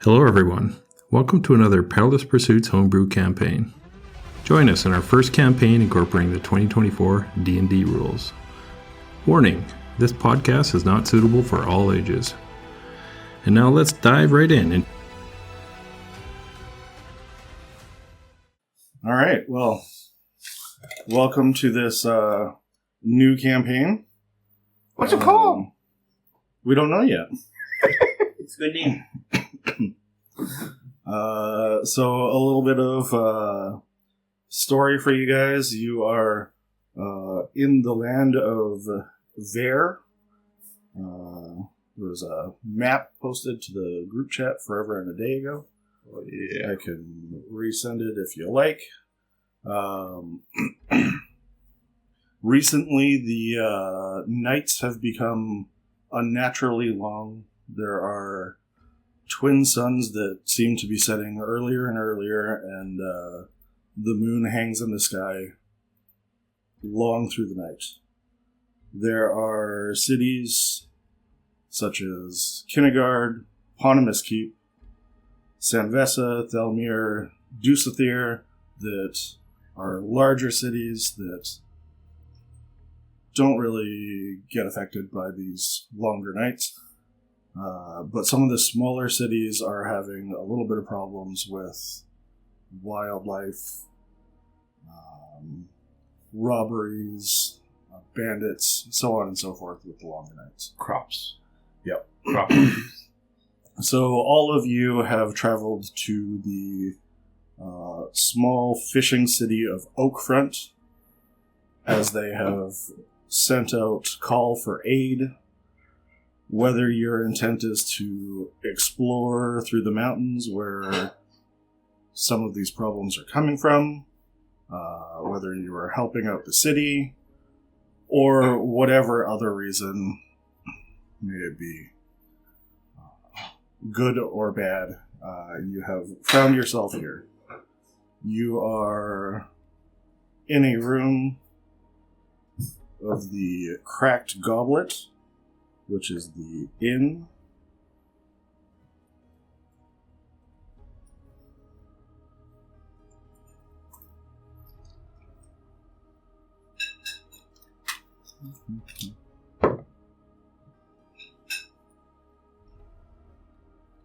Hello everyone, welcome to another Perilous Pursuits homebrew campaign. Join us in our first campaign incorporating the 2024 D&D rules. Warning, this podcast is not suitable for all ages. And now let's dive right in. Alright, well, welcome to this new campaign. What's it called? We don't know yet. It's a good name. So a little bit of story for you guys. You are in the land of Ver. There was a map posted to the group chat forever and a day ago. Oh, yeah. I can resend it if you like. Recently, the nights have become unnaturally long. There are twin suns that seem to be setting earlier and earlier, and the moon hangs in the sky long through the night. There are cities such as Kinnegard, Ponimus Keep, Sanvessa, Thelmir, Dusethir that are larger cities that don't really get affected by these longer nights. But some of the smaller cities are having a little bit of problems with wildlife, robberies, bandits, so on and so forth with the longer nights. Crops. Yep. Crops. So all of you have traveled to the small fishing city of Oakfront, as they have sent out call for aid. Whether your intent is to explore through the mountains where some of these problems are coming from, whether you are helping out the city, or whatever other reason, may it be good or bad, you have found yourself here. You are in a room of the Cracked Goblet, which is the inn.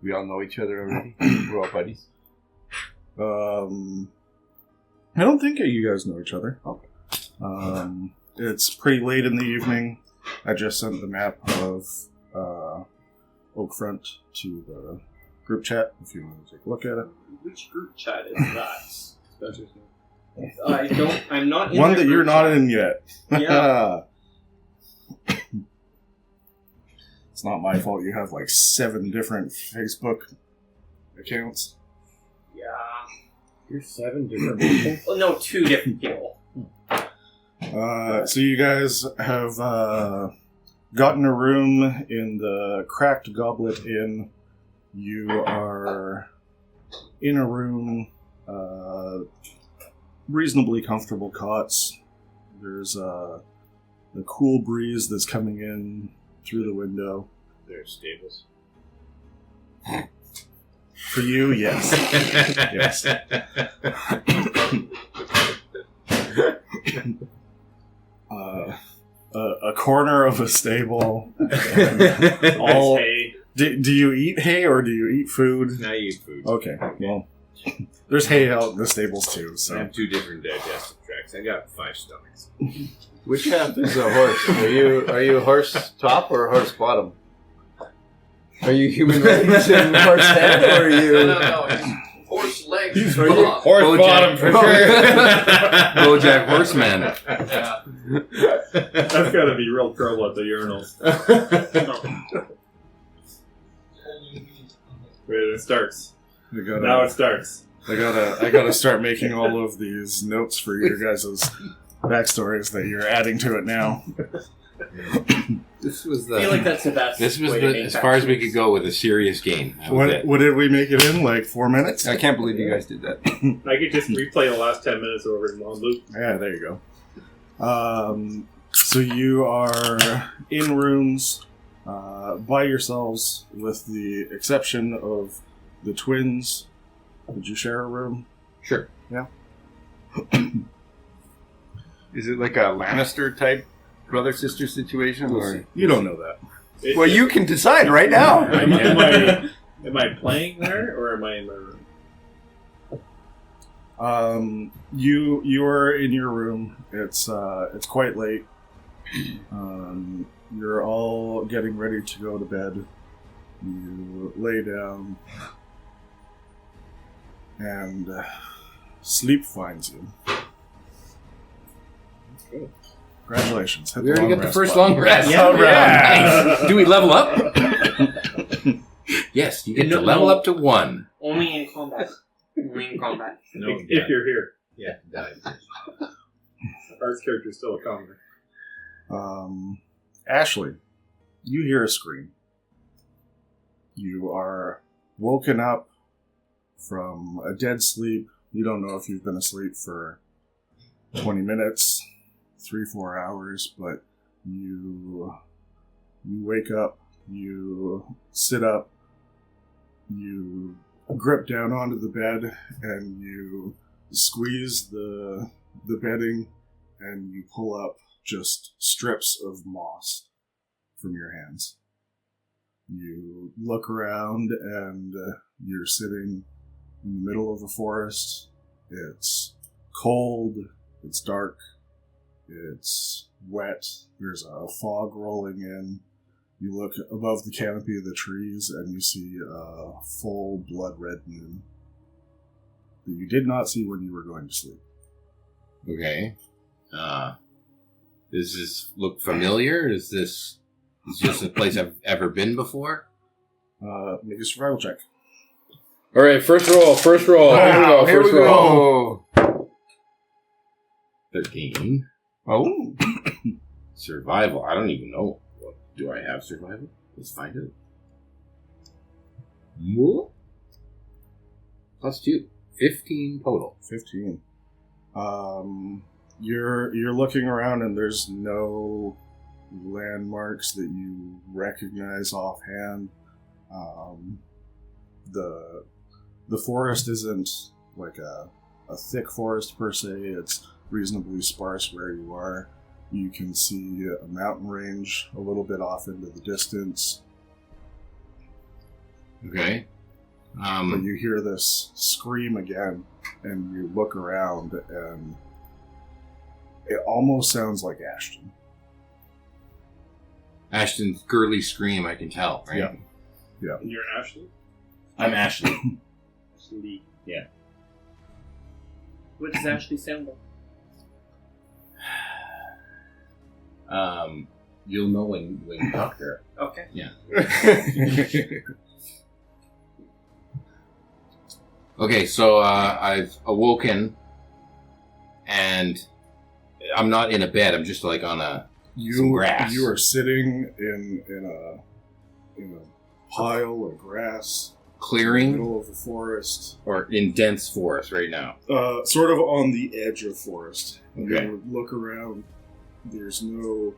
We all know each other already. We're all buddies. I don't think you guys know each other. Okay. It's pretty late in the evening. I just sent the map of Oakfront to the group chat if you want to take a look at it. Which group chat is that? I'm not in one that that group you're not chat. in yet. Yeah. It's not my fault you have like 7 different Facebook accounts. Yeah. You're 7 different people? Well, no, 2 different people. So you guys have gotten a room in the Cracked Goblet Inn. You are in a room, reasonably comfortable cots. There's a cool breeze that's coming in through the window. There's stables. For you, yes. Yes. A corner of a stable. All Hay. do you eat hay or do you eat food? I eat food. Okay, well, there's hay out in the stables too. I So have 2 different digestive tracts. I got 5 stomachs. Which half is a horse? Are you horse top or horse bottom? Are you human legs and horse head, or are you No, he's horse legs. He's bottom. horse Bojack. bottom for sure? Bojack Horseman. Yeah. That's got to be real trouble at the urinals. Wait, it starts. Now it starts. I gotta start making all of these notes for your guys' backstories that you're adding to it now. This was I feel like that's the best. This was way to the, make as far as we backstories. could go with a serious game. That was it. What did we make it in? Like 4 minutes? I can't believe you guys did that. I could just replay the last 10 minutes over in one loop. Yeah, there you go. So you are in rooms by yourselves, with the exception of the twins, did you share a room? Sure. Yeah. Is it like a Lannister type brother-sister situation? Or? You don't know that. Well, you can decide right now. Am I playing there or am I in my room? You are in your room. It's quite late. You're all getting ready to go to bed. You lay down, and sleep finds you. Okay. Congratulations! Hit We already long got the rest first button. long rest. Yeah. All right. Nice. Do we level up? Yes, you get to level up to 1. Only in combat. Only in combat. No, if you're here. Yeah, died. Our character's still a commoner. Ashley, you hear a scream. You are woken up from a dead sleep. You don't know if you've been asleep for 20 minutes, 3-4 hours, but you wake up, you sit up, you grip down onto the bed, and you squeeze the bedding, and you pull up just strips of moss from your hands. You look around, and you're sitting in the middle of a forest. It's cold, it's dark, it's wet, there's a fog rolling in. You look above the canopy of the trees, and you see a full blood-red moon that you did not see when you were going to sleep. Okay. Does this look familiar? Is this a place I've ever been before? Make a survival check. All right, first roll. Wow, Here we go. Here we go. 13. Oh. Survival. I don't even know. Do I have survival? Let's find out. More? +2. 15 total. 15. You're looking around, and there's no landmarks that you recognize offhand. The forest isn't like a thick forest per se. It's reasonably sparse where you are. You can see a mountain range a little bit off into the distance. Okay. But you hear this scream again, and you look around, and it almost sounds like Ashton. Ashton's girly scream, I can tell, right? Yeah. Yeah. And you're Ashley? I'm Ashley. Ashley. Yeah. What does Ashley sound like? You'll know when you talk to her. Okay. Yeah. Okay, so I've awoken, and I'm not in a bed. I'm just like on some grass. You are sitting in a pile of grass, in the clearing middle of the forest, or in dense forest right now. sort of on the edge of forest. Okay. You look around. There's no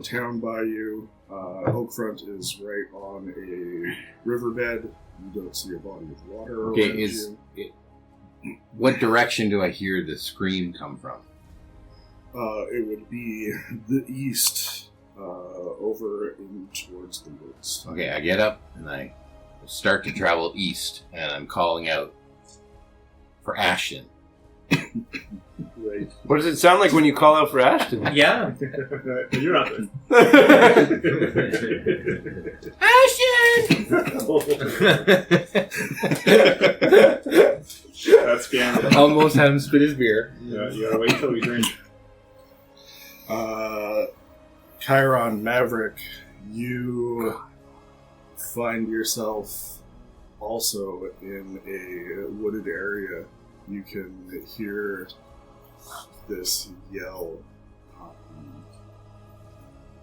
town by you. Oakfront is right on a riverbed. You don't see a body of water Okay, around you. What direction do I hear the scream come from? It would be the east, over in towards the woods. Okay, I get up and I start to travel east, and I'm calling out for Ashton. Right. What does it sound like when you call out for Ashton? Yeah. You're not there. That's scandal. Almost had him spit his beer. Yeah, you gotta wait till we drink. Chiron Maverick, you find yourself also in a wooded area. You can hear this yell.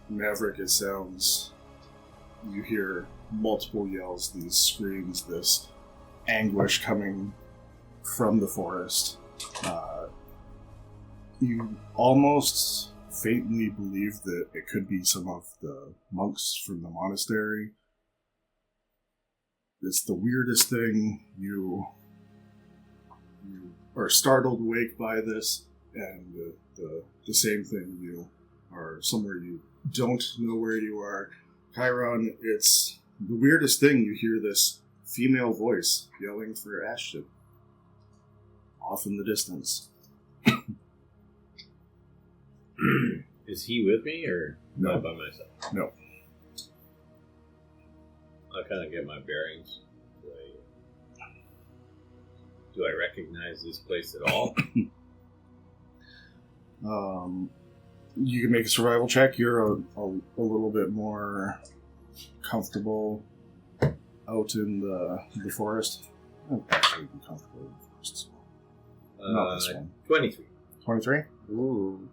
Maverick, it sounds... You hear multiple yells, these screams, this anguish coming from the forest. You almost faintly believe that it could be some of the monks from the monastery. it's the weirdest thing. You are startled awake by this, and the same thing. You are somewhere you don't know where you are. Chiron, it's the weirdest thing. You hear this female voice yelling for Ashton off in the distance. Is he with me or No. am I by myself? No. I'll kind of get my bearings. Do I recognize this place at all? You can make a survival check. You're a little bit more comfortable out in the forest. I'm actually comfortable in the forest as well. Not this one. 23. 23? Ooh.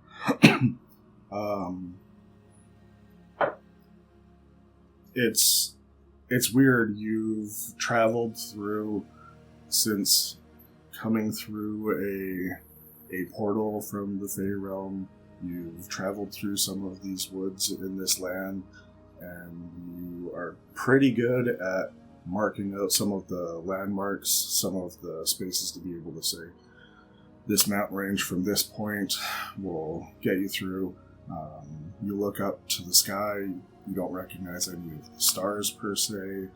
It's weird. You've traveled through, since coming through a portal from the Fey realm. You've traveled through some of these woods in this land, and you are pretty good at marking out some of the landmarks, some of the spaces to be able to say, this mountain range from this point will get you through. You look up to the sky, you don't recognize any of the stars per se.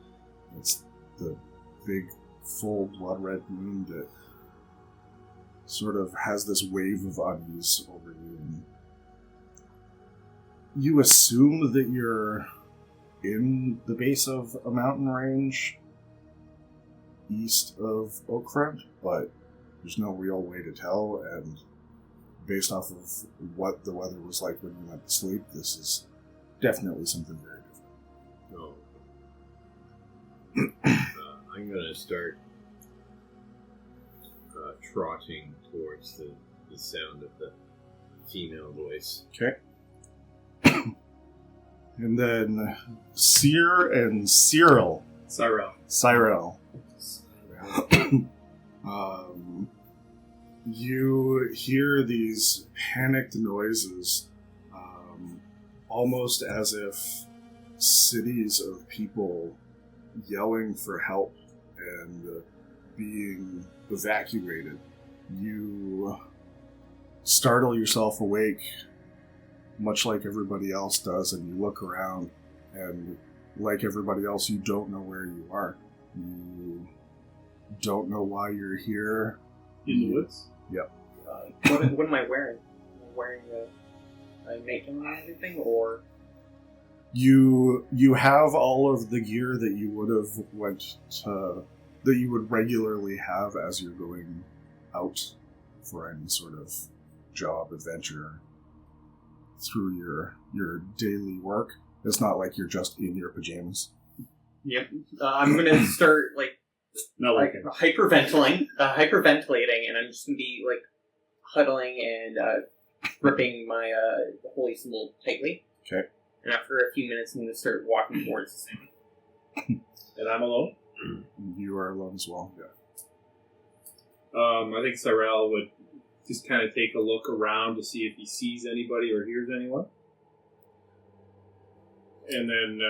It's the big, full blood red moon that sort of has this wave of unease over you. And you assume that you're in the base of a mountain range east of Oakfront, but there's no real way to tell, and based off of what the weather was like when you went to sleep, this is definitely something very different. No. I'm going to start trotting towards the sound of the female voice. Okay. And then Seer and Cyril. Cyril. You hear these panicked noises, almost as if cities of people yelling for help and being evacuated. You startle yourself awake, much like everybody else does, and you look around, and like everybody else, you don't know where you are. You don't know why you're here. In the woods? Yep. What am I wearing? Am I wearing a nightgown or anything, or? You have all of the gear that you would have that you would regularly have as you're going out for any sort of job, adventure, through your daily work. It's not like you're just in your pajamas. Yep. I'm gonna start hyperventilating, and I'm just gonna be like huddling and gripping my holy symbol tightly. Okay. And after a few minutes, I'm gonna start walking towards the sound. And I'm alone? You are alone as well. Yeah. I think Cyril would just kind of take a look around to see if he sees anybody or hears anyone. And then,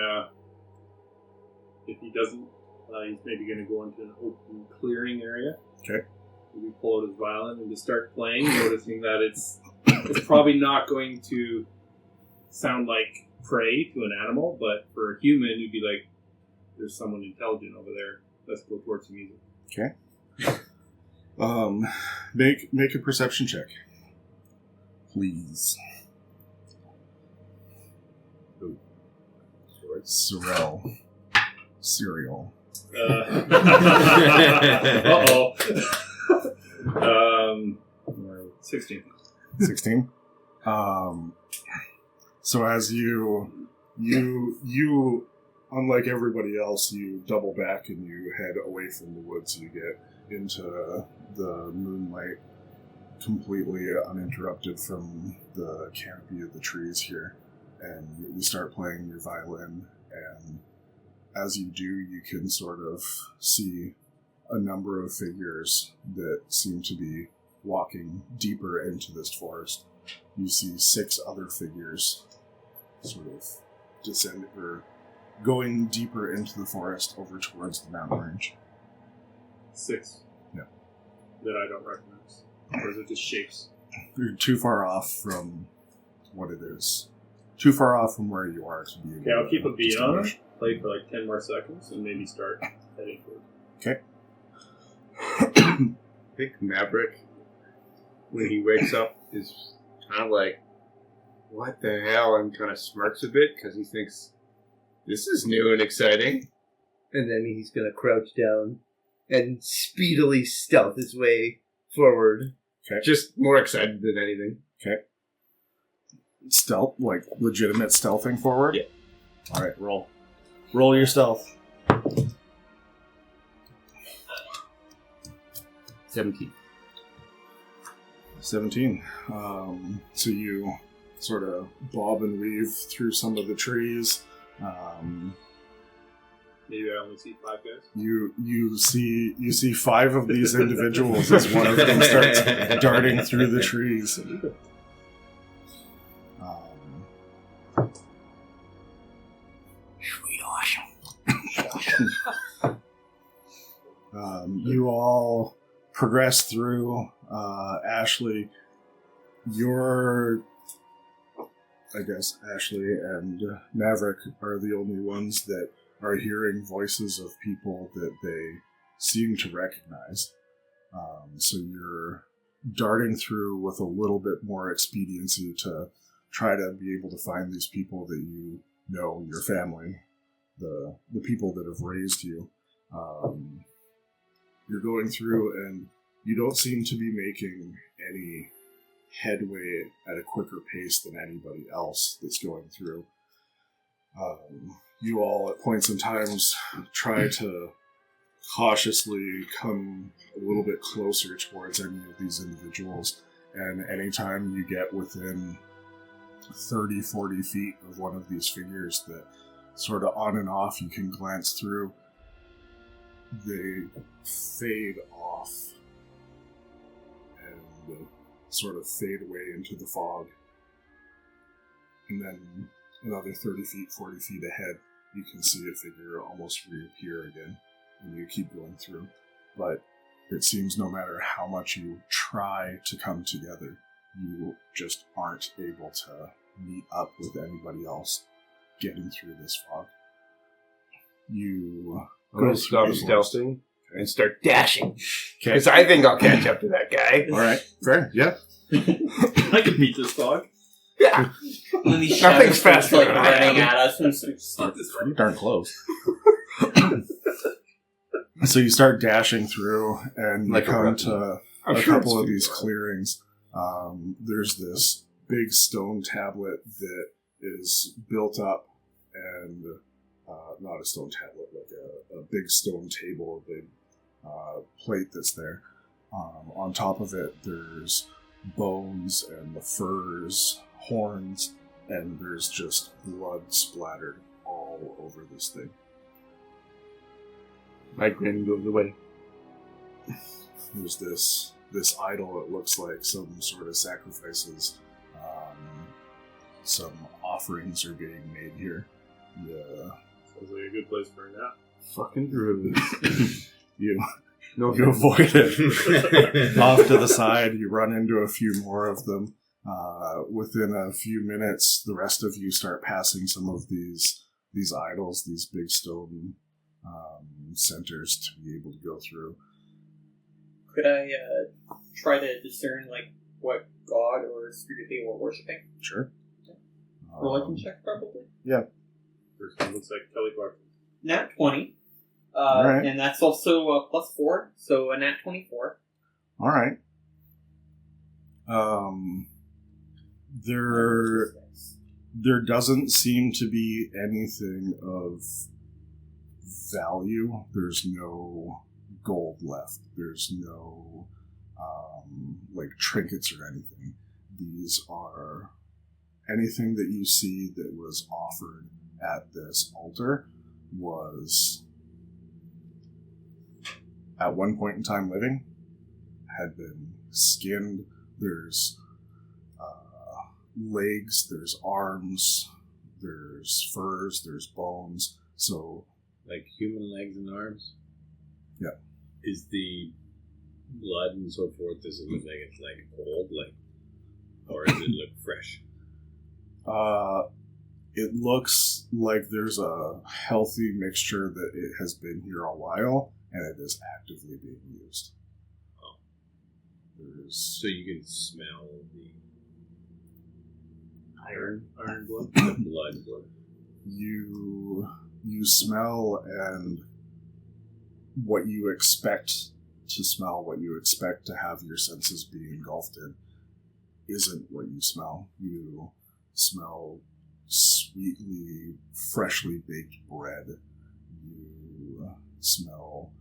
if he doesn't, he's maybe going to go into an open clearing area. Okay. Maybe pull out his violin and just start playing, noticing that it's probably not going to sound like prey to an animal, but for a human, you'd be like, there's someone intelligent over there. Let's go towards the music. Okay. Make a perception check, please. Ooh. Cyril. Cereal. Uh-oh. 16. 16. So as you unlike everybody else, you double back and you head away from the woods. You get into the moonlight, completely uninterrupted from the canopy of the trees here, and you start playing your violin, and as you do, you can sort of see a number of figures that seem to be walking deeper into this forest. You see 6 other figures sort of going deeper into the forest over towards the mountain range. 6. Yeah. That I don't recognize. Or is it just shapes? You're too far off from what it is. Too far off from where you are to be able Okay, I'll to keep a beat on distinguish. it. Play for like 10 more seconds and maybe start heading for it. Okay. I think Maverick, when he wakes up, is kind of like, what the hell? And kind of smirks a bit because he thinks, this is new and exciting. And then he's going to crouch down and speedily stealth his way forward. Okay. Just more excited than anything. Okay. Stealth, like legitimate stealthing forward? Yeah. Alright, roll. Roll your stealth. 17. 17. So you sort of bob and weave through some of the trees. Maybe I only see 5 guys. You see 5 of these individuals as one of them starts darting through the trees. You all progress through. Ashley, Ashley and Maverick are the only ones that are hearing voices of people that they seem to recognize. So you're darting through with a little bit more expediency to try to be able to find these people that you know, your family, the people that have raised you. You're going through and you don't seem to be making any headway at a quicker pace than anybody else that's going through. You all at points in times try to cautiously come a little bit closer towards any of these individuals, and anytime you get within 30, 40 feet of one of these figures that sort of on and off you can glance through, they fade off and sort of fade away into the fog. And then another 30 feet, 40 feet ahead, you can see a figure almost reappear again, and you keep going through. But it seems no matter how much you try to come together, you just aren't able to meet up with anybody else getting through this fog. You I'm going go to stop through the forest. stealthing and start dashing. Okay. Because I think I'll catch up to that guy. All right. Fair. Yeah. I could beat this dog. Yeah. And then these Nothing's shadows start, faster like than I running am. at us and start It's pretty darn close. So you start dashing through, and you Like a come rep. to I'm a sure couple it's of these fine. clearings. There's this big stone tablet that is built up, and not a stone tablet, like a big stone table, a big plate that's there. On top of it, there's bones and the furs, horns, and there's just blood splattered all over this thing. My grin goes away. There's this idol. It looks like some sort of sacrifices. Some offerings are being made here. Yeah. Sounds like a good place for a nap. Fucking druids. You No, you avoid it. Off to the side, you run into a few more of them. Within a few minutes, the rest of you start passing some of these idols, these big stone centers to be able to go through. Could I try to discern like what god or spirit they were worshipping? Sure. Religion check, probably. First one looks like teleport. Nat 20. Alright. And that's also plus 4, so a nat 24. All right. There doesn't seem to be anything of value. There's no gold left. There's no like trinkets or anything. These are anything that you see that was offered at this altar was at one point in time living, had been skinned. There's legs, there's arms, there's furs, there's bones. So, Like human legs and arms? Yeah. Is the blood and so forth, does it look like it's like old, like, or does it look fresh? it looks like there's a healthy mixture that it has been here a while, and it is actively being used. Oh. There's So you can smell the Iron blood. the blood. you smell, and what you expect to smell, what you expect to have your senses be engulfed in, isn't what you smell. You smell sweetly, freshly baked bread. You smell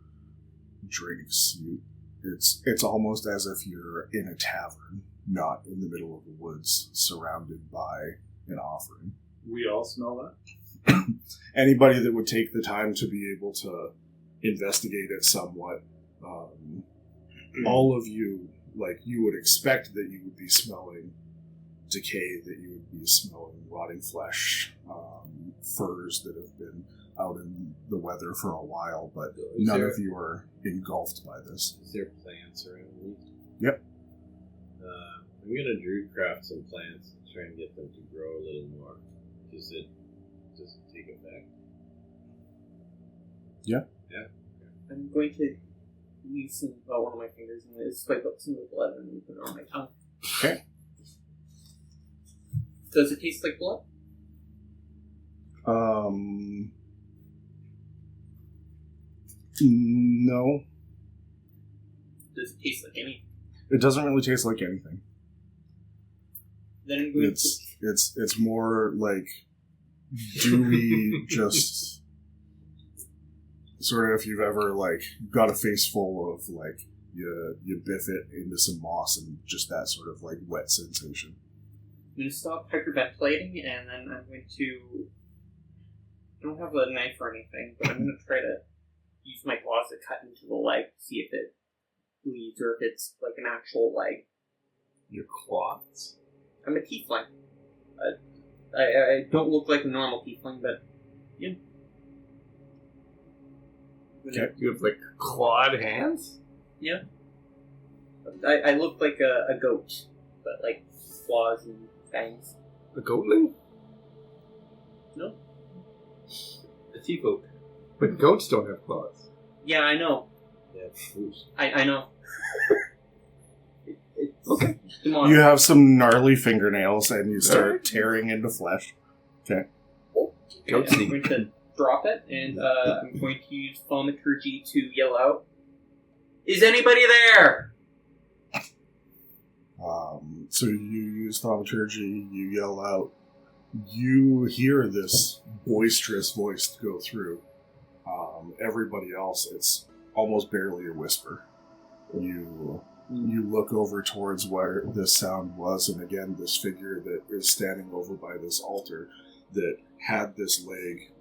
drinks. It's almost as if you're in a tavern, not in the middle of the woods, surrounded by an offering. We all smell that. Anybody that would take the time to be able to investigate it somewhat, all of you, like, you would expect that you would be smelling decay, that you would be smelling rotting flesh, furs that have been out in the weather for a while, but none of you are engulfed by this. Is there plants around these? Yep. I'm gonna druidcraft some plants and try and get them to grow a little more. Does it take effect? Yeah. Yeah. I'm going to use some one of my fingers and swipe up some of the blood and put it on my tongue. Okay. Does it taste like blood? No. Does it taste like any? It doesn't really taste like anything. Then I'm going It's more like dewy, just sort of, if you've ever like got a face full of like you biff it into some moss and just that sort of like wet sensation. I'm going to stop hyperventilating, and then I'm going to... I don't have a knife or anything, but I'm going to try to use my claws to cut into the leg, see if it bleeds or if it's like an actual leg. Your claws? I'm a tiefling. I don't look like a normal tiefling, but yeah. Okay. You have like clawed hands? Yeah. I look like a goat, but like claws and fangs. A goatling? No. A tea-goat. But goats don't have claws. Yeah, I know. Yeah, fruits. I know. It's Okay. demonic. You have some gnarly fingernails and you start tearing into flesh. Okay. I'm going to drop it, and I'm going to use thaumaturgy to yell out, "Is anybody there?" So you use thaumaturgy, you yell out, you hear this boisterous voice go through. Everybody else, it's almost barely a whisper. You look over towards where this sound was, and again, this figure that is standing over by this altar that had this leg.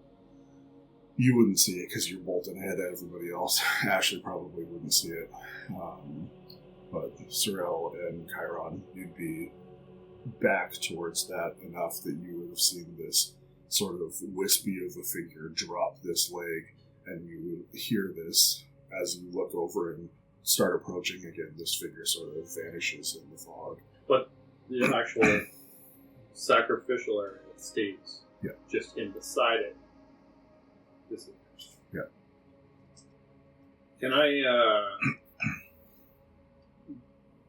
You wouldn't see it because you're bolting ahead of everybody else. Ashley probably wouldn't see it. But Sorrel and Chiron, you'd be back towards that enough that you would have seen this sort of wispy of a figure drop this leg, and you hear this as you look over and start approaching again. This figure sort of vanishes in the fog. But the actual sacrificial area stays. Yeah. Just in beside it. Disappears. Yeah. Can I,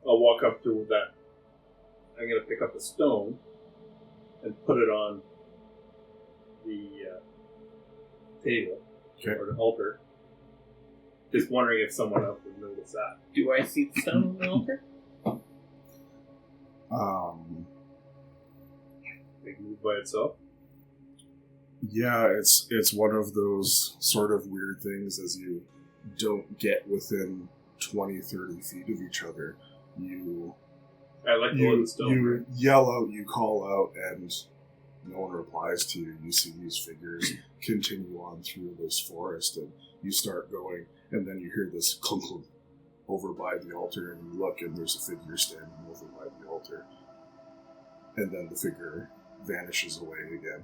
I'll walk up to that. I'm going to pick up a stone and put it on the table or the altar. Just wondering if someone else would notice that. Do I see the stone on the altar? It move by itself. Yeah, it's one of those sort of weird things as you don't get within 20, 30 feet of each other. I like the wood stone. You yell out, you call out, and no one replies to you. You see these figures continue on through this forest, and you start going, and then you hear this clunk clunk over by the altar, and you look, and there's a figure standing over by the altar. And then the figure vanishes away again.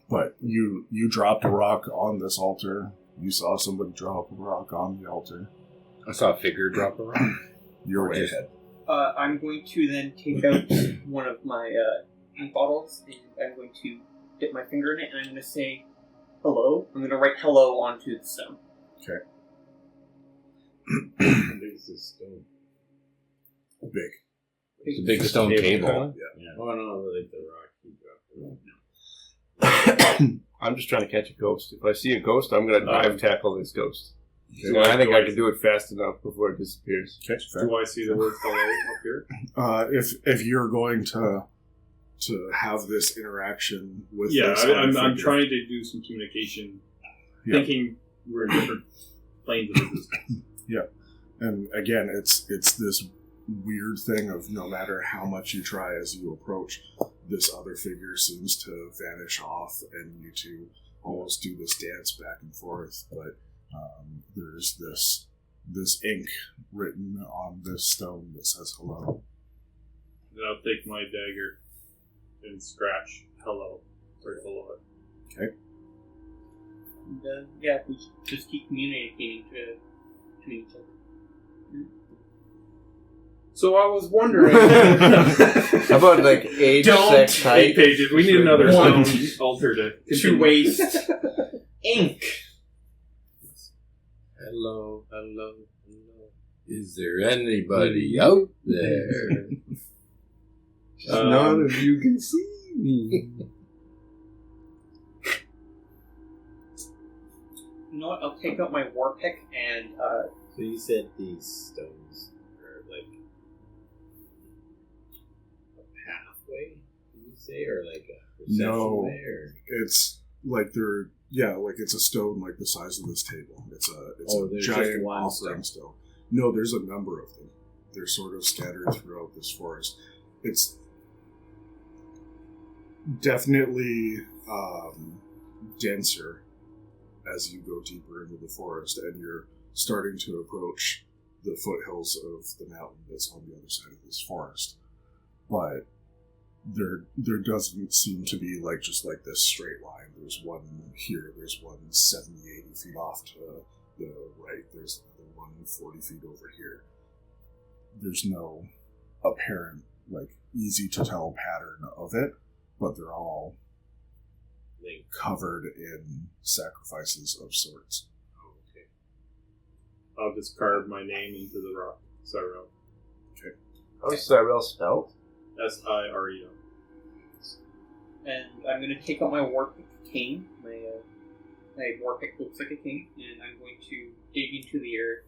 But you dropped a rock on this altar. You saw somebody drop a rock on the altar. I saw a figure drop a rock. You're way ahead. I'm going to then take out one of my ink bottles, and I'm going to dip my finger in it, and I'm going to say hello. I'm going to write hello onto the stone. Okay. How big is this stone? Big. It's a big stone table. Yeah. Oh no, like the rock he dropped. No. I'm just trying to catch a ghost. If I see a ghost, I'm going to dive tackle this ghost. Okay. So I think I can do it fast enough before it disappears. Okay, fair. Do I see the words hello up here? If you're going to have this interaction with Yeah, this I'm figure, trying to do some communication, Yeah. thinking we're in different planes of existence. And again, it's this weird thing of no matter how much you try as you approach, this other figure seems to vanish off, and you two almost do this dance back and forth. But there's this ink written on this stone that says hello. Then I'll take my dagger and scratch hello right below it. Okay. And, yeah, we just keep communicating to each other. So I was wondering. How about like age, sex, 8 height? pages. We need another One. stone altar to To waste ink. Hello, hello, hello. Is there anybody out there? None of you can see me. You know what? I'll take out my war pick and So you said these stones are like a pathway, did you say, or like a procession No. way, or? It's like like it's a stone like the size of this table. It's Oh, a there's just giant one offering stone. No, there's a number of them. They're sort of scattered throughout this forest. It's definitely denser as you go deeper into the forest, and you're starting to approach the foothills of the mountain that's on the other side of this forest. But there doesn't seem to be just like this straight line. There's one here, there's one 70, 80 feet off to the right, there's another one 40 feet over here. There's no apparent, easy to tell pattern of it, but they're all covered in sacrifices of sorts. Oh, okay. I'll just carve my name into the rock. Cyril. How's Cyril spelled? Sirel. and I'm going to take out my war pick cane. My war pick looks like a cane, and I'm going to dig into the earth.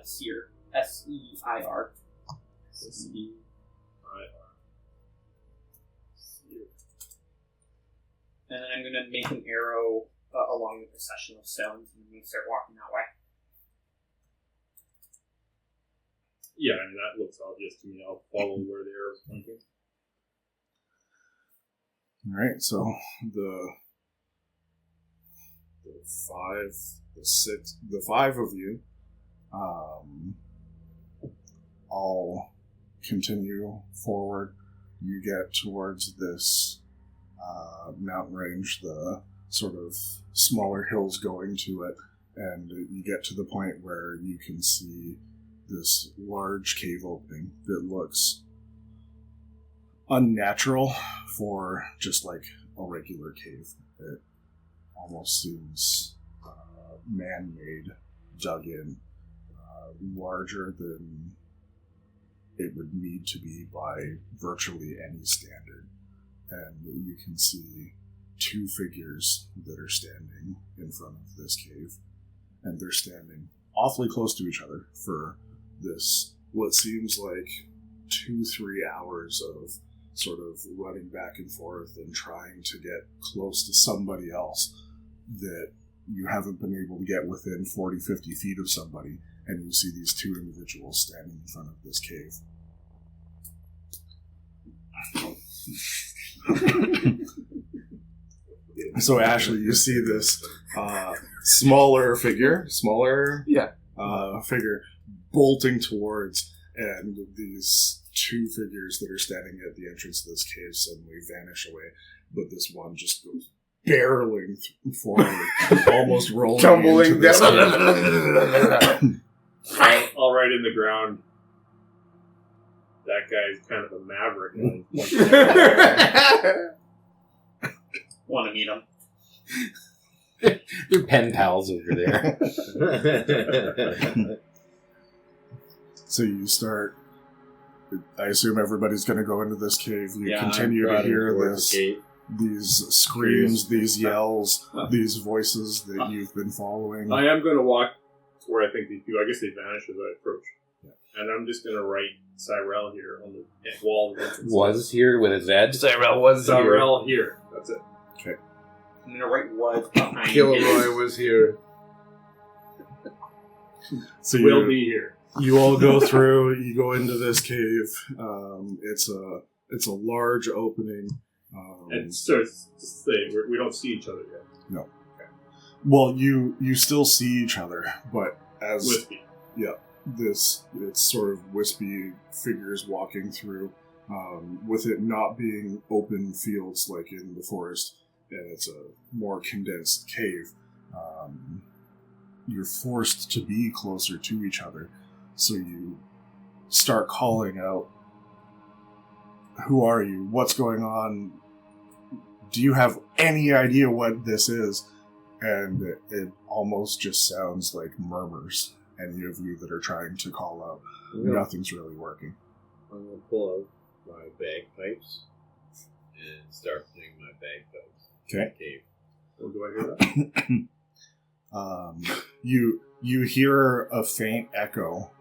Seir. S-E-I-R. S-E-I-R. And then I'm going to make an arrow along the procession of stones, and we start walking that way. Yeah, I mean, that looks obvious to me. I'll follow where the arrow's pointing. Alright, so the five of you all continue forward. You get towards this mountain range, the sort of smaller hills going to it, and you get to the point where you can see this large cave opening that looks unnatural for just like a regular cave. It almost seems man-made, dug in, larger than it would need to be by virtually any standard. And you can see two figures that are standing in front of this cave, and they're standing awfully close to each other for this, what seems like 2-3 hours of sort of running back and forth and trying to get close to somebody else that you haven't been able to get within 40-50 feet of somebody, and you see these two individuals standing in front of this cave. So Ashley, you see this smaller figure bolting towards, and these two figures that are standing at the entrance of this cave suddenly vanish away, but this one just goes barreling forward, almost rolling Tumbling into this down. cave. All right in the ground. That guy's kind of a maverick. Want to meet him? They're pen pals over there. So you start. I assume everybody's going to go into this cave. You Yeah, continue I'm to hear towards this, the gate. these screams, these yells, these voices that you've been following. I am going to walk to where I think these people, I guess they vanish as I approach. And I'm just going to write Cyrell here on the wall. Was here with his edge. Cyrell was Cyrell here. That's it. Okay. I'm going to write was behind Kilroy was here. So Will be here. you all go through. You go into this cave. It's a large opening. And so it's just say we don't see each other yet. No. Okay. Well, you still see each other, but as Whiskey. it's sort of wispy figures walking through, with it not being open fields like in the forest, and it's a more condensed cave. You're forced to be closer to each other, so you start calling out, "Who are you? What's going on? Do you have any idea what this is?" And it almost just sounds like murmurs. Any of you that are trying to call out, nothing's really working. I'm going to pull out my bagpipes and start playing my bagpipes. Okay. Oh, do I hear that? You hear a faint echo.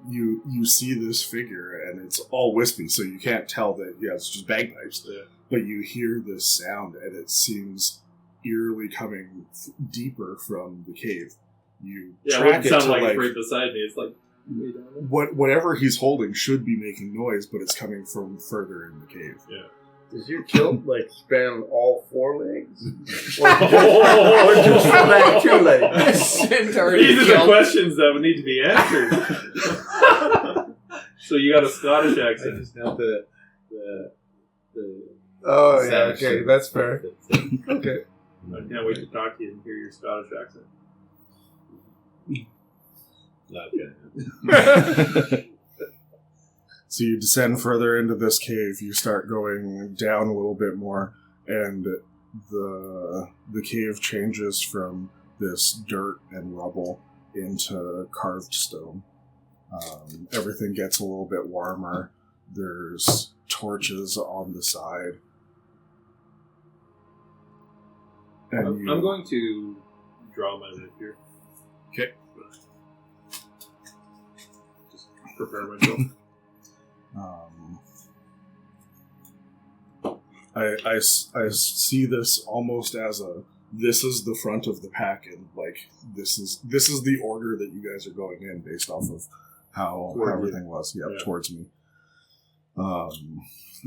You see this figure, and it's all wispy, so you can't tell that. Yeah, it's just bagpipes. Yeah. But you hear this sound, and it seems eerily coming deeper from the cave. You Yeah, it track wouldn't it sound to like it's right beside me. It's like way down there. whatever he's holding should be making noise, but it's coming from further in the cave. Yeah. Does your kilt span all 4 legs? Or just like 2 legs? These are the questions that would need to be answered. So you got a Scottish I accent. just have the Oh, yeah, Savage. okay, that's fair. Okay. I can't wait to talk to you and hear your Scottish accent. Not good. So you descend further into this cave. You start going down a little bit more, and the cave changes from this dirt and rubble into carved stone. Everything gets a little bit warmer. There's torches on the side. And I'm going to draw my rapier. Okay. Just prepare myself. I see this almost as this is the front of the pack, and like this is the order that you guys are going in based off of how everything was. Yep, Yeah. towards me.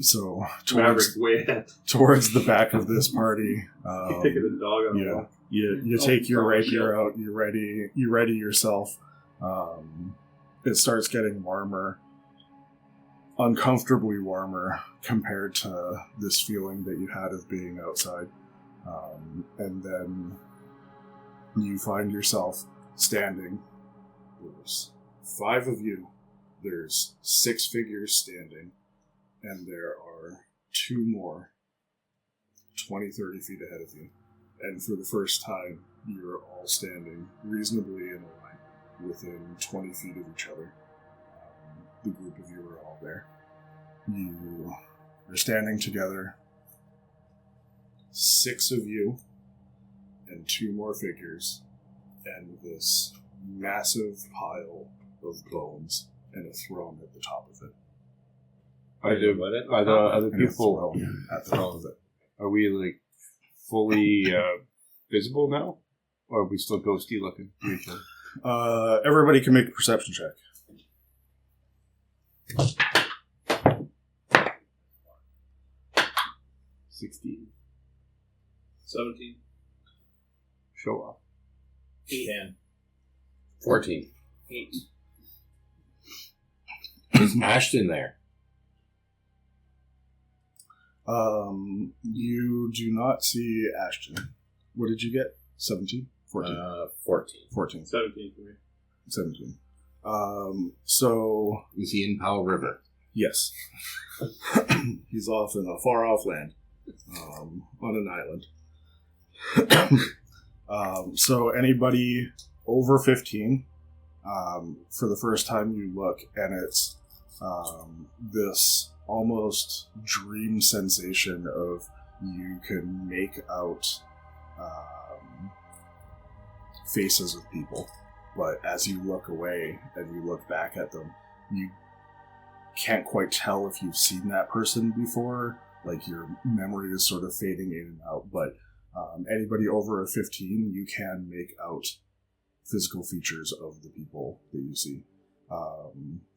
So Maverick's way ahead. towards the back of this party, Taking the dog on the yeah, walk. you Oh, take your oh, rapier out. You ready yourself. It starts getting warmer. Uncomfortably warmer compared to this feeling that you had of being outside. And then you find yourself standing. There's 5 of you. There's 6 figures standing. And there are 2 more 20, 30 feet ahead of you. And for the first time, you're all standing reasonably in a line within 20 feet of each other. The group of you are all there. You are standing together. 6 of you and 2 more figures, and this massive pile of bones and a throne at the top of it. Are the other And a people, throne at the top of it. are we like fully visible now? Or are we still ghosty looking to each other? Everybody can make a perception check. 16. 17. Show off. 10. 14. 8. Is Ashton there? You do not see Ashton. What did you get? 17? 14? 14. 14. 17 for me. 17. So... Is he in Powell River? Yes. He's off in a far-off land. On an island. So anybody over 15, for the first time you look, and it's this almost dream sensation of you can make out faces of people, but as you look away and you look back at them, you can't quite tell if you've seen that person before. Like, your memory is sort of fading in and out, but anybody over a 15, you can make out physical features of the people that you see.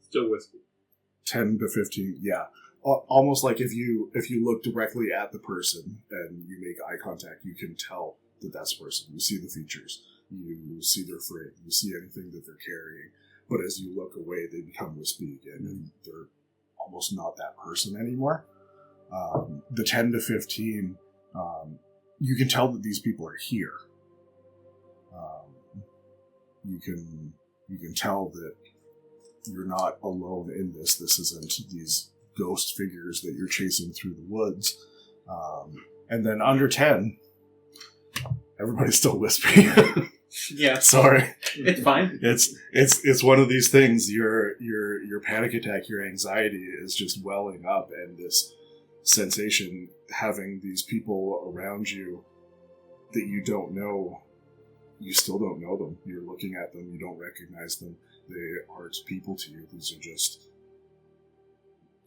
Still whiskey. 10 to 15, yeah. Almost like if you look directly at the person and you make eye contact, you can tell that that's a person. You see the features. You see their frame. You see anything that they're carrying. But as you look away, they become wispy again, and they're almost not that person anymore. The 10 to 15, you can tell that these people are here. You can tell that you're not alone in this. This isn't these ghost figures that you're chasing through the woods. And then under 10, everybody's still wispy. Yeah. Sorry. It's fine. It's one of these things. Your panic attack, your anxiety is just welling up, and this sensation, having these people around you that you don't know, you still don't know them. You're looking at them, you don't recognize them. They aren't people to you. These are just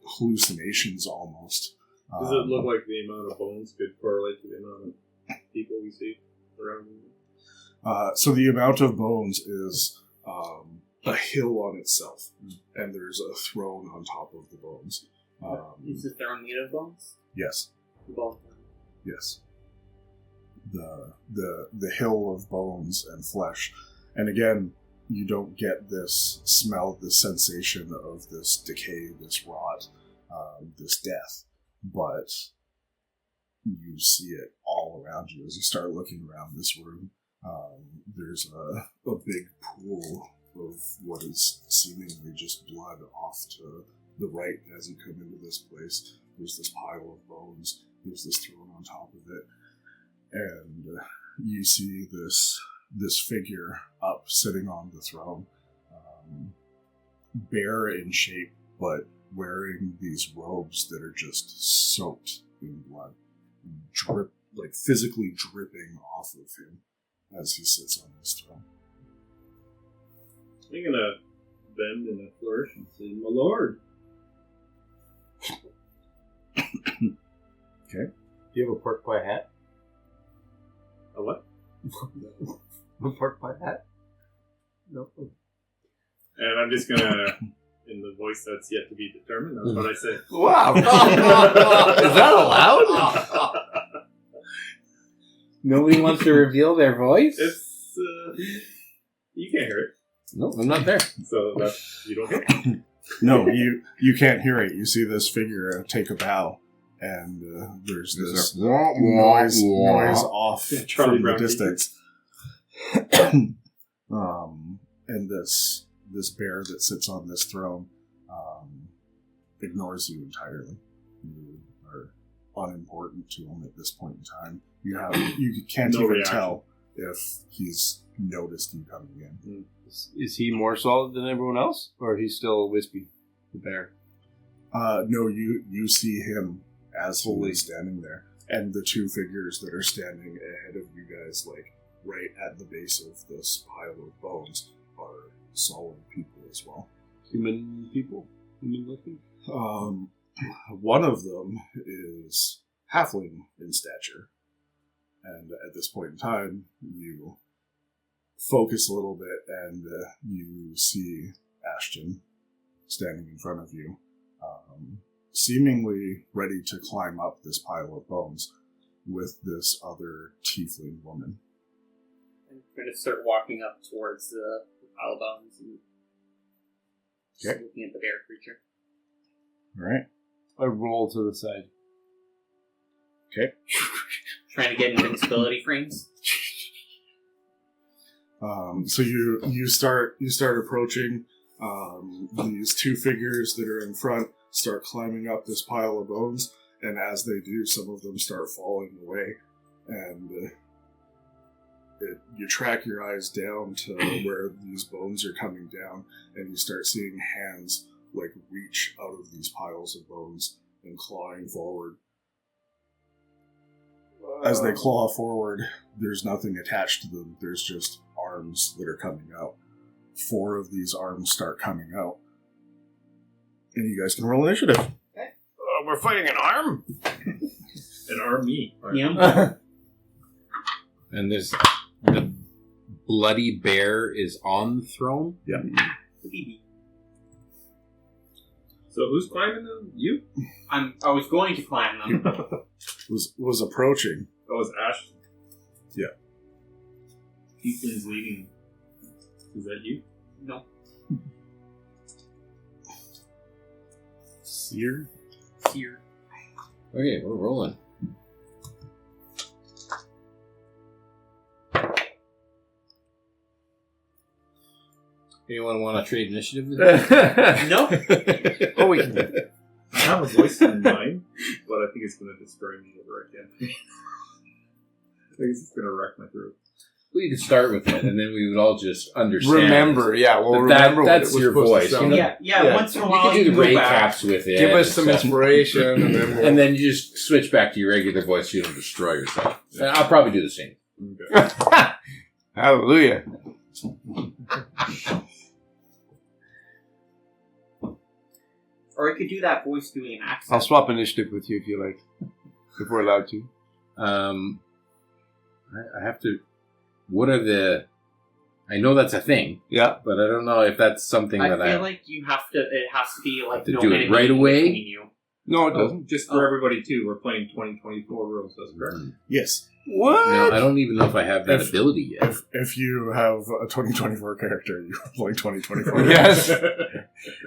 hallucinations almost. Does it look like the amount of bones could correlate to the amount of people we see around you? So the amount of bones is a hill on itself, and there's a throne on top of the bones. Is the throne made of bones? Yes. The bone throne. Yes. The hill of bones and flesh. And again, you don't get this smell, this sensation of this decay, this rot, this death, but you see it all around you as you start looking around this room. There's a big pool of what is seemingly just blood off to the right as you come into this place. There's this pile of bones. There's this throne on top of it. And you see this figure up sitting on the throne, bare in shape, but wearing these robes that are just soaked in blood, physically dripping off of him as he sits on his throne. I'm gonna bend in a flourish and say, "My lord." Okay. Do you have a pork pie hat? A what? A pork pie hat? No. And I'm just gonna, in the voice that's yet to be determined, that's what I say. Wow! Is that allowed? Nobody wants to reveal their voice? It's, you can't hear it. No, I'm not there. So you don't hear it. No, you can't hear it. You see this figure take a bow, and there's this noise off Charlie from the Brown distance. And this bear that sits on this throne ignores you entirely. You are unimportant to him at this point in time. You can't No even reaction. tell if he's noticed you coming in. Is he more solid than everyone else? Or he's still wispy, the bear? No, you see him as fully standing there. And the two figures that are standing ahead of you guys, like, right at the base of this pile of bones, are solid people as well. Human people? Human looking? One of them is halfling in stature. And at this point in time, you focus a little bit, and you see Ashton standing in front of you, seemingly ready to climb up this pile of bones with this other tiefling woman. I'm going to start walking up towards the pile of bones and just looking at the bear creature. All right. I roll to the side. Okay. Trying to get invincibility frames. So you start approaching. These two figures that are in front start climbing up this pile of bones, and as they do, some of them start falling away, and you track your eyes down to where these bones are coming down, and you start seeing hands like reach out of these piles of bones and clawing forward. As they claw forward, there's nothing attached to them. There's just arms that are coming out. 4 of these arms start coming out. And you guys can roll initiative. We're fighting an arm? An army. Yeah. And there's the bloody bear is on the throne? Yeah. So who's climbing them? You? I was going to climb them. was approaching. Oh, it's Ash? Yeah. Tiefling's leading. Is that you? No. Seer? Seer. Okay, we're rolling. Anyone want to trade initiative with me? No. Oh, we can. I have a voice in mind, but I think it's going to destroy me over again. I think it's going to wreck my throat. Well, you could start with it, and then we would all just understand. Remember, yeah. Well, That- remember that's what it was your supposed voice, to sound you know? like. Yeah. Once in a You while, could do the go rate back. caps with it. Give us and some stuff. inspiration, and then we'll... And then you just switch back to your regular voice so you don't destroy yourself. And I'll probably do the same. Hallelujah. Or I could do that voice doing an accent. I'll swap initiative with you if you like. If we're allowed to. I have to... What are the... I know that's a thing, Yeah. but I don't know if that's something I that feel like you have to. It has to be like To no do it enemy right away? between you. No, it doesn't. Just for everybody, too. We're playing 2024 rules. That's correct. Yes. What? No, I don't even know if I have that If- ability yet. If you have a 2024 character, you play 2024. Yes.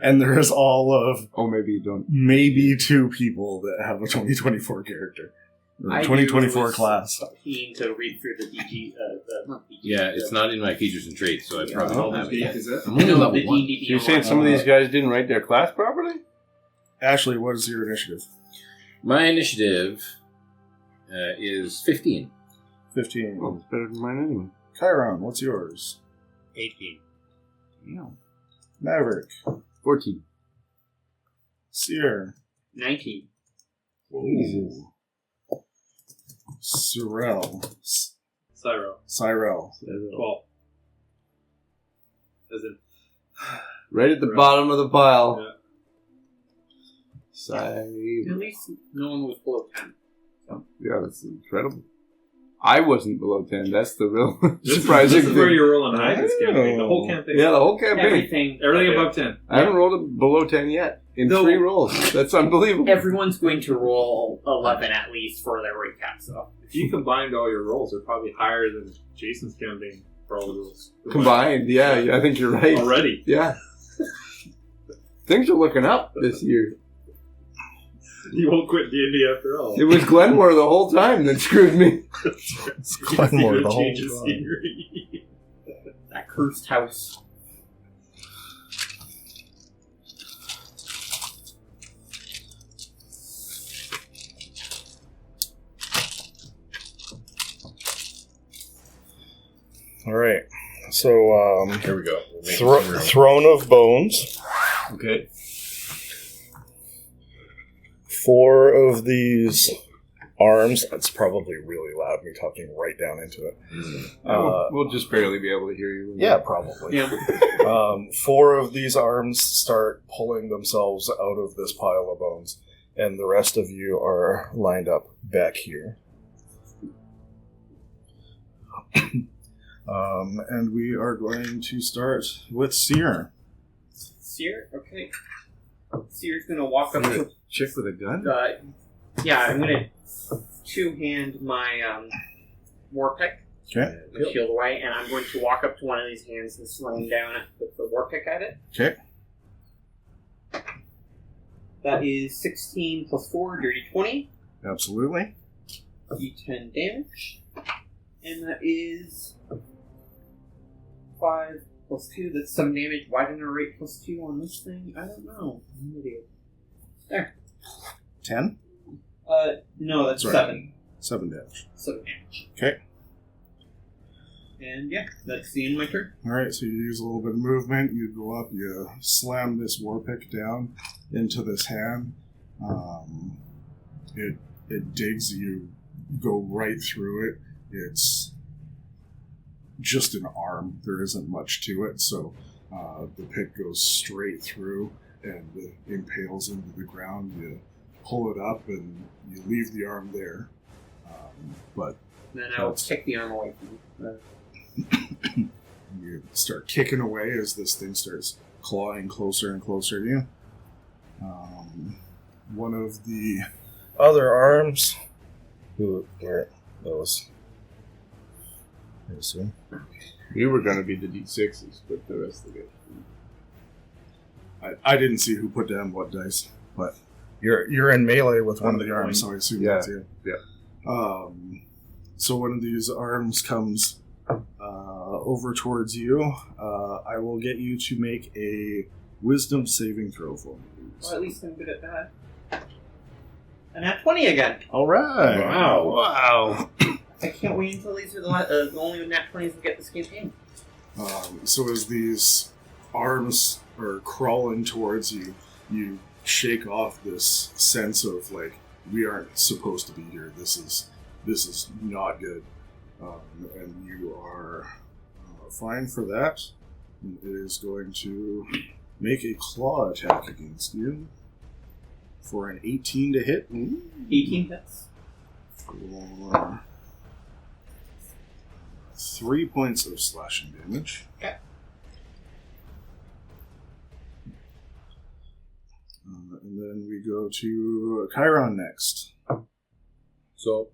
And there is all of Oh, maybe you don't. maybe 2 people that have a 2024 character. Or a I 2024 was class. Keen to read through the DG. Not DG, Yeah, it's not in my features and traits, so I probably How don't much have it deep yet. is it? I'm only No, level the 1. D&D You're saying some of these guys didn't write their class properly? Ashley, what is your initiative? My initiative is 15. 15. Well, it's better than mine anyway. Chiron, what's yours? 18. Damn. Maverick. 14. Seer. 19. Jesus. Cyrell. Cyro. Cyrell. 12. As in... Right at the Right. bottom of the pile. Yeah. Side. At least no one was below 10. Yeah, that's incredible. I wasn't below 10. That's the real This surprising is where thing. you're rolling high this campaign. The whole campaign. Yeah, the whole campaign. Everything. Everything above 10. I haven't rolled a below 10 yet. In No. 3 rolls. That's unbelievable. Everyone's going to roll 11 at least for their recap. So If you combined all your rolls, they're probably higher than Jason's campaign for all the rules. Combined, yeah, I think you're right. Already. Yeah. Things are looking up this year. You won't quit D&D after all. It was Glenmore the whole time that screwed me. It's Glenmore the whole Changes time. scenery. that cursed house. All right. So, Here we go. We'll make some room. Throne of Bones. Okay. 4 of these arms. That's probably really loud, me talking right down into it. We'll just barely be able to hear you. Yeah, probably. Yeah. 4 of these arms start pulling themselves out of this pile of bones, and the rest of you are lined up back here. And we are going to start with Seer. Seer? Okay. Seer's going to walk up to... Chick with a gun? yeah, I'm going to two-hand my war pick. Okay. The shield away, and I'm going to walk up to one of these hands and slam down with the war pick at it. Okay. That is 16 plus 4, dirty 20. Absolutely. D10 damage. And that is 5 plus 2. That's some damage. Why didn't I rate plus 2 on this thing? I don't know. I'm an idiot. There. 10? No, that's Sorry. 7. 7 damage. 7 damage. Okay. And yeah, that's the end of my turn. Alright, so you use a little bit of movement, you go up, you slam this war pick down into this hand. It digs, you go right through it. It's just an arm, there isn't much to it, so the pick goes straight through and impales into the ground. You pull it up and you leave the arm there. But Then I'll kick the arm away from you. you start kicking away as this thing starts clawing closer and closer to you. One of the other arms. Who were those? I assume. We were going to be the D6s, but the rest of it. I didn't see who put down what dice, but You're in melee with one of the arms. so I assume Yeah, that's you. yeah. So one of these arms comes over towards you. I will get you to make a wisdom saving throw for me. Well, at least I'm good at that. And at 20 again. All right. Wow. I can't wait until these are the only nat 20s we get this campaign. So as these arms are crawling towards you, you shake off this sense of like, we aren't supposed to be here. This is not good, and you are fine for that. And it is going to make a claw attack against you for an 18 to hit. 18 hits. For 3 points of slashing damage. Okay. And then we go to Chiron next. So,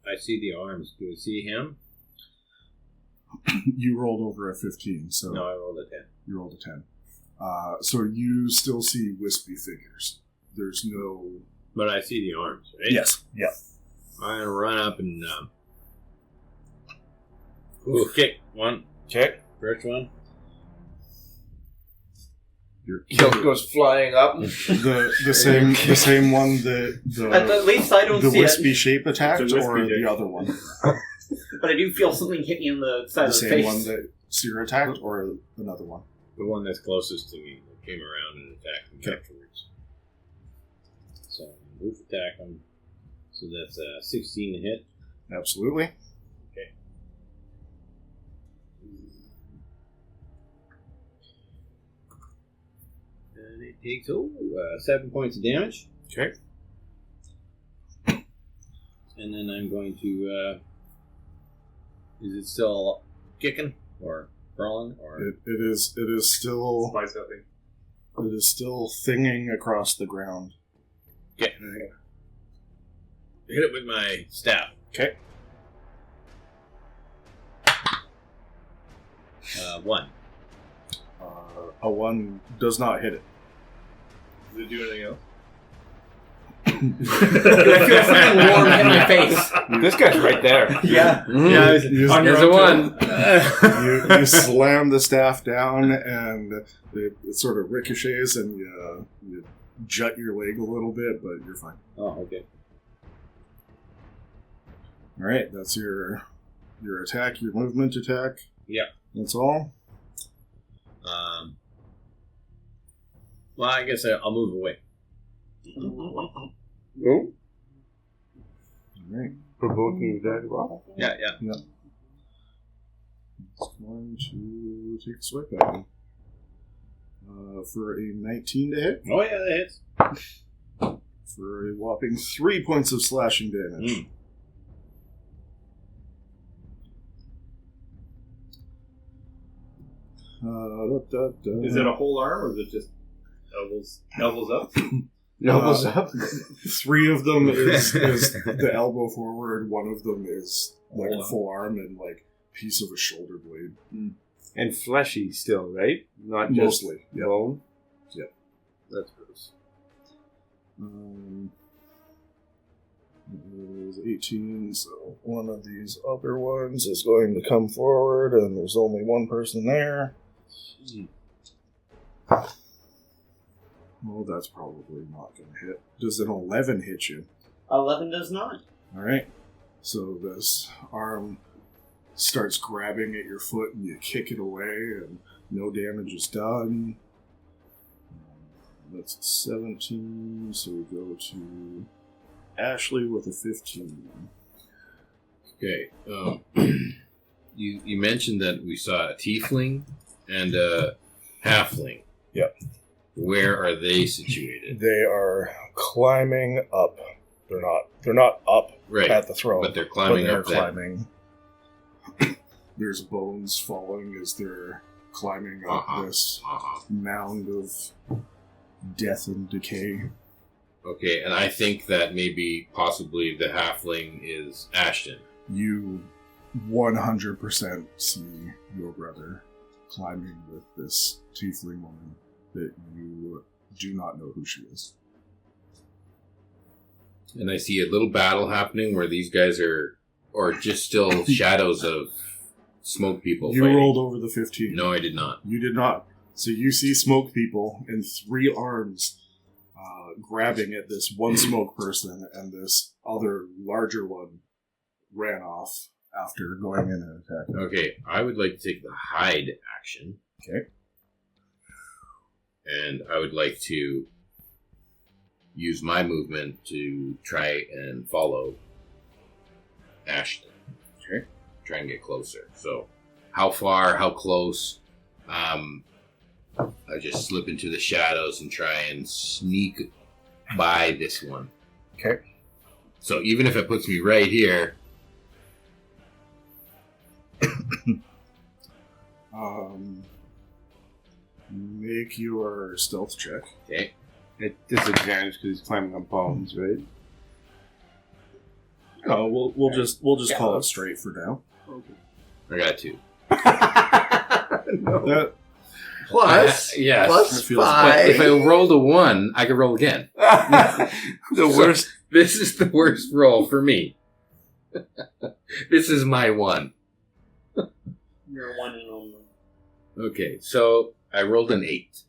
I see the arms. Do I see him? You rolled over a 15, so No, I rolled a 10. you rolled a 10. So you still see wispy figures. There's no... But I see the arms, right? Yes. Yeah. I'm going to run up and... kick. One. Okay. First one. Kilt goes flying up. The same one that At least I don't the see wispy it. shape attacked, It's a wispy or dick. the other one? But I do feel something hit me on the side The of the same face. one that Seer attacked, or another one? The one that's closest to me that came around and attacked me Okay. afterwards. So, move attack him. So that's 16 to hit. Absolutely. Okay. And it takes 7 points of damage. Okay. And then I'm going to. Is it still kicking or crawling or? It is still Spice upping. it is still thinging across the ground. Okay. Hit it with my staff. Okay. 1. A 1 does not hit it. Does it do anything else? I feel something warm hit my face. This guy's right there. Yeah. Yeah, there's a 1. You slam the staff down, and it sort of ricochets, and you jut your leg a little bit, but you're fine. Oh, okay. All right, that's your attack, your movement attack. Yeah. That's all. Well, I guess I'll move away. Oh, All right. provoking that rock. Yeah. It's going to take a swipe at him. For a 19 to hit, Oh, yeah, that hits. for a whopping 3 points of slashing damage. Is it a whole arm or is it just elbows up? Elbows up. 3 of them is the elbow forward. 1 of them is like a Wow. full arm and like piece of a shoulder blade. And fleshy still, right? Not just Mostly, yeah. bone. Yeah. That's gross. It was 18, so one of these other ones is going to come forward, and there's only one person there. Well, that's probably not going to hit. Does an 11 hit you? 11 does not. Alright. So this arm starts grabbing at your foot, and you kick it away, and no damage is done. That's a 17, so we go to Ashley with a 15. Okay. You mentioned that we saw a tiefling and a halfling. Yep. Where are they situated? They are climbing up. They're not up Right. at the throne, But they're climbing they're up that. climbing. There's bones falling as they're climbing up this mound of death and decay. Okay, and I think that maybe possibly the halfling is Ashton. You 100% see your brother climbing with this tiefling woman that you do not know who she is. And I see a little battle happening where these guys are, or just still shadows of smoke people You fighting. rolled over the 15. No, I did not. You did not. So you see smoke people and 3 arms grabbing at this one smoke person, and this other larger one ran off after going in and attacking. Okay, I would like to take the hide action. Okay. And I would like to use my movement to try and follow Ashton. Okay. Try and get closer. So, how far, how close? I just slip into the shadows and try and sneak by this one. Okay. So even if it puts me right here, Make your stealth check. okay, At disadvantage because he's climbing on bones, right? Oh, we'll just call it let's- straight for now. I got 2. No. That Plus, yes. plus That feels- But if 5. I rolled a 1, I could roll again. The So, worst. This is the worst roll for me. This is my 1. You're one and only. Okay, so I rolled an 8.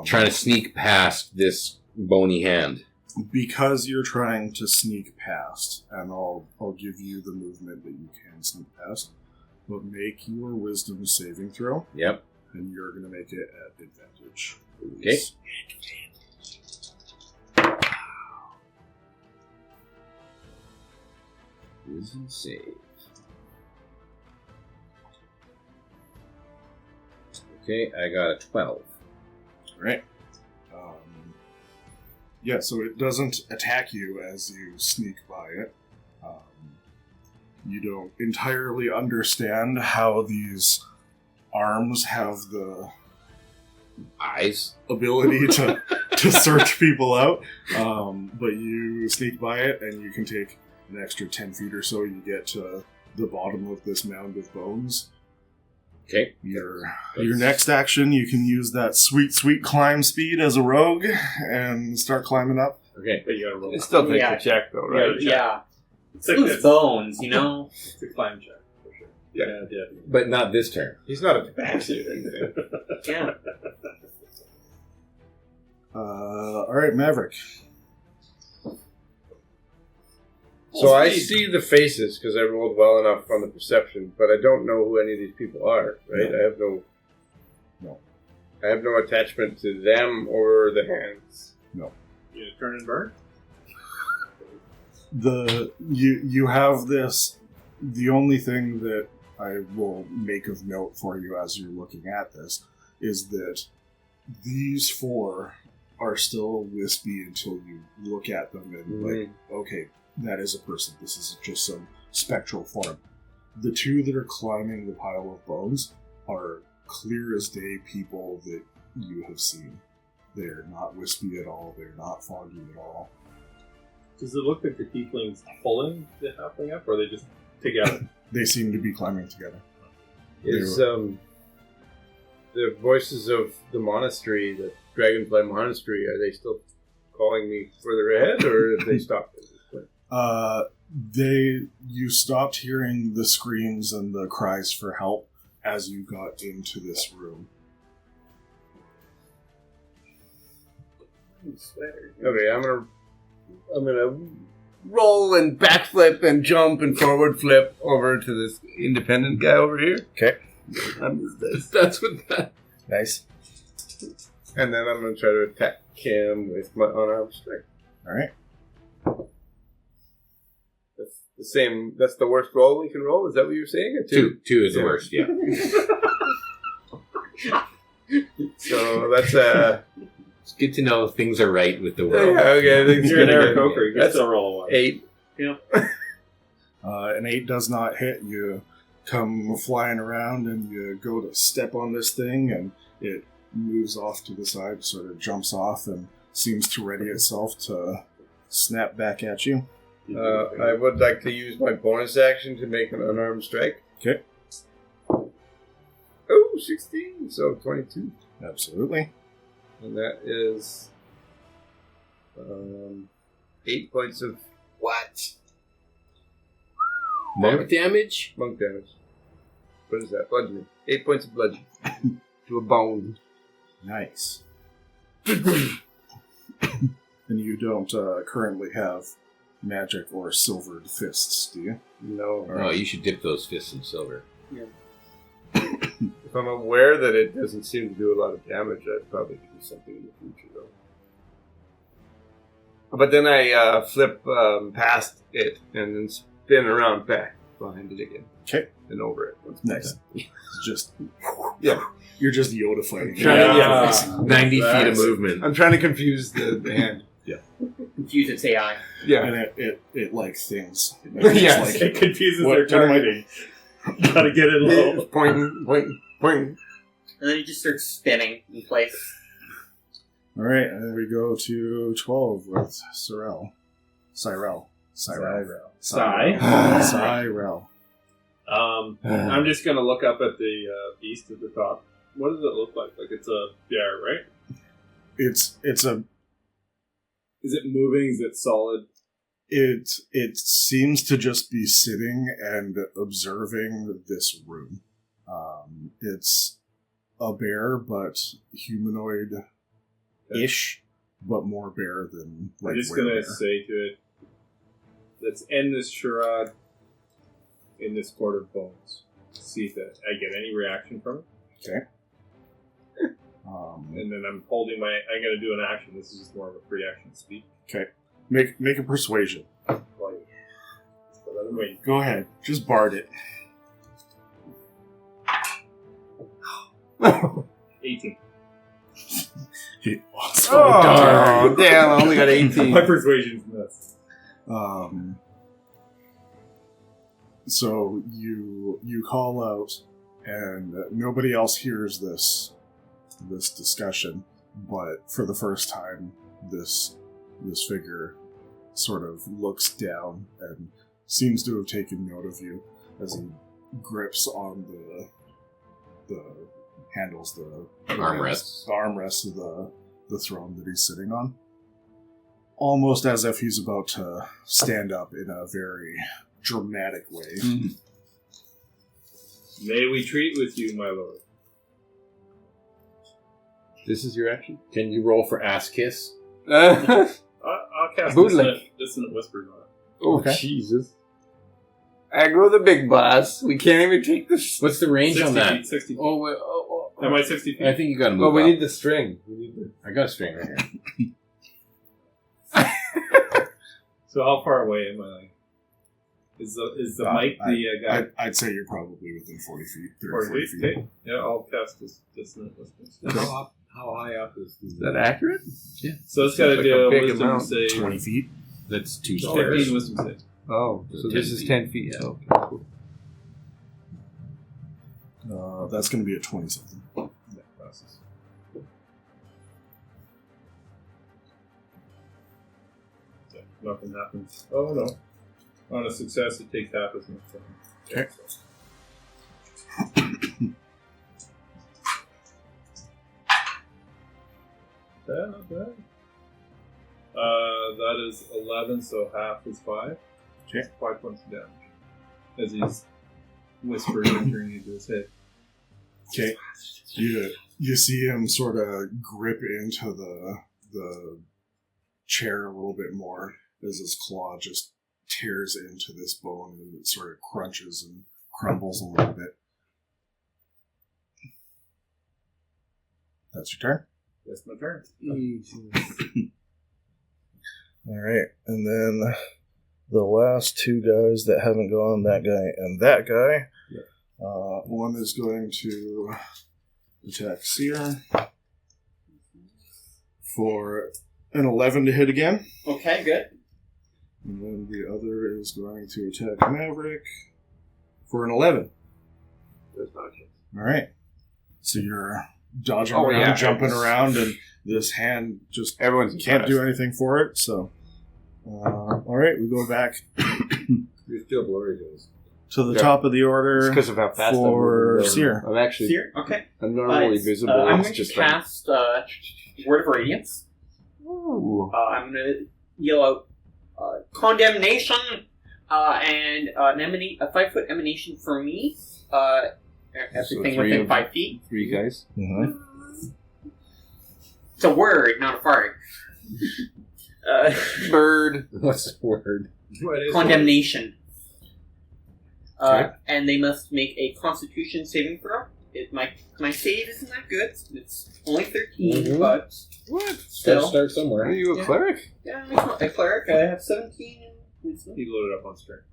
Trying to sneak past this bony hand. because you're trying to sneak past, and I'll give you the movement that you can sneak past. But make your wisdom saving throw, Yep. and you're going to make it at advantage. Okay. Wisdom save. Okay, I got a 12. Right. Yeah, so it doesn't attack you as you sneak by it. You don't entirely understand how these arms have the Eyes. ability to search people out. But you sneak by it, and you can take an extra 10 feet or so. You get to the bottom of this mound of bones. Okay. Your next action, you can use that sweet climb speed as a rogue and start climbing up. Okay. But you gotta roll. It still takes Yeah. a check, though, right? Yeah. It's like Loose this. bones, you know? It's a climb check, for sure. Yeah. Yeah. But not this turn. He's not a bastard or anything. Yeah. Alright, Maverick. So I see the faces because I rolled well enough on the perception, but I don't know who any of these people are, right? No. I have no attachment to them or the hands. You gonna turn and burn? You have this. The only thing that I will make of note for you as you're looking at this is that these 4 are still wispy until you look at them and like, okay, that is a person. This is just some spectral form. The 2 that are climbing the pile of bones are clear as day people that you have seen. They're not wispy at all. They're not foggy at all. Does it look like the tieflings pulling the halfling up, or are they just together? They seem to be climbing together. Is the voices of the monastery, the Dragonfly Monastery, are they still calling me further ahead, or have they stopped at this point? You stopped hearing the screams and the cries for help as you got into this room. Okay, I'm gonna roll and backflip and jump and forward flip over to this independent guy over here. Okay. That's what that. Nice. And then I'm gonna try to attack him with my unarmed strike. All right. That's the same. That's the worst roll we can roll. Is that what you're saying? Or two? Two is the worst, yeah. So that's It's good to know things are right with the yeah, world. okay. I think it's You're an gonna Eric get- Coker. You can That's still roll a 1. 8. An 8 does not hit. You come flying around and you go to step on this thing and it moves off to the side, sort of jumps off and seems to ready itself to snap back at you. I would like to use my bonus action to make an unarmed strike. Okay. Oh, 16. So 22. Absolutely. And that is 8 points of What? Monk damage? monk damage. What is that? Bludgeoning. 8 points of bludgeoning. To a bone. Nice. And you don't currently have magic or silvered fists, do you? No. Oh, you should dip those fists in silver. If I'm aware that it doesn't seem to do a lot of damage, I'd probably do something in the future, though. But then I flip past it and then spin around back behind it again. Okay. And over it. Nice. It's just... Yeah. You're just Yoda fighting. Yeah. 90 feet of movement. I'm trying to confuse the hand. Confuse its AI. Yeah. And it like things. Yes. It confuses What- their what am I- targeting. You gotta get it low. It's pointing. And then it just starts spinning in place. All right, and then we go to 12 with Cyrell. Cyrell. I'm just gonna look up at the beast at the top. What does it look like? Like it's a bear, right? It's a Is it moving? Is it solid? it seems to just be sitting and observing this room. It's a bear, but humanoid-ish, but more bear than like. I'm just were-bear. gonna say to it, let's end this charade in this court of bones. See if I get any reaction from it. Okay. And then I'm gonna do an action. This is just more of a free action speak. Okay. Make a persuasion. Like, wait. Go ahead. Just bard it. 18. Oh, damn, I only got 18. My persuasion's nuts. So you call out, and nobody else hears this discussion, but for the first time, this figure sort of looks down and seems to have taken note of you as he grips on the handles, the Armrests. armrests of the throne that he's sitting on. Almost as if he's about to stand up in a very dramatic way. May we treat with you, my lord. This is your action? Can you roll for ass kiss? I'll cast Bootleg. dissonant whispers on it. Oh, Okay. Jesus. Aggro the big boss. We can't even take this. What's the range 60 on that? feet, 60 feet. Oh, wait, Am I 60 feet? I think you gotta move Well, we up. need the string. I got a string right here. So how far away am I? Like? Is the mic the guy? I'd say you're probably within 40 feet. 30, 40 40 feet? feet. Okay. Yeah, I'll cast this dissonant whispers. How high up is Is that accurate? So it's got to Like do a a big wisdom amount. save. 20 feet. That's 2 15 stairs. wisdom save. Oh, so 10 this is feet. 10 feet. Yeah. Okay, cool. That's going to be a 20-something. That process. Yeah, nothing happens. Oh no. On a success, it takes half as much time. Okay. Not bad. That is 11, so half is 5. Okay. 5 points of damage. As he's whispering entering into his head. Okay. You see him sort of grip into the chair a little bit more as his claw just tears into this bone and it sort of crunches and crumbles a little bit. That's your turn. That's my turn. Alright, and then the last two guys that haven't gone, that guy and that guy. One is going to attack Seer for an 11 to hit again. Okay, good. And then the other is going to attack Maverick for an 11. That's not good. Alright. So you're dodging around, jumping around, and this hand just Everyone's can't do anything for it, so... Alright, we go back You're still blurry, guys. to the Yeah. top of the order It's because of how fast for I'm moving. Seer. I'm actually Seer? Okay. I'm normally visible. I'm It's going just to cast Word of Radiance. Ooh. I'm going to yell out Condemnation and a 5-foot emanation for me. Everything three within of- 5 feet. 3 guys. It's a word, not a fart. Bird. What's the word? What is Condemnation. Okay. And they must make a Constitution saving throw. My save isn't that good. It's only 13, Mhm. but What? still. Start Are somewhere. you a Yeah. cleric? Yeah, I'm a cleric. I have 17 in wisdom. He loaded up on strength.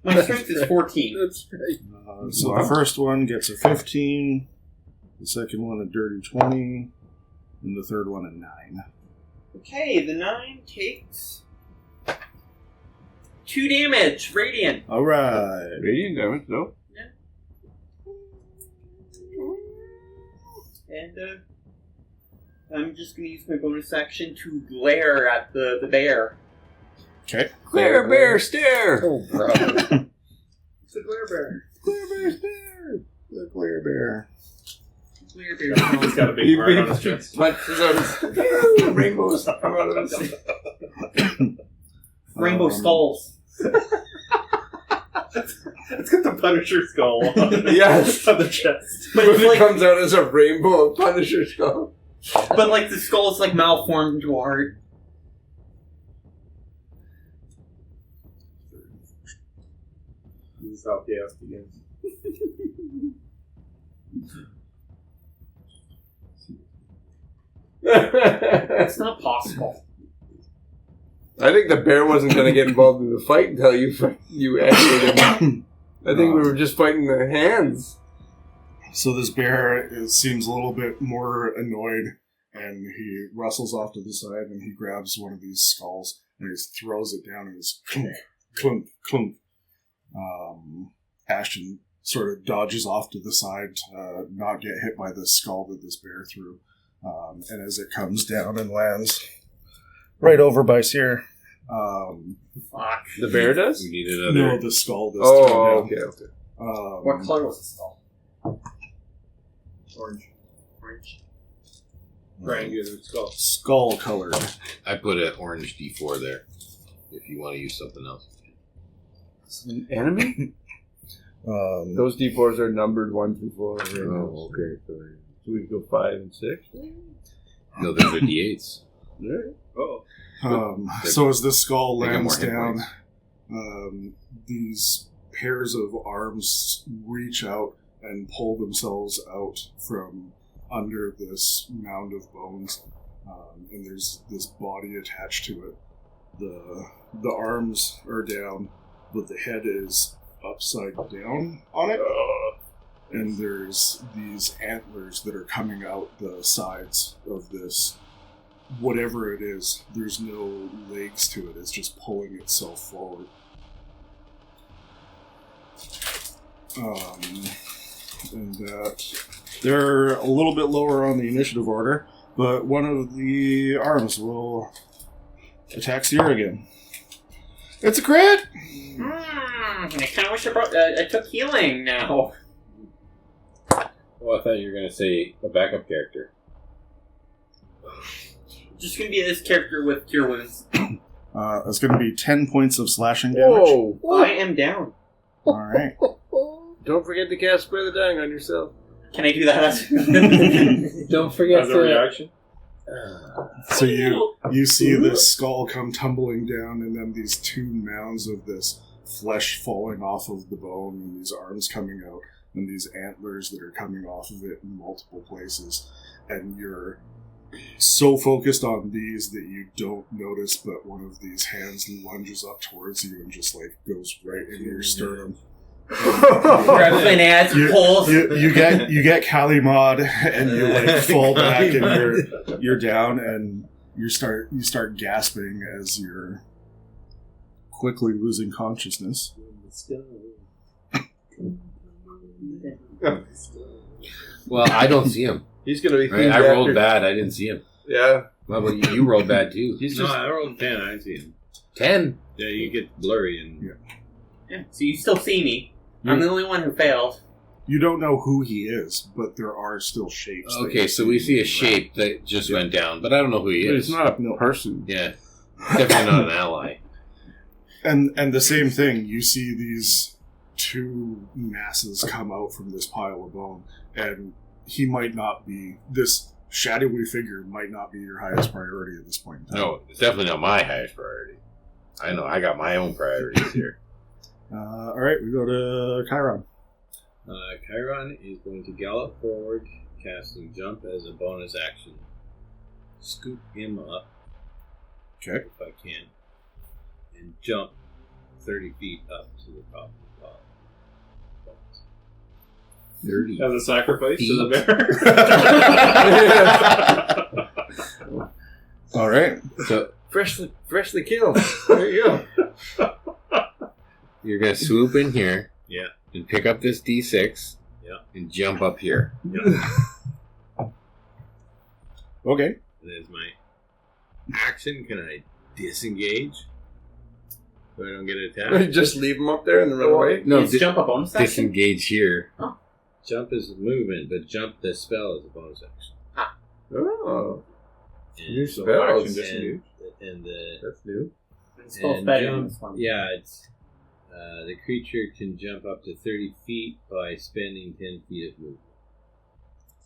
My strength is 14. That's great. So the first one gets a 15, the second one a dirty 20, and the third one a 9. Okay, the 9 takes 2 damage, radiant. Alright. Radiant damage, no? And I'm just going to use my bonus action to glare at the bear. Okay. Glare bear stare! Oh, bro. It's a glare bear. Glare bear stare. The glare bear. Glare bear. He's got a big mark on his chest. Punches out his rainbows come out of his Rainbow skulls. It's got the Punisher skull on Yes. on the chest. But But it's it like, comes out as a rainbow of Punisher skull. but like the skull is like malformed into a heart. This is how chaos begins. It's not possible. I think the bear wasn't going to get involved in the fight until you acted him. I think we were just fighting the hands. So this bear seems a little bit more annoyed, and he rustles off to the side, and he grabs one of these skulls, and he just throws it down, and it's clunk, clunk, clunk. Ashton sort of dodges off to the side to not get hit by the skull that this bear threw. And as it comes down and lands right over by Seer. Fuck. The bear does? We need No, another. the skull does. Oh, too, okay. yeah. What color was the skull? Orange. Orange. Triangular skull. Skull colored. I put an orange D4 there. If you want to use something else. An enemy? Um, Those D4s are numbered 1 through 4. Right now. Oh, okay. So we go 5 and 6? No, those are D8s. Yeah. Oh. So as this skull They get lands more hit down, points. these pairs of arms reach out and pull themselves out from under this mound of bones, and there's this body attached to it. The arms are down, but the head is upside down on it, and there's these antlers that are coming out the sides of this. Whatever it is, there's no legs to it. It's just pulling itself forward. And they're a little bit lower on the initiative order, but one of the arms will attack Seer again. It's a crit! I kind of wish I took healing now. Well, I thought you were going to say a backup character. just gonna be this character with cure wounds. It's going to be 10 points of slashing damage. Whoa! I am down. Alright. Don't forget to cast Spray the Dying on yourself. Can I do that? Don't forget As a to... reaction. So you see this skull come tumbling down, and then these two mounds of this flesh falling off of the bone, and these arms coming out, and these antlers that are coming off of it in multiple places. And you're so focused on these that you don't notice, but one of these hands lunges up towards you and just like goes right into your sternum. Grabs my ass, pulls. You get Kalimad, and you like fall back, and you're down, and you start gasping as you're quickly losing consciousness. Well, I don't see him. He's going to be... Right? I rolled bad. I didn't see him. Yeah. Well, but you rolled bad too. No, I rolled 10. I see him. 10. Yeah, you get blurry and... Yeah, so you still see me. I'm the only one who failed. You don't know who he is, but there are still shapes. that Okay, you so we see a shape that just went down, but I don't know who he But is. it's not a person. Yeah, definitely not an ally. And the same thing, you see these two masses come out from this pile of bone, and he might not be, this shadowy figure might not be your highest priority at this point in time. No, it's definitely not my highest priority. I know, I got my own priorities here. Alright, we go to Chiron. Chiron is going to gallop forward, casting jump as a bonus action. Scoop him up, Okay. if I can, and jump 30 feet up to the top of the box. 30. As a sacrifice to the bear. Alright. So Freshly killed. There you go. you're going to swoop in here. Yeah. And pick up this D6. Yeah. And jump up here. Okay. And as my action, can I disengage? So I don't get attacked? Just leave him up there and then run away? No, Is jump a bonus action? disengage here. Jump is movement, but jump the spell is a bonus action. Oh. And New so spells. action disengage. And the That's new. It's still and better jump, than this one. yeah, it's the creature can jump up to 30 feet by spending 10 feet of movement.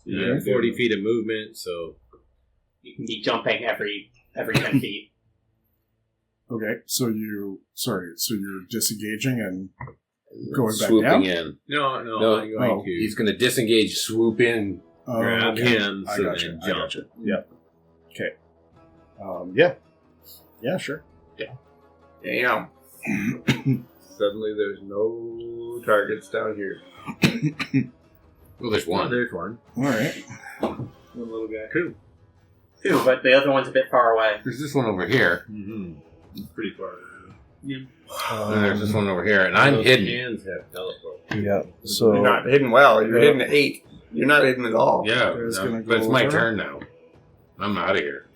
So you have 40 feet of movement, so You can be jumping every 10 feet. Okay, so you're disengaging and going back Swooping down? in. no, No, I'm going to He's going to disengage, swoop in. grab okay. him, I so gotcha. then I jump. gotcha. Yep. Okay. Yeah. Yeah, sure. Damn. Suddenly there's no targets down here. Well, there's one. There's one. Alright. One little guy. Two. Two, but the other one's a bit far away. There's this one over here. Mm-hmm. It's pretty far. And there's this one over here. And I'm Those hidden. Hands have teleport. Yeah. So You're not hidden well. You're hidden at 8. You're not hidden at all. Yeah, Guys no, gonna but it's go my over? turn now. I'm out of here.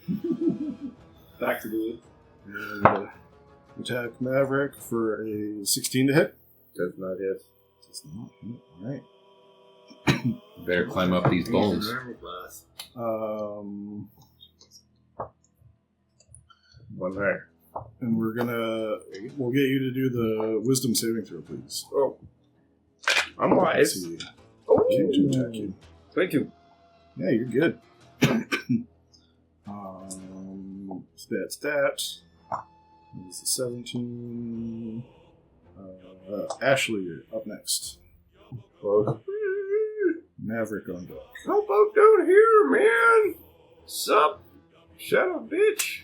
Back to the woods. And attack Maverick for a 16 to hit. Does not hit. Does not hit. Alright. Better climb up these bones. One there. And we'll get you to do the wisdom saving throw, please. Oh. I'm Let's wise. see. Oh. Came to attack you. 22. Yeah, you're good. That's that. That's the 17. Ashley, you're up next. Close. Maverick on deck. Help out down here, man. Sup? Shut up, bitch.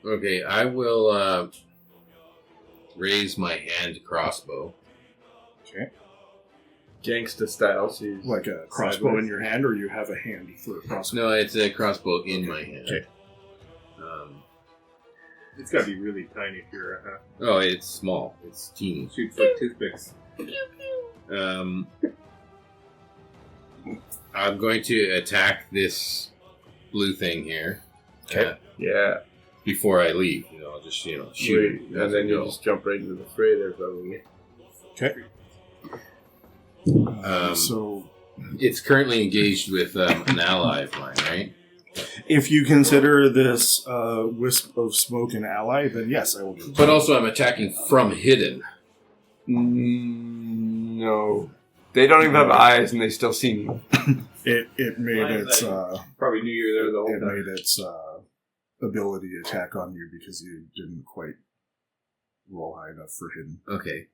Okay, I will raise my hand crossbow. Okay. Gangsta style. She's Like a crossbow in your hand, or you have a hand for a crossbow? No, it's a crossbow in my hand. Okay. It's got to be really tiny if you're a half. Oh, it's small. It's teeny. Shoots like toothpicks. I'm going to attack this blue thing here. Okay. Yeah. Before I leave, I'll just shoot Wait, it. and then you just jump right into the fray there, probably. Okay. So, It's currently engaged with an ally of mine, right? if you consider this wisp of smoke an ally, then yes, I will do But also I'm attacking from hidden. No. They don't even have eyes and they still see me. It made its Probably knew you were there the whole it time. made its ability attack on you because you didn't quite roll high enough for hidden. Okay.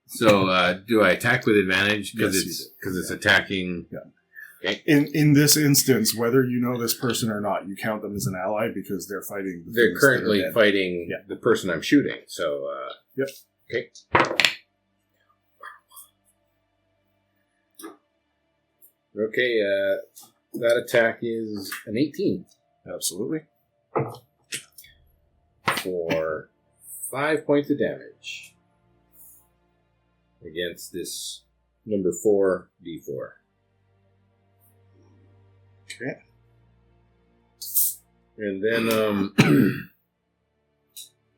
So do I attack with advantage because Yes, you it's attacking? Yeah. Okay. In this instance, whether you know this person or not, you count them as an ally because they're fighting. They're things that are currently dead. fighting Yeah. the person I'm shooting. So Yep. Okay. Okay. That attack is an 18 Absolutely. for 5 points of damage against this number 4 D4. Okay. And then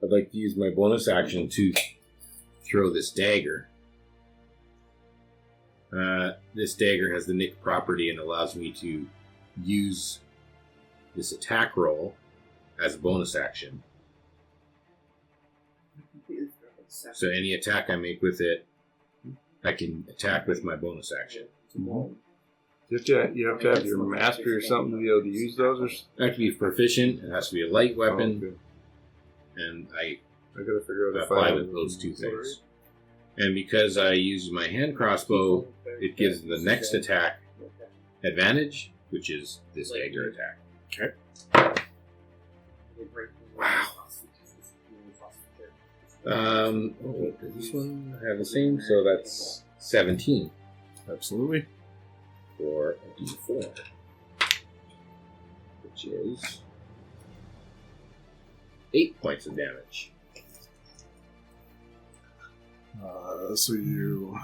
I'd like to use my bonus action to throw this dagger. This dagger has the nick property and allows me to use this attack roll as a bonus action. So any attack I make with it, I can attack with my bonus action. You have to have your mastery or something to be able to use those? Or... I have to be proficient. It has to be a light weapon. Oh, okay. And I gotta figure out apply with those two things. And because I use my hand crossbow, it gives the next attack advantage, which is this dagger attack. Okay. Wow. Does this one have the same? So that's 17 Absolutely. for a D4, which is 8 points of damage. So you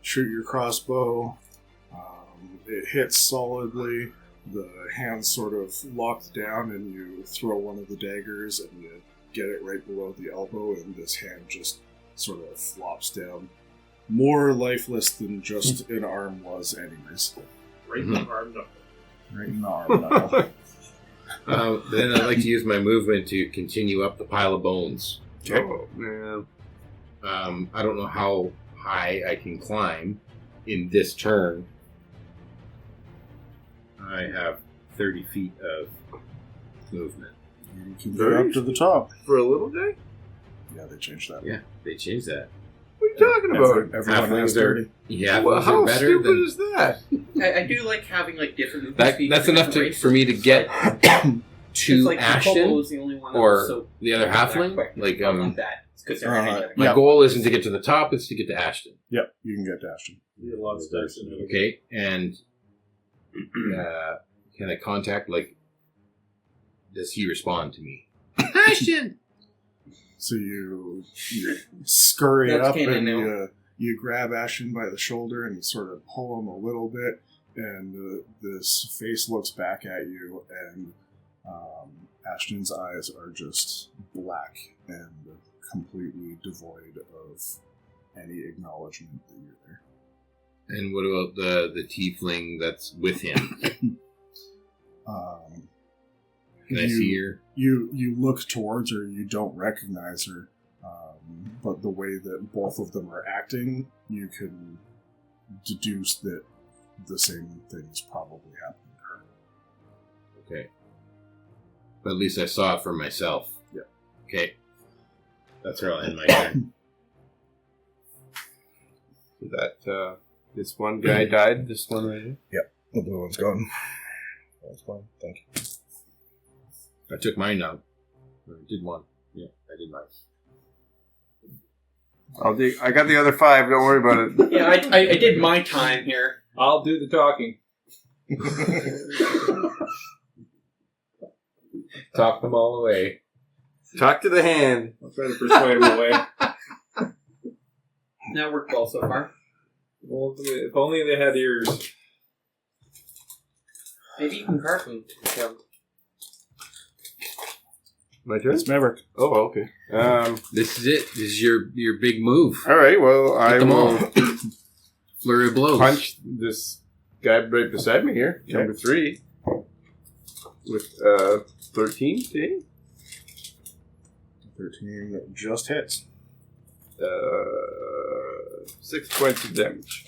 shoot your crossbow. It hits solidly. The hand's sort of locked down, and you throw one of the daggers, and you get it right below the elbow, and this hand just sort of flops down. More lifeless than just an arm was, anyways. Right in the arm knuckle. Right in the arm knuckle. Then I'd like to use my movement to continue up the pile of bones. Okay. Oh, man. I don't know how high I can climb in this turn. I have 30 feet of movement. You can get up to the top. For a little day? Yeah, they changed that. Yeah, they changed that. What are you talking about? Everyone has Halflings are 30. yeah, Well, halflings how are better stupid than is that? I do like having like different movement speeds that's for enough different for me to get It's to like Ashton Kobo was the only one that or was so the other halfling. quick. Like I want that because they're my Yeah. goal isn't to get to the top; it's to get to Ashton. Yep, you can get to Ashton. You get a lot of stacks in it. Okay, and can I contact? Like, does he respond to me? Ashton. So you scurry That's up kinda and new. you grab Ashton by the shoulder and you sort of pull him a little bit, and this face looks back at you, and Ashton's eyes are just black and completely devoid of any acknowledgement that you're there. And what about the tiefling that's with him? Can I see her? You look towards her, you don't recognize her, but the way that both of them are acting, you can deduce that the same thing is probably happening to her. Okay. But at least I saw it for myself. Yeah. Okay. That's where I'll end my turn. That this one guy died. This one right here. Yep, the blue one's gone. That's fine. Thank you. I took mine out. I did one. Yeah, I did mine. I got the other 5. Don't worry about it. Yeah, I did my time here. I'll do the talking. Talk them all away. Talk to the hand. I'll try to persuade them away. That worked well so far. Well, if only they had ears. Maybe you can carve them. My turn? It's Maverick. Oh, okay. This is it. This is your big move. All right, well, I them will all. Flurry of blows. punch this guy right beside me here, number 3, with 13 to hit. 13 just hits. 6 points of damage.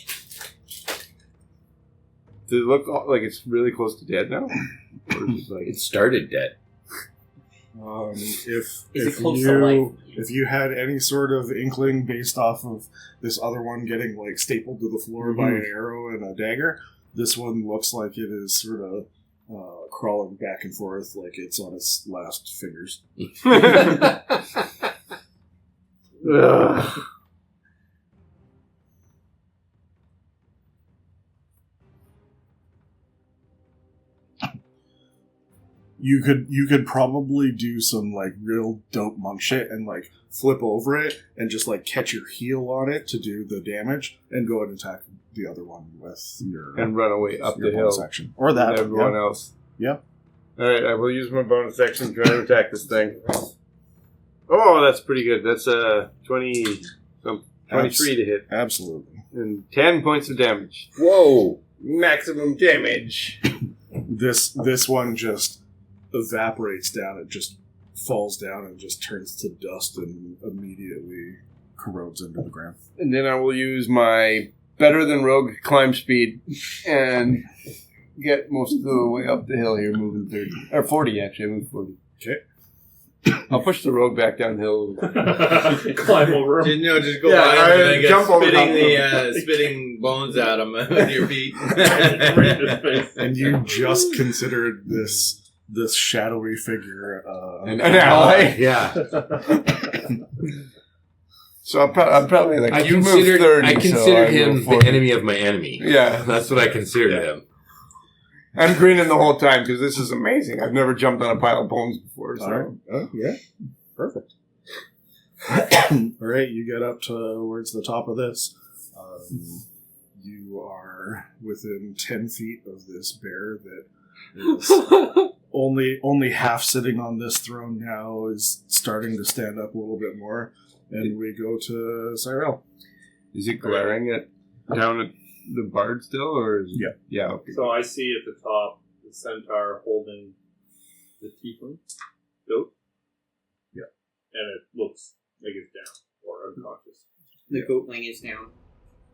Does it look like it's really close to dead now? Or is it like It started dead. If it close to life? if you had any sort of inkling based off of this other one getting like stapled to the floor by an arrow and a dagger, this one looks like it is sort of crawling back and forth like it's on its last fingers. Ugh. You could probably do some like real dope monk shit and like flip over it and just like catch your heel on it to do the damage and go and attack the other one with your And run away up your the bonus hill. action or that And everyone else. Yeah. Alright, I will use my bonus action to try to attack this thing. Oh, that's pretty good. That's 23 to hit. Absolutely. And 10 points of damage. Whoa! Maximum damage. This one just evaporates down. It just falls down and just turns to dust and immediately corrodes into the ground. And then I will use my better than rogue climb speed and get most of the way up the hill here, moving 30. Or 40, actually. I moved 40. Okay. I'll push the rogue back downhill. Climb over him. Just go Yeah, by him and then get jump over spitting bones at him with your feet. And you just considered this shadowy figure An ally? Yeah. So I'm probably like, I you moved considered 30, I so considered I him moved the 40. enemy of my enemy. Yeah. That's what I considered him. I'm grinning the whole time because this is amazing. I've never jumped on a pile of bones before. So. All right. Oh, yeah. Perfect. All right, you get up towards the top of this. You are within 10 feet of this bear that is only half sitting on this throne now, is starting to stand up a little bit more. And we go to Cyrell. Is it glaring down at the bard still? Or is Yeah. Yeah, okay. So I see at the top the centaur holding the tiefling goat. Yeah. And it looks like it's down or unconscious. The goatling is down.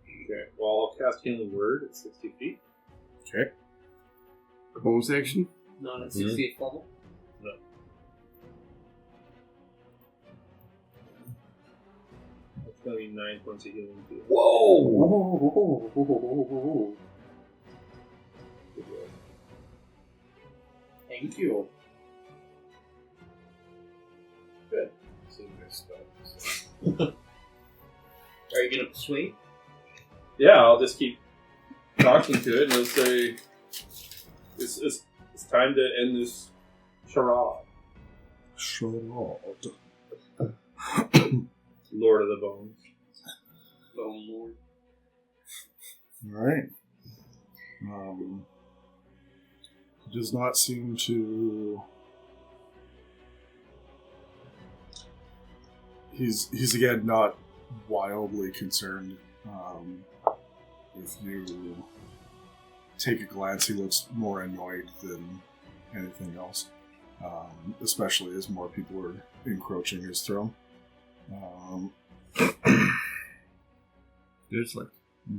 Okay. Well, I'll cast Healing Word at 60 feet. Okay. Bonus action? Not at 68th level. No. That's going to be 9 points of healing. To Whoa! Thank you. Good. Are you gonna swing? Yeah, I'll just keep talking to it and I'll say, it's time to end this charade. Charade. Lord of the Bones. Bone Lord. All right. Does not seem to. He's again not wildly concerned. If you take a glance, he looks more annoyed than anything else. Especially as more people are encroaching his throne. There's like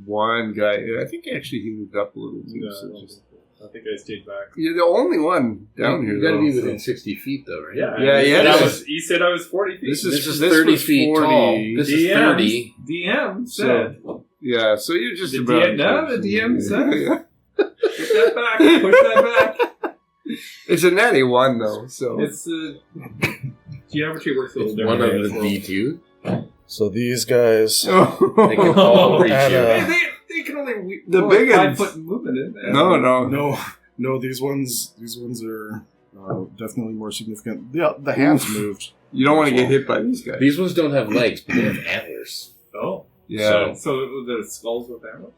one guy. I think actually he moved up a little too. No, So just, I think I stayed back. you're the only one down here. You got to though, be so- within 60 feet, though, right? Yeah, Yeah, he yeah, said this I is- was. He said I was 40 feet. This is this 30 was feet 40. tall. This is 30. DM So, said. yeah, so you're just The about. DM no, the DM said. Yeah. Push that back. Push that back. It's a natty one though, so It's geometry works a little One different. of the D2. So these guys. They can all reach At you. a- They can only The only big 5 ones. foot movement in there. No, these ones are definitely more significant. The hands moved. you don't want to get hit by these guys. These ones don't have legs, but they have antlers. Oh, Yeah, so the skulls with antlers.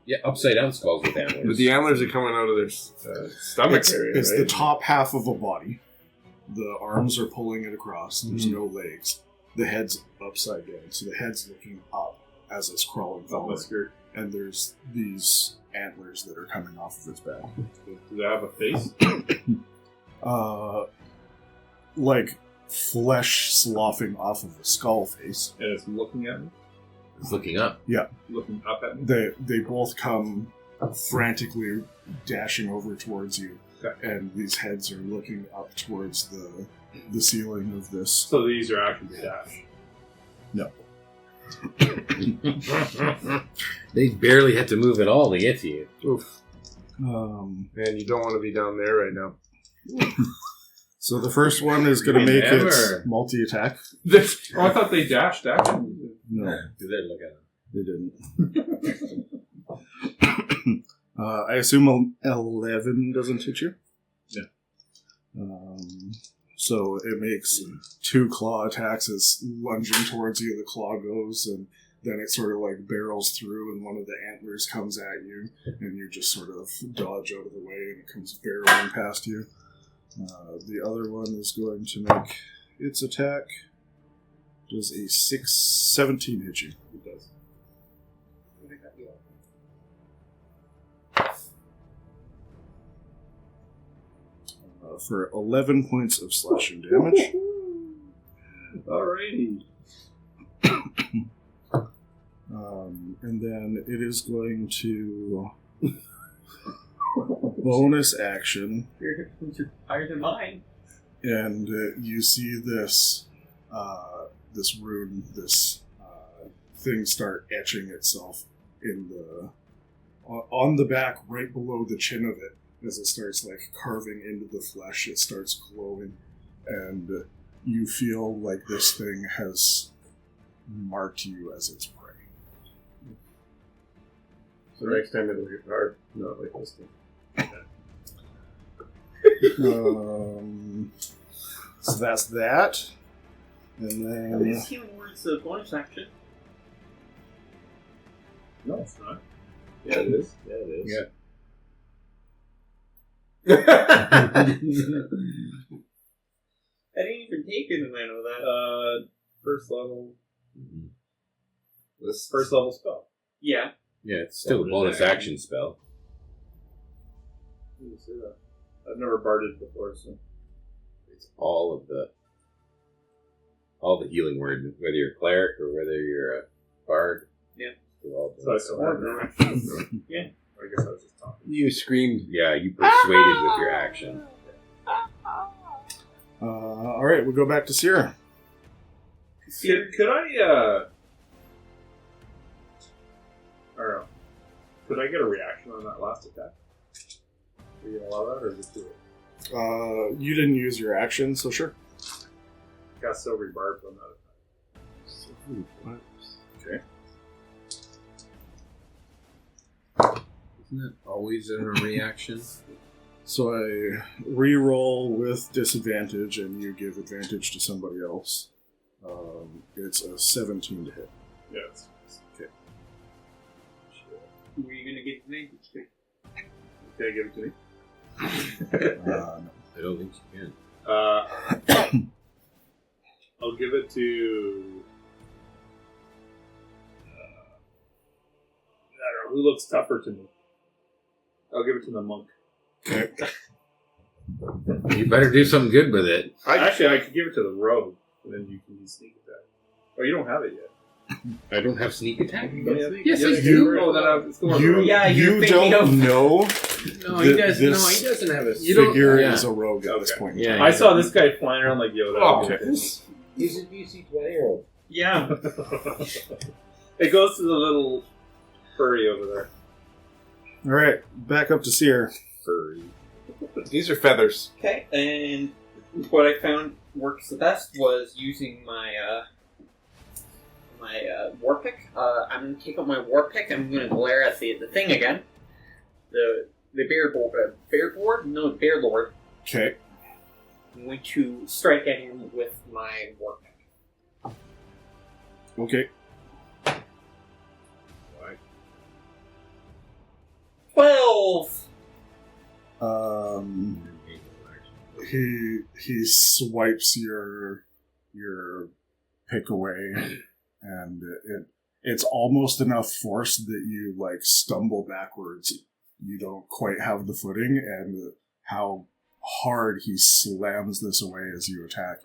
Yeah, upside down skulls with antlers. but the antlers are coming out of their stomach area. It's right? the top half of a body. The arms are pulling it across. There's no legs. The head's upside down, so the head's looking up as it's crawling Up my forward. skirt. and there's these antlers that are coming off of its back. Do they have a face? Like flesh sloughing off of a skull face. And it's looking at me? It's looking up. Looking up at me? They both come frantically dashing over towards you, and these heads are looking up towards the ceiling of this. So these are actually dash. No. They barely had to move at all to get to you. Oof. Um, Man, you don't want to be down there right now. so the first one is going to make its multi-attack. Oh, I thought they dashed after. No, They didn't look at him. they didn't. I assume 11 doesn't hit you? Yeah. So it makes 2 claw attacks as lunging towards you. The claw goes, and then it sort of like barrels through, and one of the antlers comes at you, and you just sort of dodge out of the way, and it comes barreling past you. The other one is going to make its attack. Does a 17 hit you? It does. For 11 points of slashing damage. Alrighty. And then it is going to bonus action, Your higher than mine. and you see this this rune, this thing start etching itself in on the back, right below the chin of it. As it starts like carving into the flesh, it starts glowing, and you feel like this thing has marked you as its prey. So next time it'll hit hard, not like this thing. So that's that, and then Is healing words a bonus action? No, it's not. Yeah, it is. Yeah, it is. Yeah. I didn't even take it, and I know that. First level. This First level spell. Yeah. Yeah, it's still a bonus action spell. I didn't see that. I've never barded before, so. It's all the healing word, whether you're a cleric or whether you're a bard. Yeah. they're all So I still have no action. Yeah. I guess I was just talking. You screamed. Yeah, you persuaded with your action. all right, we'll go back to Sierra. Could I, I don't know. Could I get a reaction on that last attack? Are you gonna allow that, or just do it? You didn't use your action, so sure. Cast Silvery Barbs on that attack. Okay. Isn't that always a reaction? So I re-roll with disadvantage, and you give advantage to somebody else. It's a 17 to hit. Yeah. It's, Okay. Who are you going to give advantage to? can I give it to me? No. I don't think you can. I'll give it to. I don't know who looks tougher to me. I'll give it to the monk. Okay. You better do something good with it. Actually, I could give it to the rogue, and then you can use sneak attack. Oh, you don't have it yet. I don't have sneak attack. Yes, I do. Oh, then it's the one You, rogue. Yeah, you're you thinking don't of- know No, Th- he doesn't. No, this he doesn't have a figure yeah. is a rogue at this Okay. point. Yeah, I saw this guy flying around like Yoda. Oh, Okay. He's a DC 20-year-old. Yeah. It goes to the little furry over there. All right, back up to Seer. Furry. These are feathers. Okay, and what I found works the best was using my war pick. I'm going to take out my war pick. I'm going to glare at the thing again. The bear lord. Bear lord. Okay. I'm going to strike at him with my war pick. Okay. 12. He swipes your pick away, and it's almost enough force that you like stumble backwards. You don't quite have the footing, and how hard he slams this away as you attack.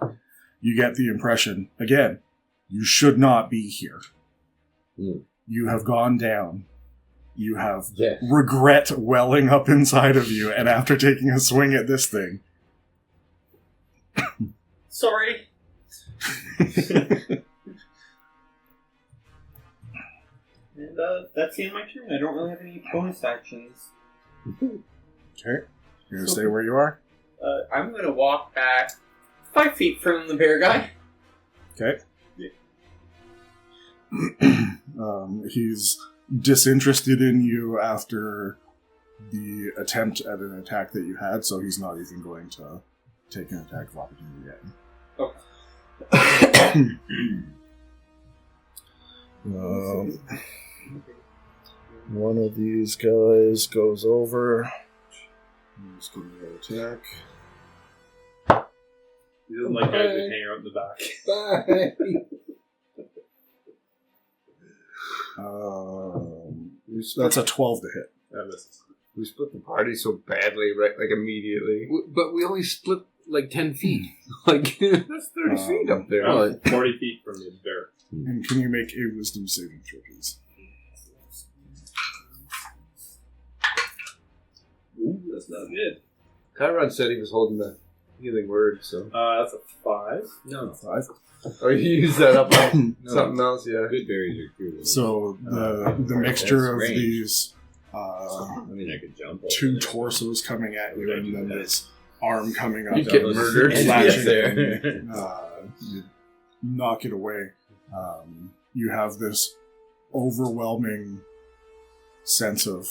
You get the impression, again, you should not be here. You have gone down. You have regret welling up inside of you, and after taking a swing at this thing... Sorry. And that's the end of my turn. I don't really have any bonus actions. Okay. You're going to stay where you are? I'm going to walk back 5 feet from the bear guy. Okay. He's disinterested in you after the attempt at an attack that you had, so he's not even going to take an attack of opportunity yet. Okay. One of these guys goes over. He's going to attack. He doesn't like guys that hang out in the back. That's a 12 to hit. That misses. We split the party so badly, right? Like immediately. But we only split like 10 feet. Like That's 30 feet up there. I'm 40 feet from the bear. And can you make a wisdom saving throw, please? Ooh, that's not good. Tyrod said he was holding the healing word, so. That's a 5. no, 5. Oh, you used that up on something else, yeah. good berries are good. So the mixture of range. these I mean, I could jump. two torsos coming at you, and then this arm coming up, You get murdered. latching there. in, you knock it away. You have this overwhelming sense of,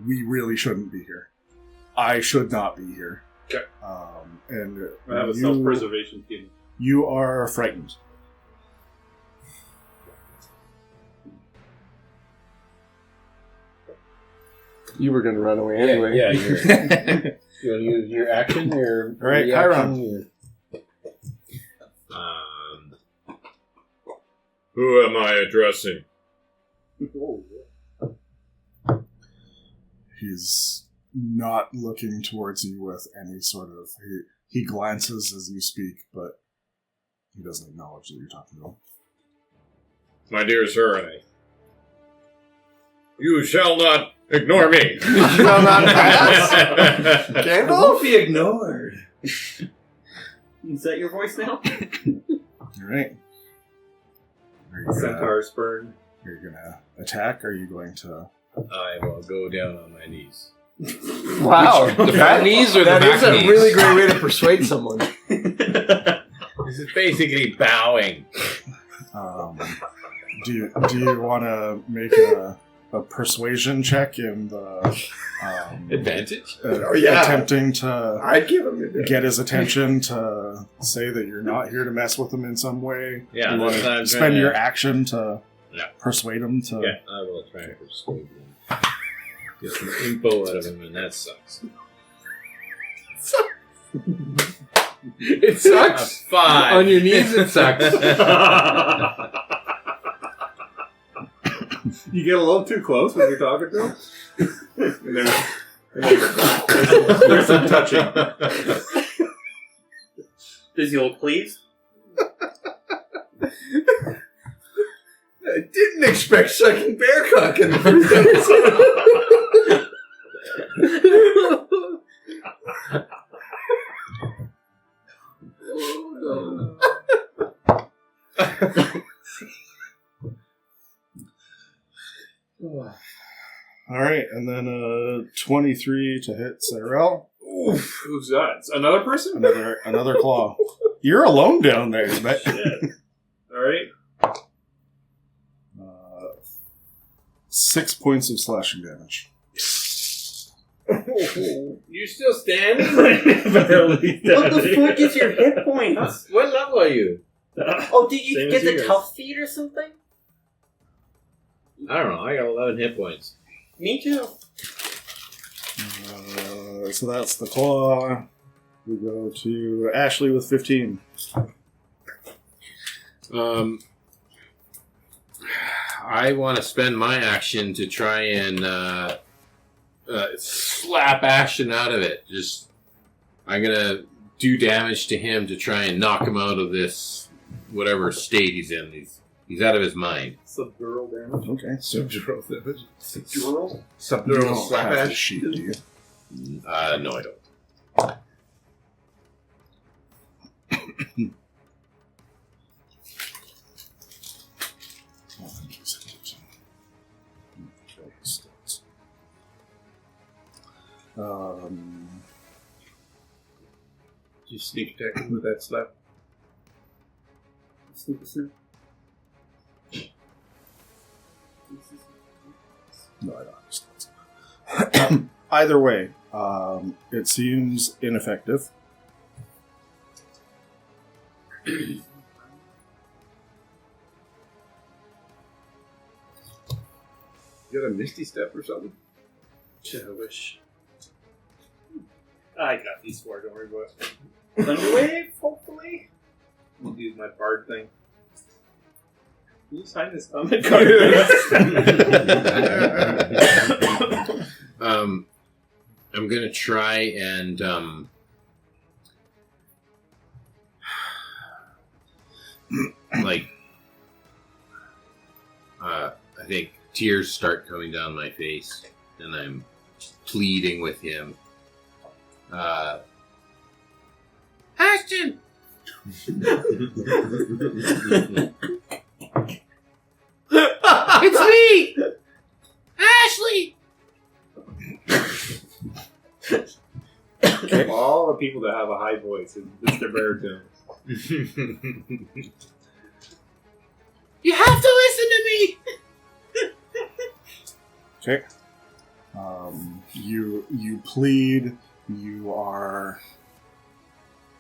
we really shouldn't be here. I should not be here. Okay. And I have a self-preservation feeling. you are frightened. You were going to run away anyway. Yeah, you want to use your action? Your All right, reaction? Who am I addressing? He's not looking towards you with any sort of... He glances as you speak, but he doesn't acknowledge that you're talking to him. My dear sir, you shall not ignore me. You shall not pass. Won't be ignored. Is that your voice now? All right. Centaur spurn. Are you going to attack, or are you going to... I will go down on my knees. Wow. The front knees or the That back is a knees? really great way to persuade someone. This is basically bowing. Do you want to make a persuasion check in the... Advantage? Attempting to I'd give him a get his attention to say that you're not here to mess with him in some way? Yeah, You want that's what I'm to trying spend to- your action to Yeah. persuade him to... Yeah, I will try and persuade him. Get some info out of him, and that sucks. It sucks. 5. On your knees, it sucks. You get a little too close when you're talking to him. And there's some touching. Does he look pleased? I didn't expect sucking bear cock in the first episode. All right, and then 23 to hit Cyrell. Oof. Who's that? It's another person? Another claw. You're alone down there, but Shit. Alright. 6 points of slashing damage. You still standing? Barely. What the fuck is your hit points? What level are you? Oh, did you Same get as you the guys. tough feet or something? I don't know. I got 11 hit points. Me too. So that's the claw. We go to Ashley with 15. I want to spend my action to try and slap Ashton out of it. I'm gonna do damage to him to try and knock him out of this whatever state he's in. He's out of his mind. Subdural damage. Okay. Subdural damage. Subdural? You Subdural don't slap have to ash. sheet, do you? No, I don't. You sneak attack him with that slap. No, I don't understand. Either way, it seems ineffective. You got a Misty Step or something? Shit, I wish. I got these four, don't worry about it. Thunderwave, hopefully? I'll use my bard thing. Can you sign this comment card? I'm gonna try and I think tears start coming down my face, and I'm pleading with him. Ashton! It's me! Ashley! All the people that have a high voice, it's their baritone. You have to listen to me! Okay. You plead. You are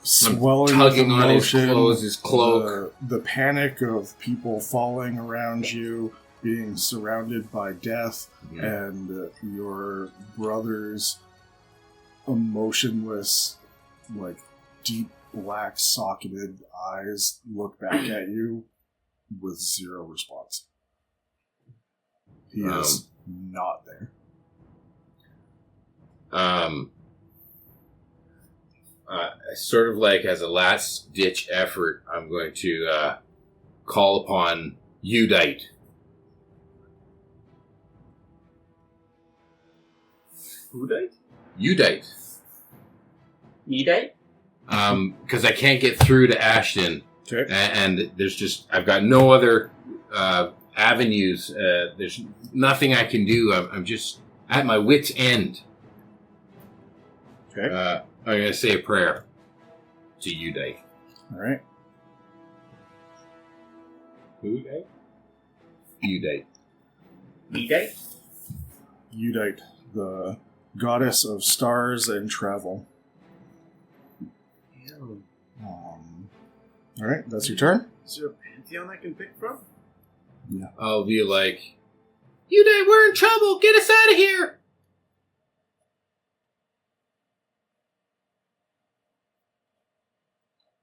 swelling tugging with on his emotion, clothes, his cloak. The panic of people falling around you, being surrounded by death, and your brother's emotionless, like deep black socketed eyes look back at you with zero response. He is not there. Sort of like as a last ditch effort, I'm going to call upon Udite. Udite? Udite. Udite? Because I can't get through to Ashton. Okay. And I've got no other avenues. There's nothing I can do. I'm just at my wit's end. Okay. I'm going to say a prayer to Udite. All right. Udite? Udite. Udite? Udite, the goddess of stars and travel. All right, that's your turn. Is there a pantheon I can pick from? Yeah. I'll be like, Udite, we're in trouble. Get us out of here.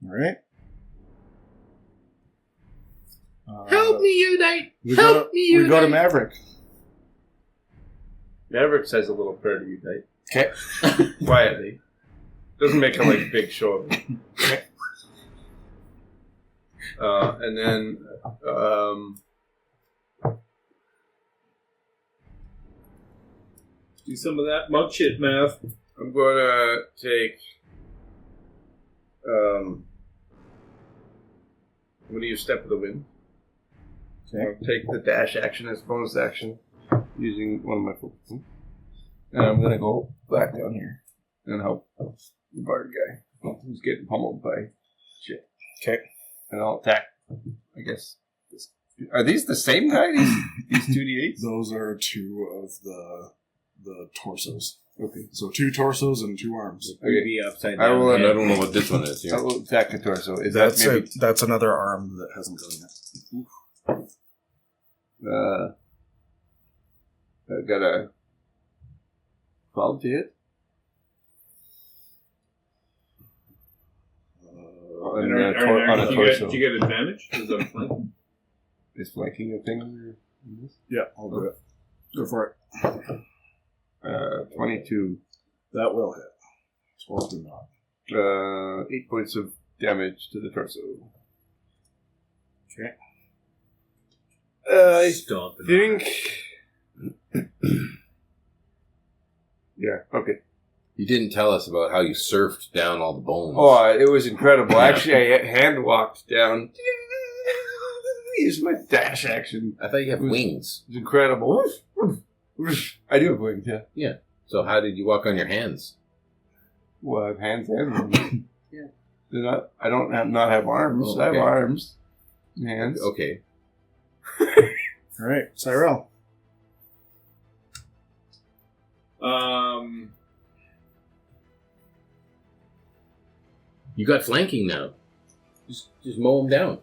All right. Help me, Udite. We Help me, Udite. We go to Maverick. Maverick says a little prayer to you, Knight. Okay. Quietly. Doesn't make a like big show of it. Okay. And then Do some of that mug shit math. I'm gonna take I'm gonna use Step of the Wind. Okay. I'll take the dash action as bonus action using one of my focus. And I'm gonna go back down here and help the bard guy who's getting pummeled by shit. Okay. And I'll attack, I guess. Are these the same guy? These 2d8s? Those are two of the torsos. Okay. So 2 torsos and 2 arms. Okay. Be upside I down. will. I don't know what this one is. I will attack the torso. Is that That's maybe? it. That's another arm that hasn't gone yet. I got a 12 to hit. On a torso. Do you get advantage? Is that flank? Is flanking a thing? Yeah, I'll do it. Go for it. 22. That will hit. 12 do not. 8 points of damage to the torso. Okay. I Stomping. think... yeah, okay. You didn't tell us about how you surfed down all the bones. Oh, it was incredible. Actually, I hand walked down. Used my dash action. I thought you have wings. It was incredible. I do have wings, yeah. So how did you walk on your hands? Well, I have hands and wings. Yeah. They're not, I don't have, not have arms. Oh, I have okay. arms. Hands. Okay. All right, Cyrell. You got flanking now. Just mow them down.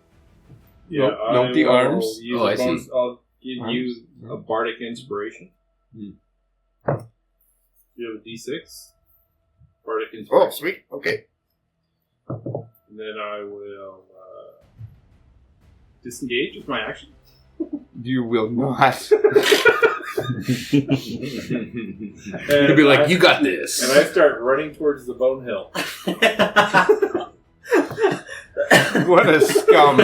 Yeah, Nope, the will arms. use Oh, a I see. bonus- I'll give you Arms. a bardic inspiration. Hmm. You have a D6. Bardic Oh, inspiration. sweet. Okay. And then I will disengage with my action. You will not. You'd be like, you got this. And I start running towards the bone hill. What a scum.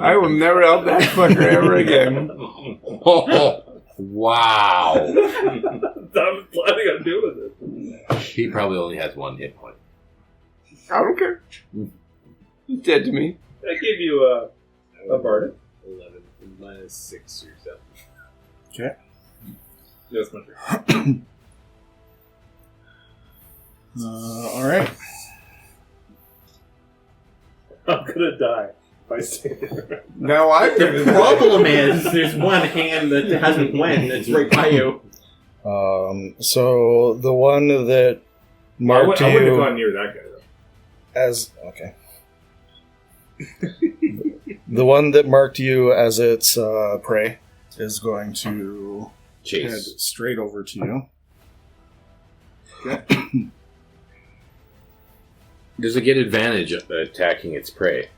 I will never help that fucker ever again. Wow. I was planning on doing it. He probably only has 1 hit point. I don't care. He's dead to me. I gave you a bardic. 11 minus 6 or 7. Okay. That's my turn. All right. I'm gonna die if I stay there. Now I'm The gonna die. problem is, there's one hand that hasn't went that's right by you. So the one that marked I wouldn't have you gone near that guy though. as okay. The one that marked you as its prey. Is going to head Chase. straight over to you. Does it get advantage of attacking its prey?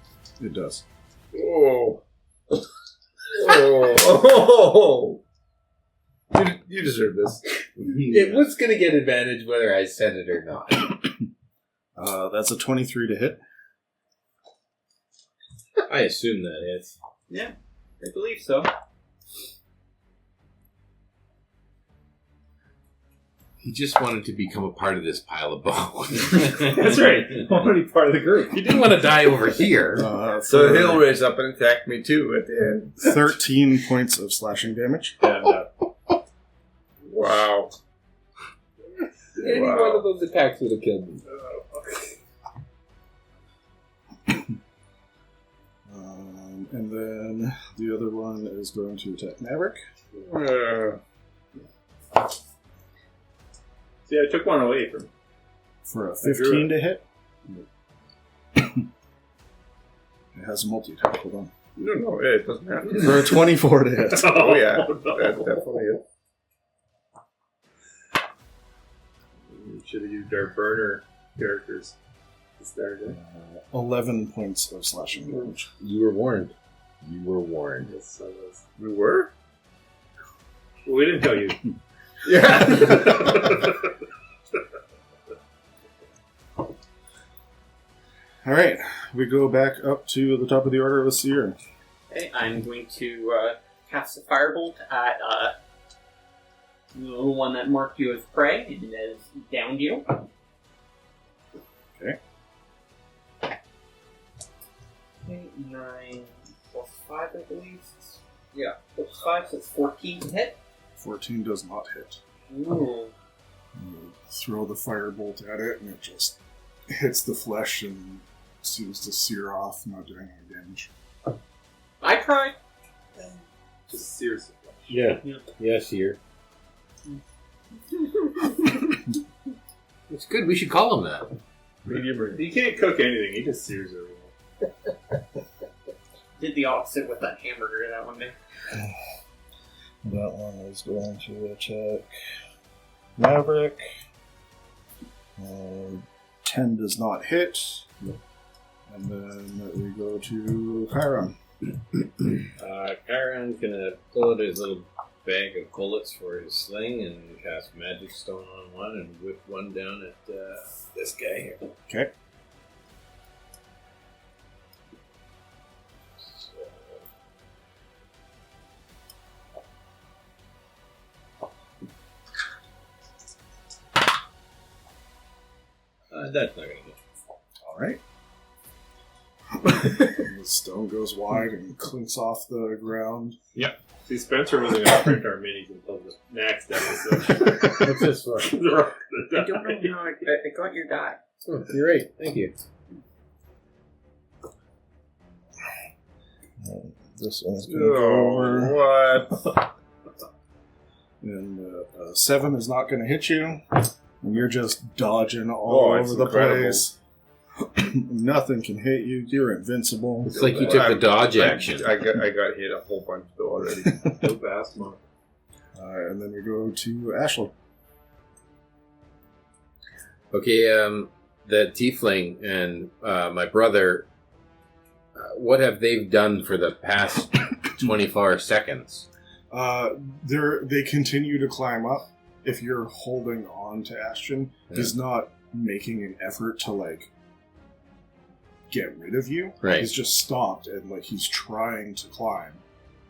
It does. Oh. Oh. You deserve this. It was going to get advantage whether I said it or not. That's a 23 to hit. I assume that hits. Yeah, I believe so. He just wanted to become a part of this pile of bones. That's right. I'm already part of the group. He didn't want to die over here. So For he'll raise up and attack me too at the end. 13 points of slashing damage. And Wow. Any Wow. one of those attacks would have killed me. And then the other one is going to attack Maverick. see, I took one away from. For a drew 15 to hit. It has a multi-attack. Hold on. No, it doesn't happen. For a 24 to hit. Oh, yeah. no. That definitely is. We should have used our burner characters to start it. 11 points of slashing damage. You were warned. You were warned. Yes, I was. We were? Well, we didn't tell you. Yeah. Alright, we go back up to the top of the order with Seer. Okay, I'm going to cast a firebolt at the one that marked you as prey and has downed you. Okay. Okay, 9 plus 5, I believe. Yeah, plus 5, so it's 14 to hit. 14 does not hit. Ooh. You throw the firebolt at it, and it just hits the flesh and seems to sear off, not doing any damage. I tried. Just seriously. Yeah. Yeah. Yes, here. It's good. We should call him that. Medium rare. He can't cook anything. He just sears everything. Did the opposite with that hamburger that one day. That one is going to attack Maverick. 10 does not hit. And then we go to Chiron. Chiron's gonna pull out his little bag of bullets for his sling and cast Magic Stone on one and whip one down at this guy here. Okay. That's not gonna hit. All right. The stone goes wide and clinks off the ground. See, Spencer wasn't going to print our minis until the next episode. What's this for? I don't know how I got your die. Oh, you're right. Thank you. This one's going to go over. What? And 7 is not going to hit you. And you're just dodging all it's over the incredible. place. Nothing can hit you. You're invincible. It's like you took the dodge action. I got hit a whole bunch though already. So fast, Mark. And then we go to Ashley. Okay, the tiefling and my brother, what have they done for the past 24 seconds? They continue to climb up. If you're holding on to Ashton, he's not making an effort to like get rid of you. Right. He's just stopped and like he's trying to climb.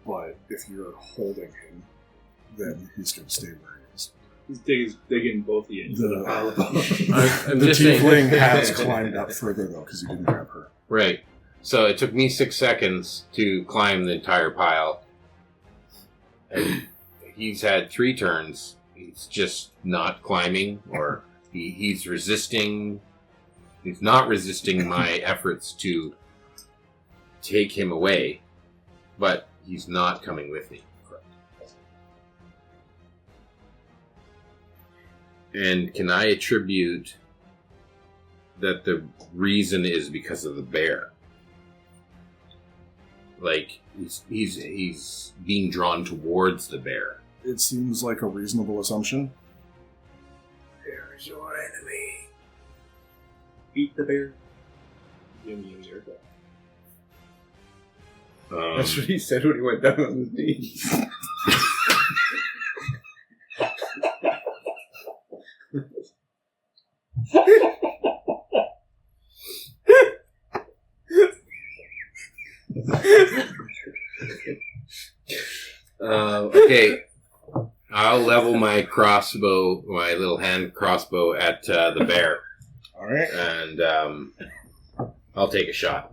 But if you're holding him, then he's going to stay where he is. He's digging both of you into the pile of I'm The just saying- tiefling has climbed up further though because he didn't grab her. Right. So it took me 6 seconds to climb the entire pile. And he's had 3 turns. He's just not climbing, or he's resisting. He's not resisting my efforts to take him away, but he's not coming with me. And can I attribute that the reason is because of the bear? Like, he's being drawn towards the bear. It seems like a reasonable assumption. Bear's your enemy. Beat the bear. That's what he said when he went down on his knees. Okay. I'll level my crossbow, my little hand crossbow at the bear. Alright. And I'll take a shot.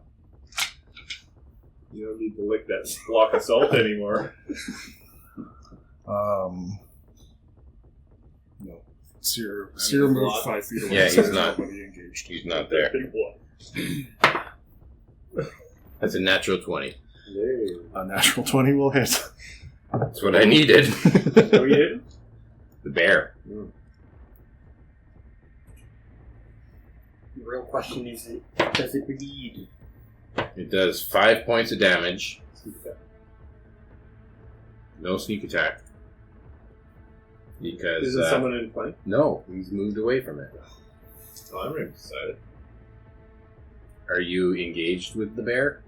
You don't need to lick that block of salt anymore. No. Seer moved 5 feet away. Yeah, so he's not. nobody engaged. He's not there. Big block. That's a natural 20. A natural 20 will hit. That's what I needed. So you hit? The bear. The real question is, does it bleed? It does 5 points of damage. No sneak attack. Because Is it someone in flank? no, he's moved away from it. Oh, I'm ready to decide it. Are you engaged with the bear?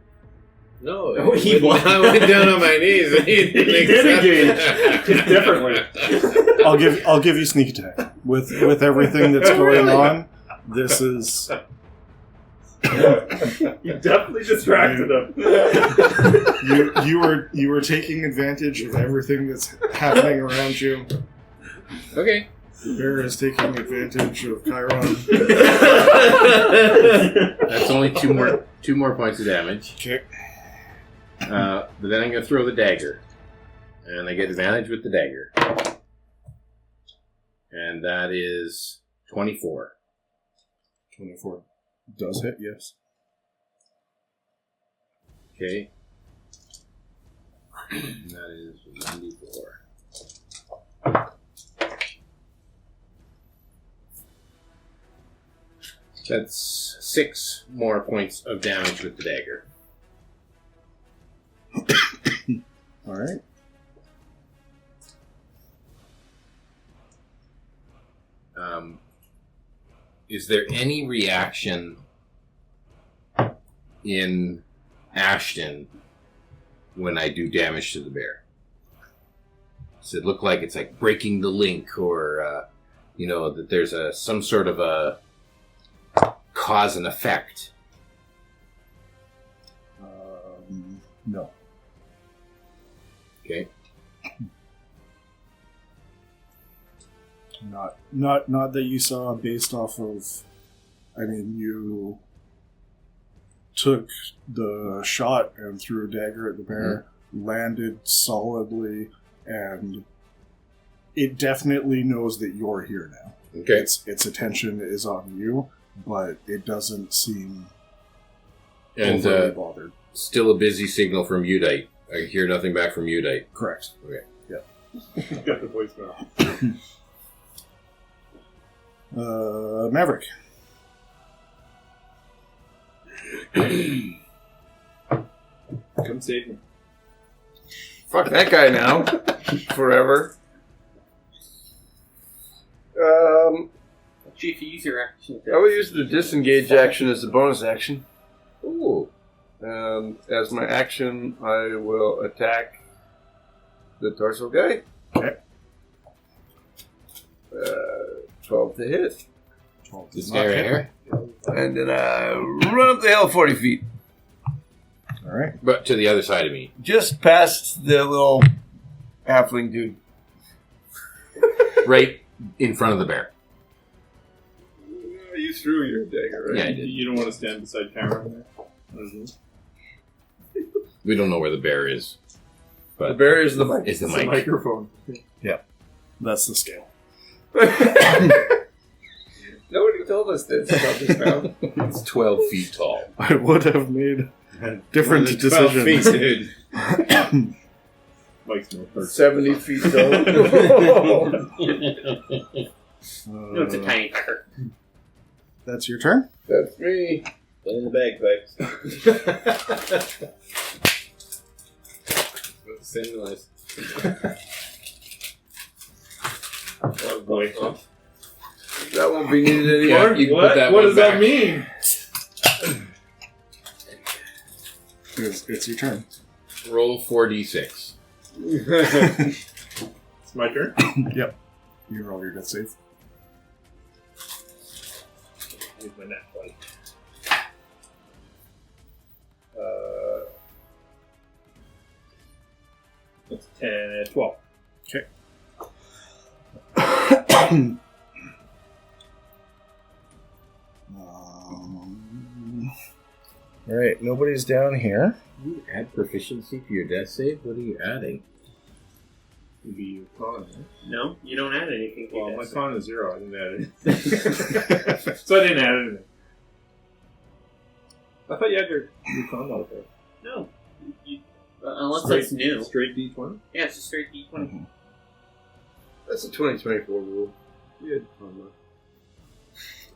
No, Oh, he I went down on my knees. And he did engage. Just differently. I'll give you sneak attack. With everything that's going on, this is You definitely distracted him. you are taking advantage of everything that's happening around you. Okay. The bear is taking advantage of Chiron. That's only two more points of damage. Okay. But then I'm going to throw the dagger. And I get advantage with the dagger. And that is 24. 24 does hit, yes. Okay. And that is 94. That's 6 more points of damage with the dagger. Alright. Is there any reaction in Ashton when I do damage to the bear. Does it look like it's like breaking the link, or that there's some sort of a cause and effect? No. Okay. Not that you saw based off of. I mean, you took the shot and threw a dagger at the bear, landed solidly, and it definitely knows that you're here now. Okay. Its attention is on you, but it doesn't seem And overly bothered. still a busy signal from Udite. I hear nothing back from Udite. Correct. Okay. Got the voicemail. Maverick. Come save me. Fuck that guy now. Forever. Chief, you use your action. I will use the disengage action as a bonus action. Ooh. As my action, I will attack the torso guy. Okay. 12 to hit. 12 This does guy not right hit. here? And then I run up the hill 40 feet. All right. But to the other side of me. Just past the little halfling dude. Right in front of the bear. You threw your dagger, right? Yeah, I did. You don't want to stand beside Cameron there? We don't know where the bear is. But The bear is the mic. It's the It's a mic. microphone. That's the scale. Nobody told us this about this now. It's 12 feet tall. I would have made different More than 12 decisions. feet, dude. Mike's no person. 70 feet tall. No, it's a tiny pecker. That's your turn. That's me. Put in the bagpipes. Same noise. Oh boy. That won't be needed anymore. Yeah, you can put that What one does that back. mean? It's your turn. Roll 4d6. It's my turn. Yep. You roll your death save. Use my nat 20. That's 10, 12. Okay. All right. Nobody's down here. You add proficiency to your death save? What are you adding? Would be your con, huh? No, you don't add anything. to Well, your my death con is 0. I didn't add it. So I didn't add anything. I thought you had your con modifier. save. No. Unless Straight- it's new. Straight D20? Yeah, it's a straight D20. That's a 2024 rule. You had con mod.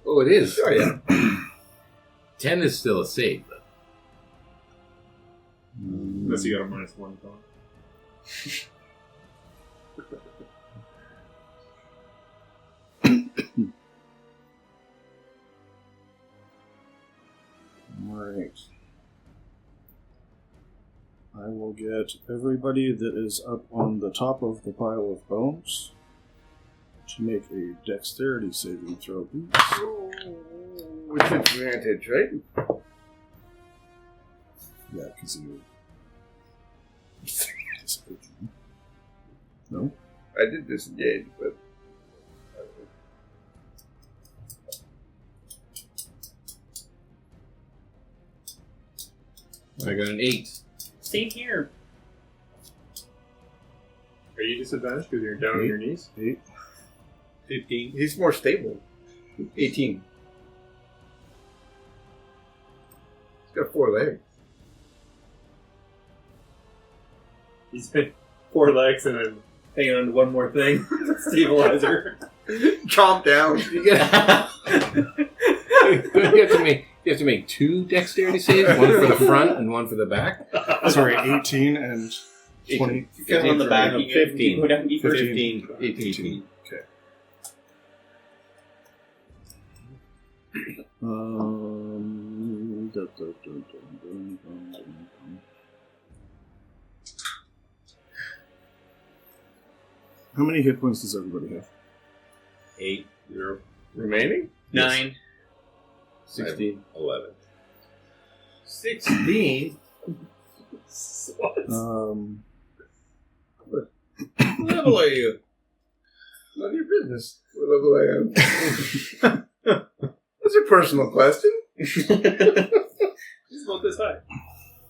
Oh, it is. Oh, yeah. 10 is still a save, though. Unless you got a -1 con. All right. I will get everybody that is up on the top of the pile of bones to make a dexterity saving throw, please. With advantage, right? Yeah, because you. No? I did disengage, but. I got an 8. Same here. Are you disadvantaged because you're down on your knees? 8. 15. He's more stable. 18. He's got 4 legs. He's had 4 legs and then hanging on to one more thing. Stabilizer. Chomp down. You have to make 2 dexterity saves, one for the front and one for the back. Sorry, 18 and 20. Fill in the back. You 15. go down deeper. 15. 18. Okay. How many hit points does everybody have? 8. You're remaining? 9. 16. 11. 16? What? What level are you? None of your business. What level I am? That's a personal question. He's about this high.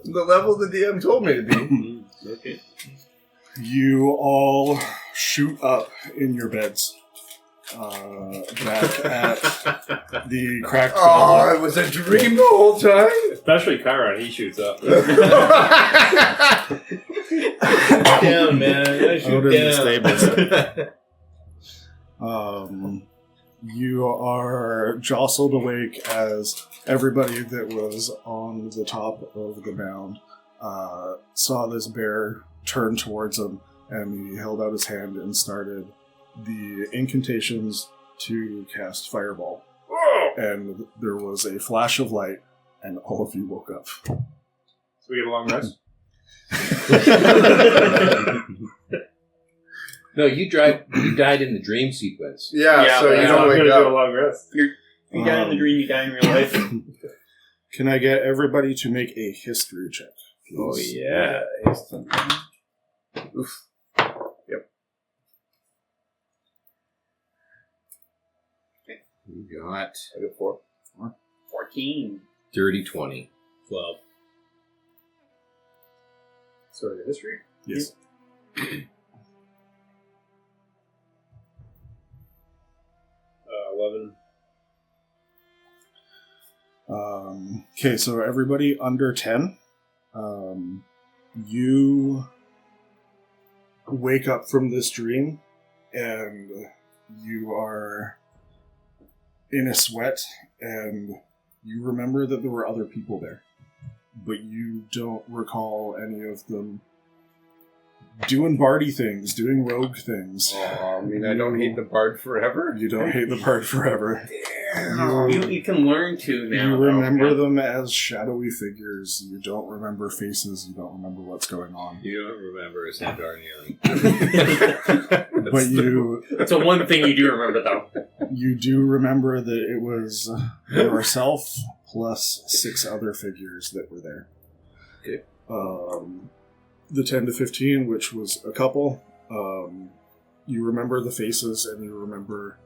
The level the DM told me to be. Okay. You all shoot up in your beds. Back at the cracked Oh, it was a dream the whole time? Especially Chiron, he shoots up. Down, man. I shoot Out in the down. You are jostled awake as everybody that was on the top of the mound saw this bear turn towards him, and he held out his hand and started the incantations to cast Fireball. And there was a flash of light, and all of you woke up. So we get a long rest? No, you died in the dream sequence. Yeah, so you I'm don't going wake to do a up. long rest. You die in the dream, you die in real life. Can I get everybody to make a history check, please? Oh, yeah. Oof. You got I got 4. 14. dirty 20. 12. So the history? Yes. 11. Okay, so everybody under 10, you wake up from this dream, and you are in a sweat, and you remember that there were other people there, but you don't recall any of them doing bardy things, doing rogue things. Oh, I mean, I don't hate the bard forever. You don't hate the part forever. You can learn to now. You remember them as shadowy figures. You don't remember faces. You don't remember what's going on. You don't remember a centaur kneeling. But you It's the one thing you do remember, though. you do remember that it was yourself plus 6 other figures that were there. Okay. The 10 to 15, which was a couple, you remember the faces and you remember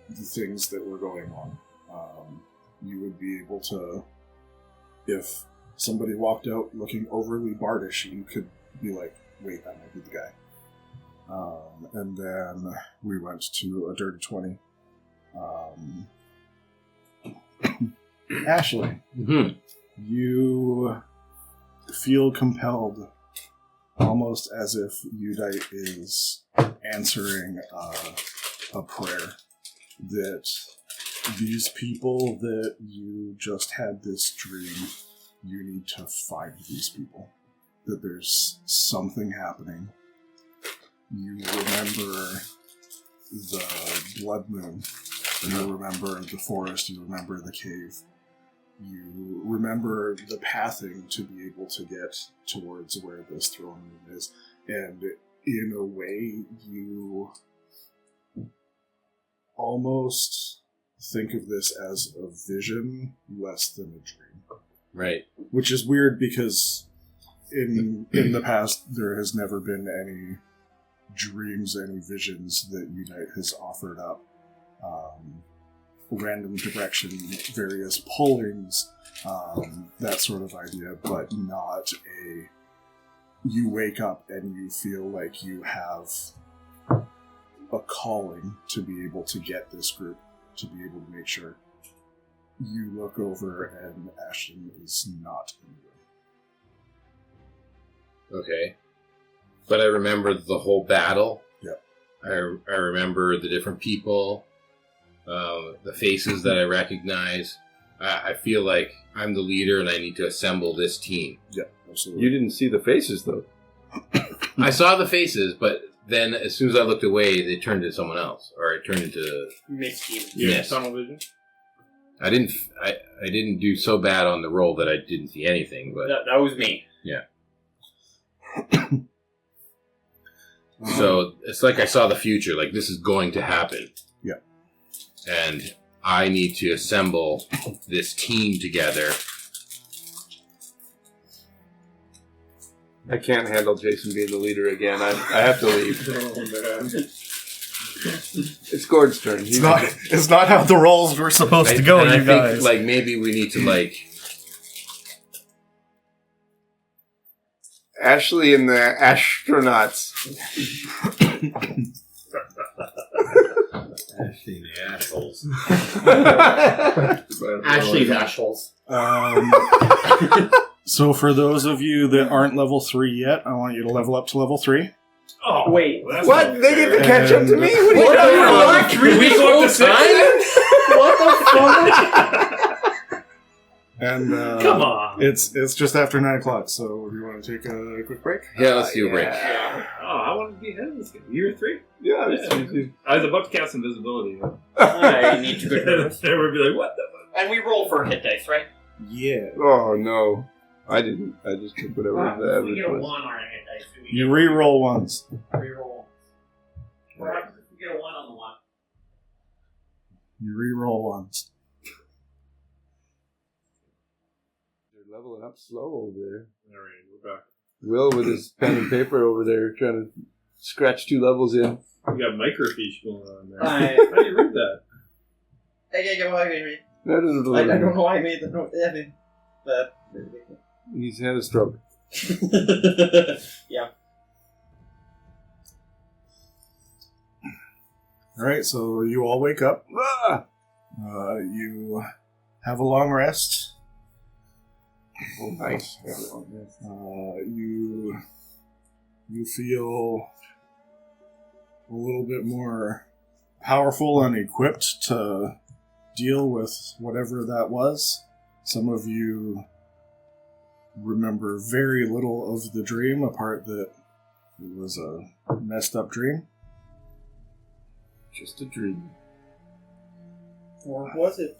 the things that were going on. You would be able to, if somebody walked out looking overly bardish, you could be like, wait, that might be the guy. And then we went to a dirty 20. Ashley, you feel compelled, almost as if Udite is answering a prayer, that these people that you just had this dream, you need to find these people. That there's something happening. You remember the blood moon. You remember the forest. You remember the cave. You remember the pathing to be able to get towards where this throne room is. And in a way, you almost think of this as a vision less than a dream. Right. Which is weird because in the past, there has never been any dreams, any visions that Unite has offered up. Random direction, various pullings, that sort of idea, but not a... You wake up and you feel like you have a calling to be able to get this group, to be able to make sure. You look over and Ashton is not in the room. Okay. But I remember the whole battle. Yep. I remember the different people, the faces that I recognize. I feel like I'm the leader and I need to assemble this team. Yep, absolutely. You didn't see the faces, though. I saw the faces, but then as soon as I looked away, they turned into someone else. Or I turned into... Misty. Yes. Tunnel vision? I didn't do so bad on the roll that I didn't see anything, but... That was me. Yeah. So it's like I saw the future. Like, this is going to happen. Yeah. And I need to assemble this team together. I can't handle Jason being the leader again. I have to leave. It's Gord's turn. It's not how the roles were supposed to go, and you I guys. think, like, maybe we need to, like... Ashley and the astronauts. Ashley and the assholes. Ashley's assholes. So for those of you that aren't level 3 yet, I want you to level up to level 3. Oh, Wait, that's What? not They fair. didn't catch up to me? What are you What talking the about? fuck? We go up to 6? What the fuck? And Come on. it's just after 9 o'clock, so do you want to take a quick break? Yeah, let's do a break. Yeah. Oh, I wanted to be ahead of this game. Year 3? Yeah, I was about to cast invisibility. I need to go. They would be like, what the fuck? And we roll for hit dice, right? Yeah. Oh, no. I didn't. I just took whatever the we average get a 1 was. on our hit dice. We You re-roll once. reroll. What happens if we get a 1 on the 1? You re-roll once. They're leveling up slow over there. Alright, we're back. Will with his pen and paper over there trying to scratch 2 levels in. We got microfiche going on there. I How do you read that? don't know why I made the note. But He's had a stroke. yeah. Alright, so you all wake up. Ah! You have a long rest. Oh, nice. You feel a little bit more powerful and equipped to deal with whatever that was. Some of you remember very little of the dream, apart that it was a messed up dream. Just a dream. Or was it?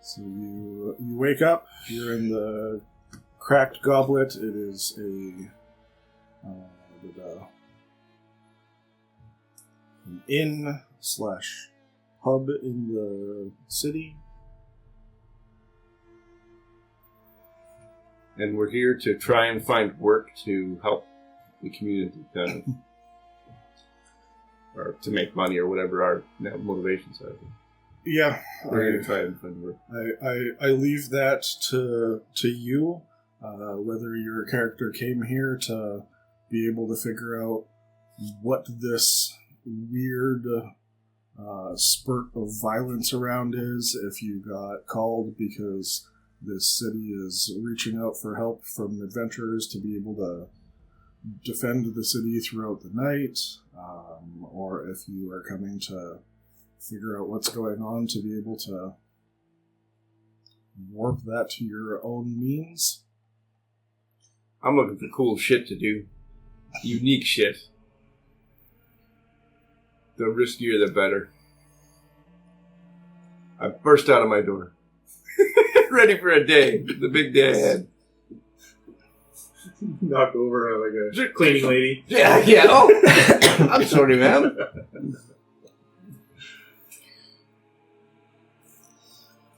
So you wake up. You're in the cracked goblet. It is an inn / pub in the city. And we're here to try and find work to help the community, kind of. Or to make money or whatever our motivations are. Yeah, We're going to try and find work. I leave that to you. Whether your character came here to be able to figure out what this weird spurt of violence around is, if you got called because this city is reaching out for help from adventurers to be able to defend the city throughout the night, or if you are coming to figure out what's going on to be able to warp that to your own means. I'm looking for cool shit to do. Unique shit. The riskier the better. I burst out of my door. Ready for a day. The big day ahead. Knock over like a cleaning lady. Yeah. Oh, I'm sorry, ma'am.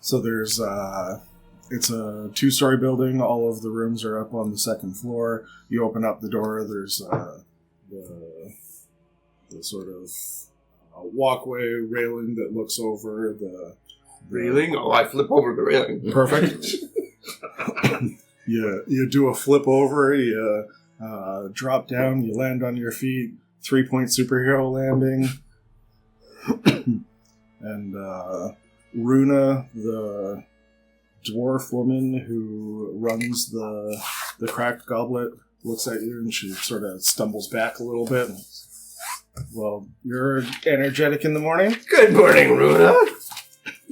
So there's, it's a 2-story building. All of the rooms are up on the 2nd floor. You open up the door, there's the sort of walkway railing that looks over the Railing? Oh, I flip over the railing. Perfect. You do a flip over, you drop down, you land on your feet, 3-point superhero landing. And Runa, the dwarf woman who runs the cracked goblet, looks at you and she sort of stumbles back a little bit. Well, you're energetic in the morning? Good morning, Runa.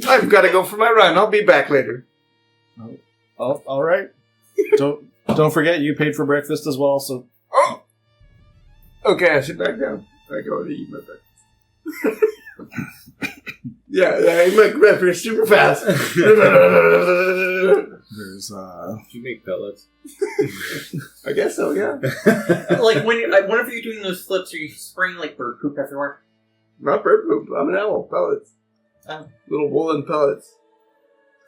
I've got to go for my run. I'll be back later. Oh, all right. Don't forget you paid for breakfast as well. So Okay, I sit back down. I go to eat my breakfast. Yeah, I eat my breakfast super fast. There's Did you make pellets? I guess so, yeah. Like, whenever you're doing those flips, are you spraying, like, bird poop everywhere? Not bird poop. I'm an owl. Pellets. Oh. Little woolen pellets.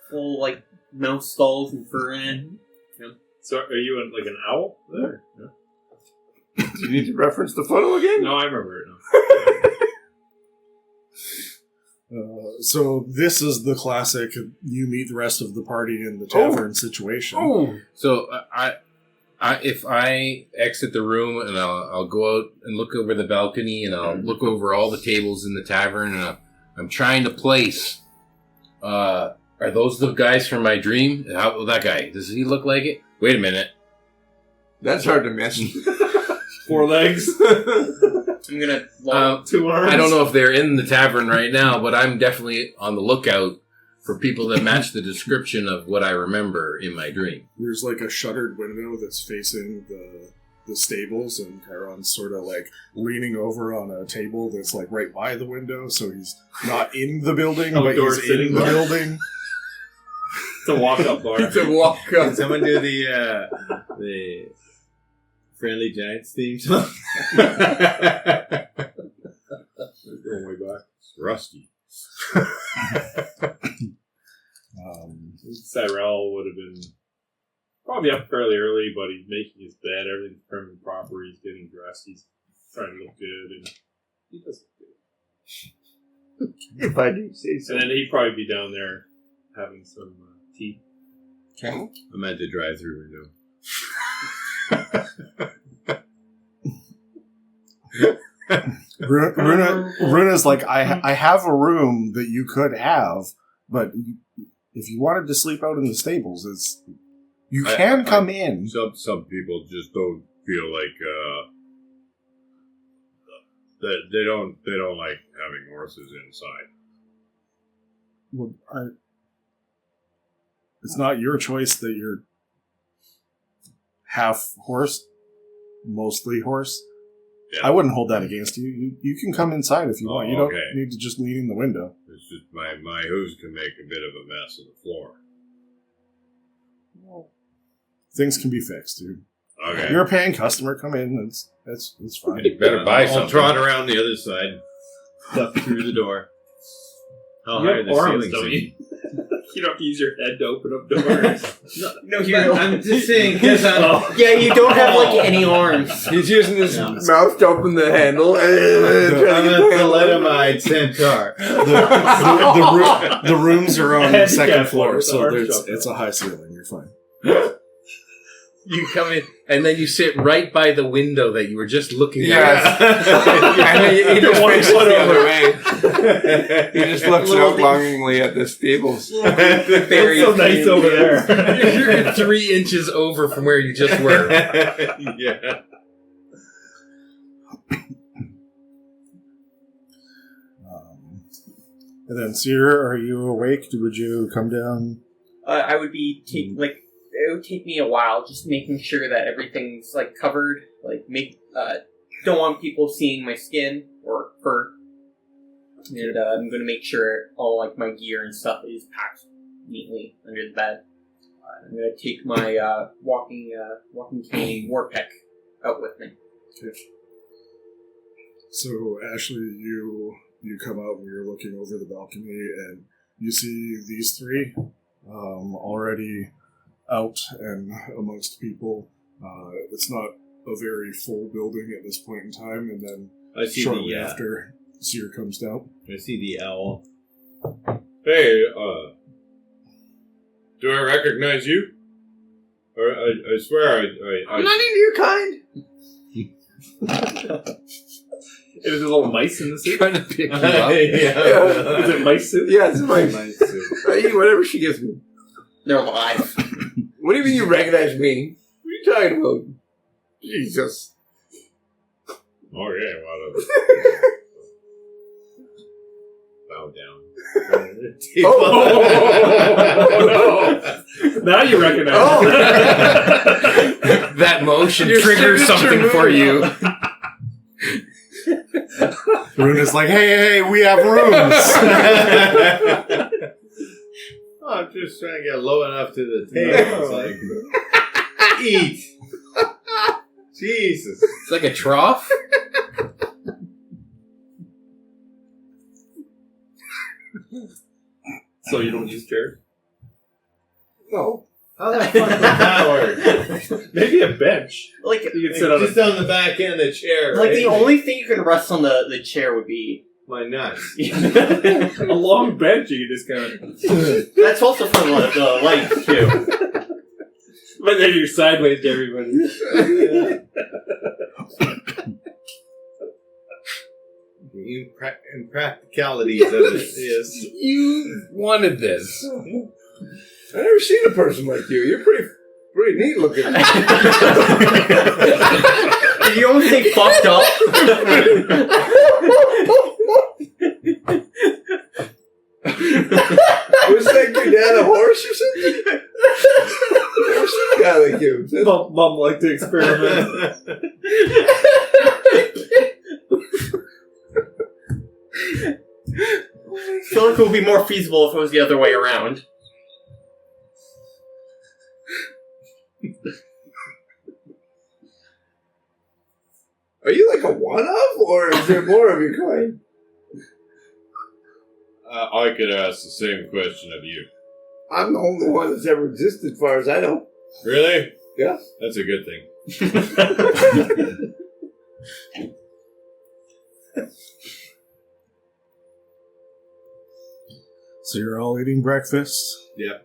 Full, like, mouse skulls and fur in. So, are you like an owl there? Yeah. Do you need to reference the photo again? No, I remember it now. so this is the classic you meet the rest of the party in the tavern situation. Oh. So if I exit the room and I'll go out and look over the balcony and I'll look over all the tables in the tavern and I'm trying to place. Are those the guys from my dream? That guy, does he look like it? Wait a minute. That's hard to miss. 4 legs. I'm gonna 2 arms. I don't know if they're in the tavern right now, but I'm definitely on the lookout for people that match the description of what I remember in my dream. There's like a shuttered window that's facing the stables, and Chiron's sort of like leaning over on a table that's like right by the window, so he's not in the building, but Outdoor he's sitting in the bar. building. It's a walk-up bar. It's a walk Can up. someone do the Friendly Giants theme song? Going way back. It's rusty. Cyrell would have been probably up fairly early, but he's making his bed. Everything's prim and proper. He's getting dressed. He's trying to look good, and he does look good. If I do say so. And then he'd probably be down there having some tea. Okay. I'm at the drive-through window. Runa's like, I have a room that you could have, but if you wanted to sleep out in the stables, you can come in. Some people just don't feel like that they don't like having horses inside. Well, it's not your choice that you're half horse, mostly horse. Yeah. I wouldn't hold that against you. You can come inside if you want. You don't okay. need to just lean in the window. It's just my hooves can make a bit of a mess on the floor. Things can be fixed, dude. Okay. You're a paying customer. Come in. It's fine. You better buy I'll something. trot around the other side, duck through the door. How You high are have the arms, ceilings? don't you? You don't have to use your head to open up doors. No, I'm just saying, because yeah, you don't have like any arms. He's using his No. mouth to open the handle. I'm a thalidomide centaur. The rooms are on the Handicap second floor, floor, the so arm it's shuffle. a high ceiling. You're fine. You come in, and then you sit right by the window that you were just looking Yes. at. And he just One faces foot the over. other way. He just looks out longingly at the stables. It's so nice over there. You're 3 inches over from where you just were. Yeah. And then, Seer, are you awake? Would you come down? I would be it would take me a while just making sure that everything's like covered. Like don't want people seeing my skin or fur. And I'm going to make sure all like my gear and stuff is packed neatly under the bed. I'm going to take my walking cane war pick out with me. Okay. So, Ashley, you come out and you're looking over the balcony, and you see these 3 already out and amongst people. It's not a very full building at this point in time, and then I see shortly the after, Seer comes down. I see the owl. Hey, do I recognize you? I swear I'm not into your kind. It was a little mice in the suit. trying to pick you up. Is it mice suit? Yeah, it's my I eat whatever she gives me. They're alive. What do you mean you recognize me? What are you talking about? Jesus. Okay, well, bow down. Oh, no. Now you recognize it. That motion Your triggers signature something move. for you. Runa's like, hey, we have rooms. I'm just trying to get it low enough to the tail. It's like, eat. Jesus. It's like a trough. So you don't use chairs? No. How the fuck does that work? Maybe a bench. Like, You can sit on Just on the back end of the chair. like right? the only thing you can rest on the chair would be. My nuts. a long bench. You can just kind of. That's also for the lights too. But then you're sideways to everybody. Impracticalities of it. Yes. You wanted this. I've never seen a person like you. You're pretty neat looking. You don't think fucked up? Was that your dad a horse or something? I've never seen a guy like you. Mom liked to experiment. I feel like it would be more feasible if it was the other way around. Are you like a one-off, or is there more of your kind? I could ask the same question of you. I'm the only one that's ever existed, as far as I know. Really? Yeah. That's a good thing. So you're all eating breakfast? Yeah.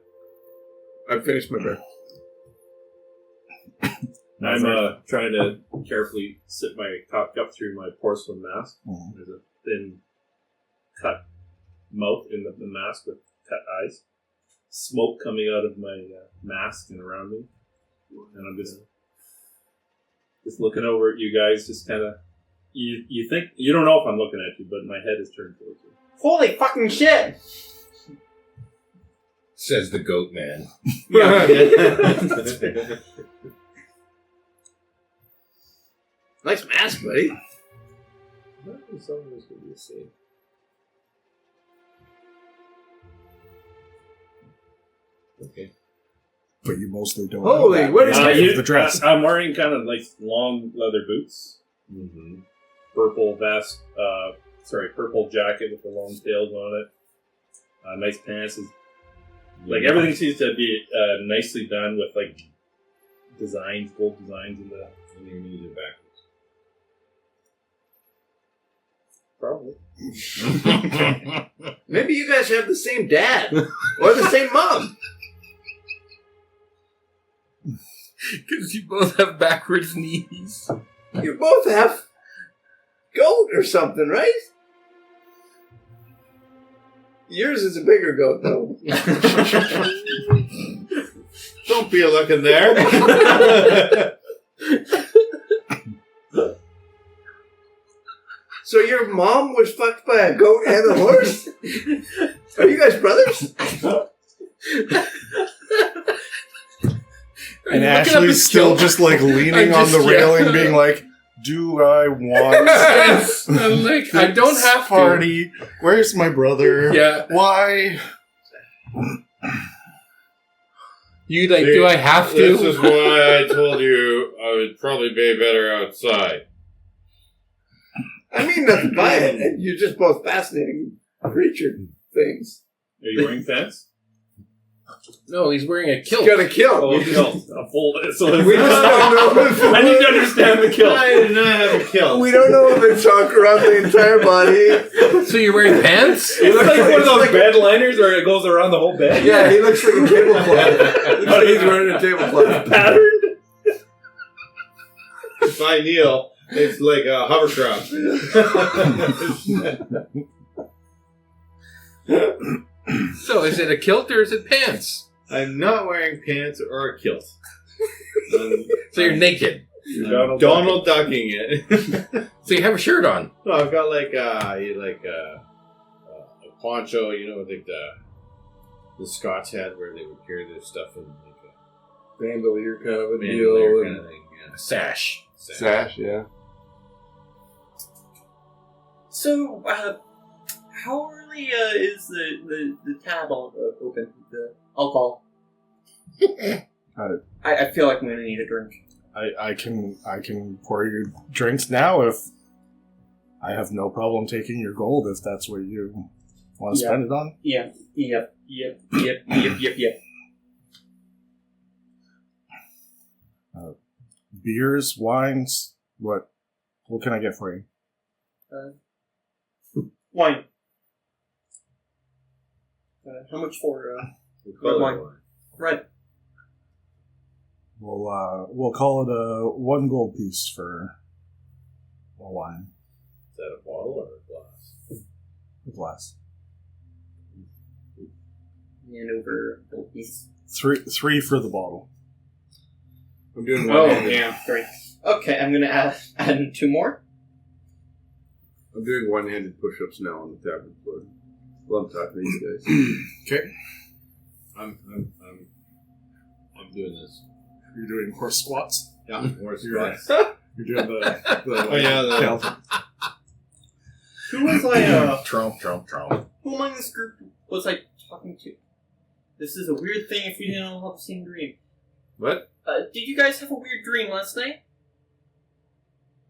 I finished my breakfast. I'm trying to carefully sit my cock up through my porcelain mask. Mhm. There's a thin cut mouth in the mask with cut eyes. Smoke coming out of my mask and around me. And I'm just looking over at you guys, just kind of... You think... You don't know if I'm looking at you, but my head is turned towards you. Holy fucking shit! Says the goat man. Nice mask, buddy. Some of this would be the same. Okay. But you mostly don't Holy, know that. what is The dress. I'm wearing kind of like long leather boots. Mm-hmm. Purple vest, purple jacket with the long tails on it. Nice pants. Like everything seems to be nicely done with like designs, gold designs in the. And your knees are Probably. backwards. Maybe you guys have the same dad. Or the same mom. Because you both have backwards knees. You both have goat or something, right? Yours is a bigger goat, though. Don't be looking there. So your mom was fucked by a goat and a horse? Are you guys brothers? And Ashley's still just like leaning on the railing, being like, "Do I want Yes. I'm like, I don't have party? Where's my brother? to. Yeah. Why?" You like, See, do I have to? This is why I told you I would probably be better outside. I mean nothing by it. You're just both fascinating creature things. Are you wearing pants? No, he's wearing a kilt. Got a kill. Oh, kilt. A full. So We just don't know if I need to understand the kilt. I do not have a kill. we don't know if it's shrunk around the entire body. So you're wearing pants? It's like one of those bed liners where it goes around the whole bed. Yeah, he looks like a tablecloth. Looks like he's wearing a tablecloth. Patterned. If I kneel, it's like a hovercraft. So is it a kilt or is it pants? I'm not wearing pants or a kilt. So you're naked. I'm Donald ducking it. So you have a shirt on. No, I've got like a poncho, you know, like the Scots had where they would carry their stuff in like a Bandolier kind of a bandolier deal. kind of thing. Yeah. A sash. Sash, yeah. So, how early is the tab open? The alcohol I feel like I'm gonna need a drink. I can pour you drinks now if I have no problem taking your gold if that's what you want to spend it on. Yep. Beers, wines, what can I get for you? Wine. How much for red wine? Red. We'll call it a 1 gold piece for a wine. Is that a bottle or a glass? A glass. And over a gold piece. Three for the bottle. I'm doing Oh, one-handed. yeah, 3. Okay, I'm gonna add 2 more. I'm doing one-handed push-ups now on the tavern floor. Well, I'm talking to these guys. Okay. I'm doing this. You're doing horse squats? Yeah, horse You're squats. You're doing the Oh yeah, the Who was I, Trump. who among this group was I talking to? This is a weird thing if we didn't all have the same dream. What? Did you guys have a weird dream last night?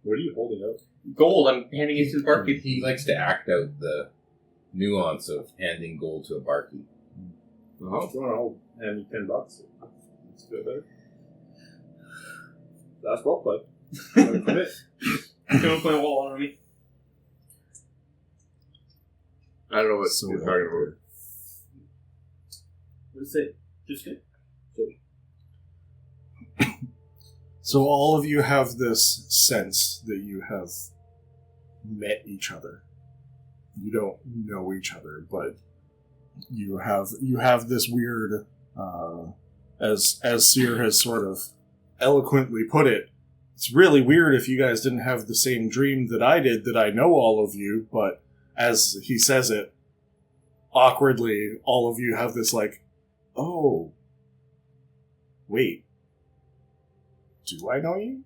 What are you holding up? Gold, I'm handing it to the barkeep. He likes to act out the nuance of handing gold to a barkeep. Oh, if you want to hold hand me $10, let's do it better. That's well played. Commit. Don't put a wall on me. I don't know what So you're talking about. What is it? Just good? So all of you have this sense that you have met each other. You don't know each other, but you have this weird, as Seer has sort of eloquently put it, it's really weird if you guys didn't have the same dream that I did, that I know all of you, but as he says it, awkwardly, all of you have this like, oh, wait, do I know you?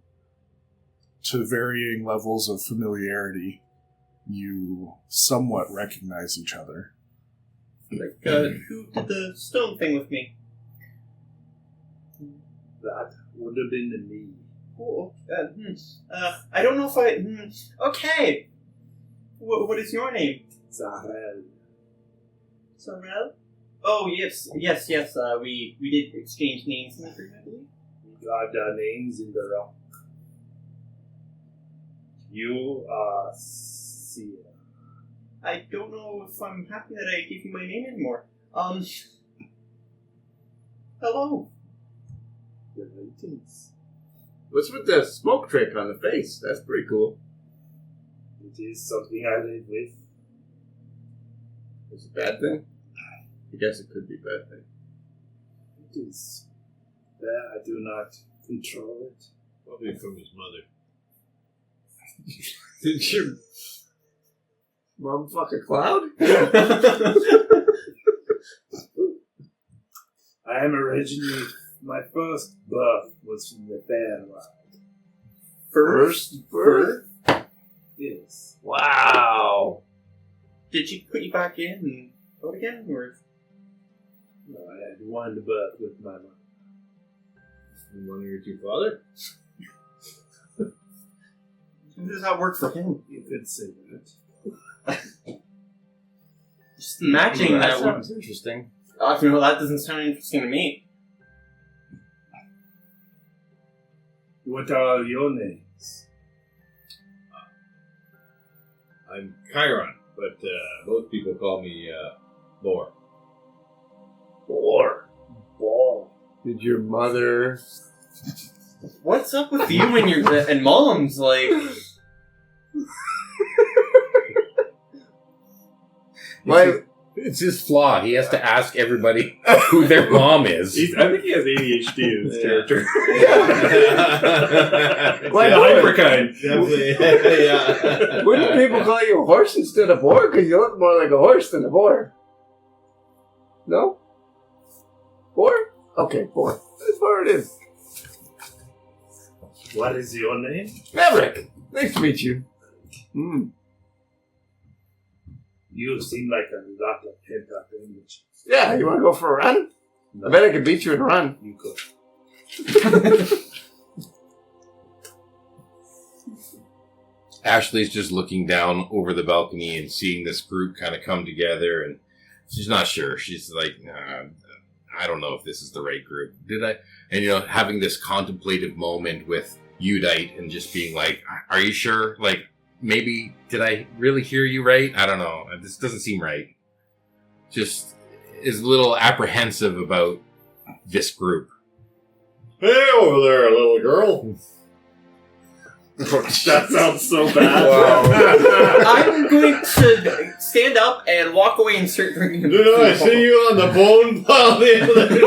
To varying levels of familiarity, you somewhat recognize each other. Like, who did the stone thing with me? That would have been me. Cool. I don't know if I... Okay. What is your name? Zahel. Sorrel? Oh, yes. We did exchange names in the dream, I believe. We got our names in the rock. You are Seer. I don't know if I'm happy that I gave you my name anymore. Hello. Greetings. What's with the smoke trick on the face? That's pretty cool. It is something I live with. Is it a bad thing? I guess it could be a bad thing. It is there. I do not control it. Probably from his mother. Did your mom fuck a cloud? I am originally... My first birth was from the fair world. First birth? Yes. Wow. Did she put you back in and out again, or? No, I had one birth with my mother. And one of your two father? This is how it worked for him. You could say that. Just matching that one. sounds interesting. No, that doesn't sound interesting to me. What are your names? I'm Chiron, but most people call me Lore. Ball. Did your mother... What's up with you and your and moms? Like, It's his flaw. He has to ask everybody who their mom is. I think he has ADHD in his character. Why the hyperkind. Yeah. Wouldn't people call you a horse instead of boar? Because you look more like a horse than a boar. No? Boar? Okay, boar. That's where it is. What is your name? Maverick! Nice to meet you. You seem like a lot of pent-up energy. Yeah, you want to go for a run? I bet I could beat you and run. You could. Ashley's just looking down over the balcony and seeing this group kind of come together, and she's not sure. She's like, I don't know if this is the right group. Did I? And, having this contemplative moment with Udite and just being like, are you sure? Like, maybe, did I really hear you right? I don't know. This doesn't seem right. Just is a little apprehensive about this group. Hey, over there, little girl. That sounds so bad. I'm going to stand up and walk away and start drinking. Did I see you on the bone pile the other day?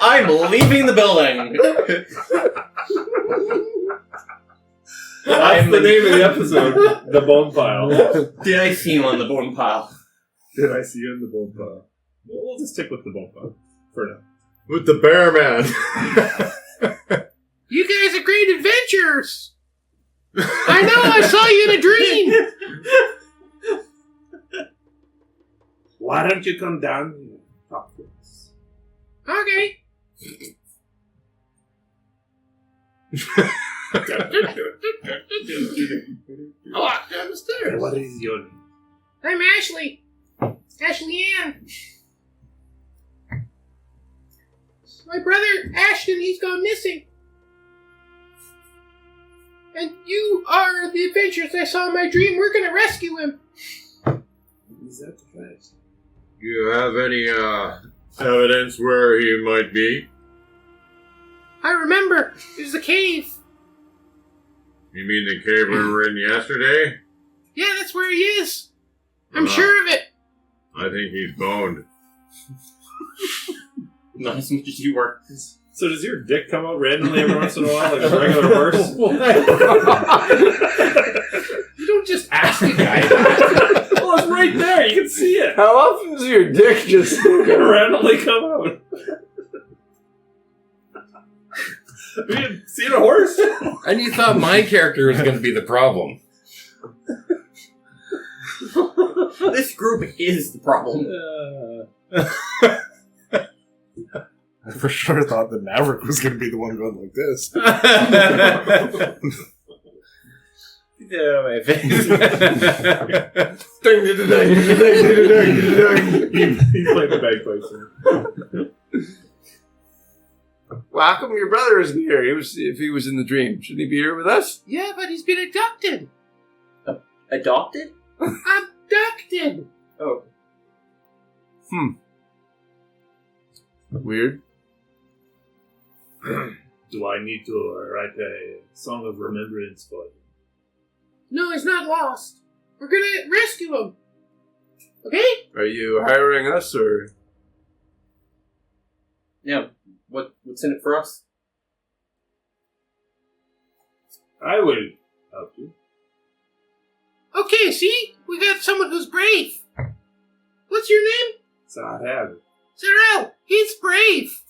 I'm leaving the building. That's the name of the episode. The Bone Pile. Did I see you on the bone pile? Did I see you in the Bone Pile? We'll just stick with the Bone Pile for now. With the bear man. You guys are great adventurers. I know, I saw you in a dream. Why don't you come down and talk to us? Okay. I walked down the stairs. What is your name? I'm Ashley. Ashley Ann. My brother Ashton, he's gone missing. And you are the adventurers I saw in my dream. We're going to rescue him. Is that the fact? Do you have any evidence where he might be? I remember. There's a cave. You mean the cave we were in yesterday? Yeah, that's where he is. I'm sure of it. I think he's boned. Not as much as you were. So does your dick come out randomly every once in a while, like a regular horse? You don't just ask a guy that. Well, it's right there. You can see it. How often does your dick just randomly come out? Have you seen a horse? And you thought my character was going to be the problem. This group is the problem. I for sure thought that Maverick was going to be the one going like this. Yeah, my face. He's playing the bagpipes. Well, how come your brother isn't here? If he was in the dream, shouldn't he be here with us? Yeah, but he's been abducted. Adopted? Abducted. Oh. Weird. Do I need to write a song of remembrance for you? No, he's not lost. We're going to rescue him. Okay? Are you hiring us, or? Yeah. What's in it for us? I will help you. Okay, see? We got someone who's brave. What's your name? Sahab. Zarel. He's brave.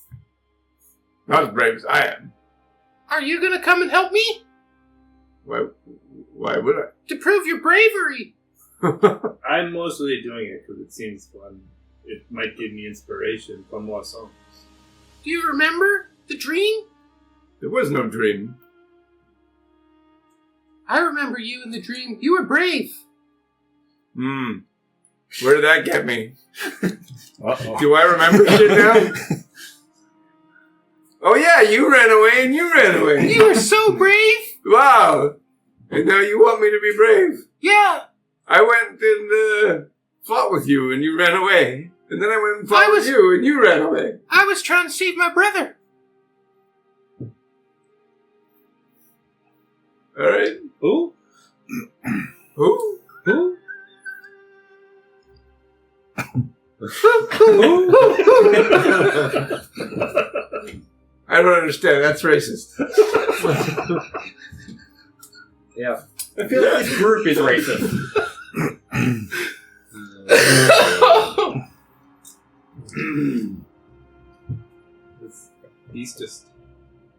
Not as brave as I am. Are you going to come and help me? Why would I? To prove your bravery. I'm mostly doing it because it seems fun. It might give me inspiration for more songs. Do you remember the dream? There was no dream. I remember you in the dream. You were brave. Where did that get me? Uh-oh. Do I remember shit now? Oh yeah, you ran away and you ran away. You were so brave. Wow. And now you want me to be brave? Yeah. I went and fought with you and you ran away. And then I went and fought with you and you ran away. I was trying to save my brother. Alright. Who? Who? Who? I don't understand. That's racist. Yeah. I feel like this group is racist. He's just...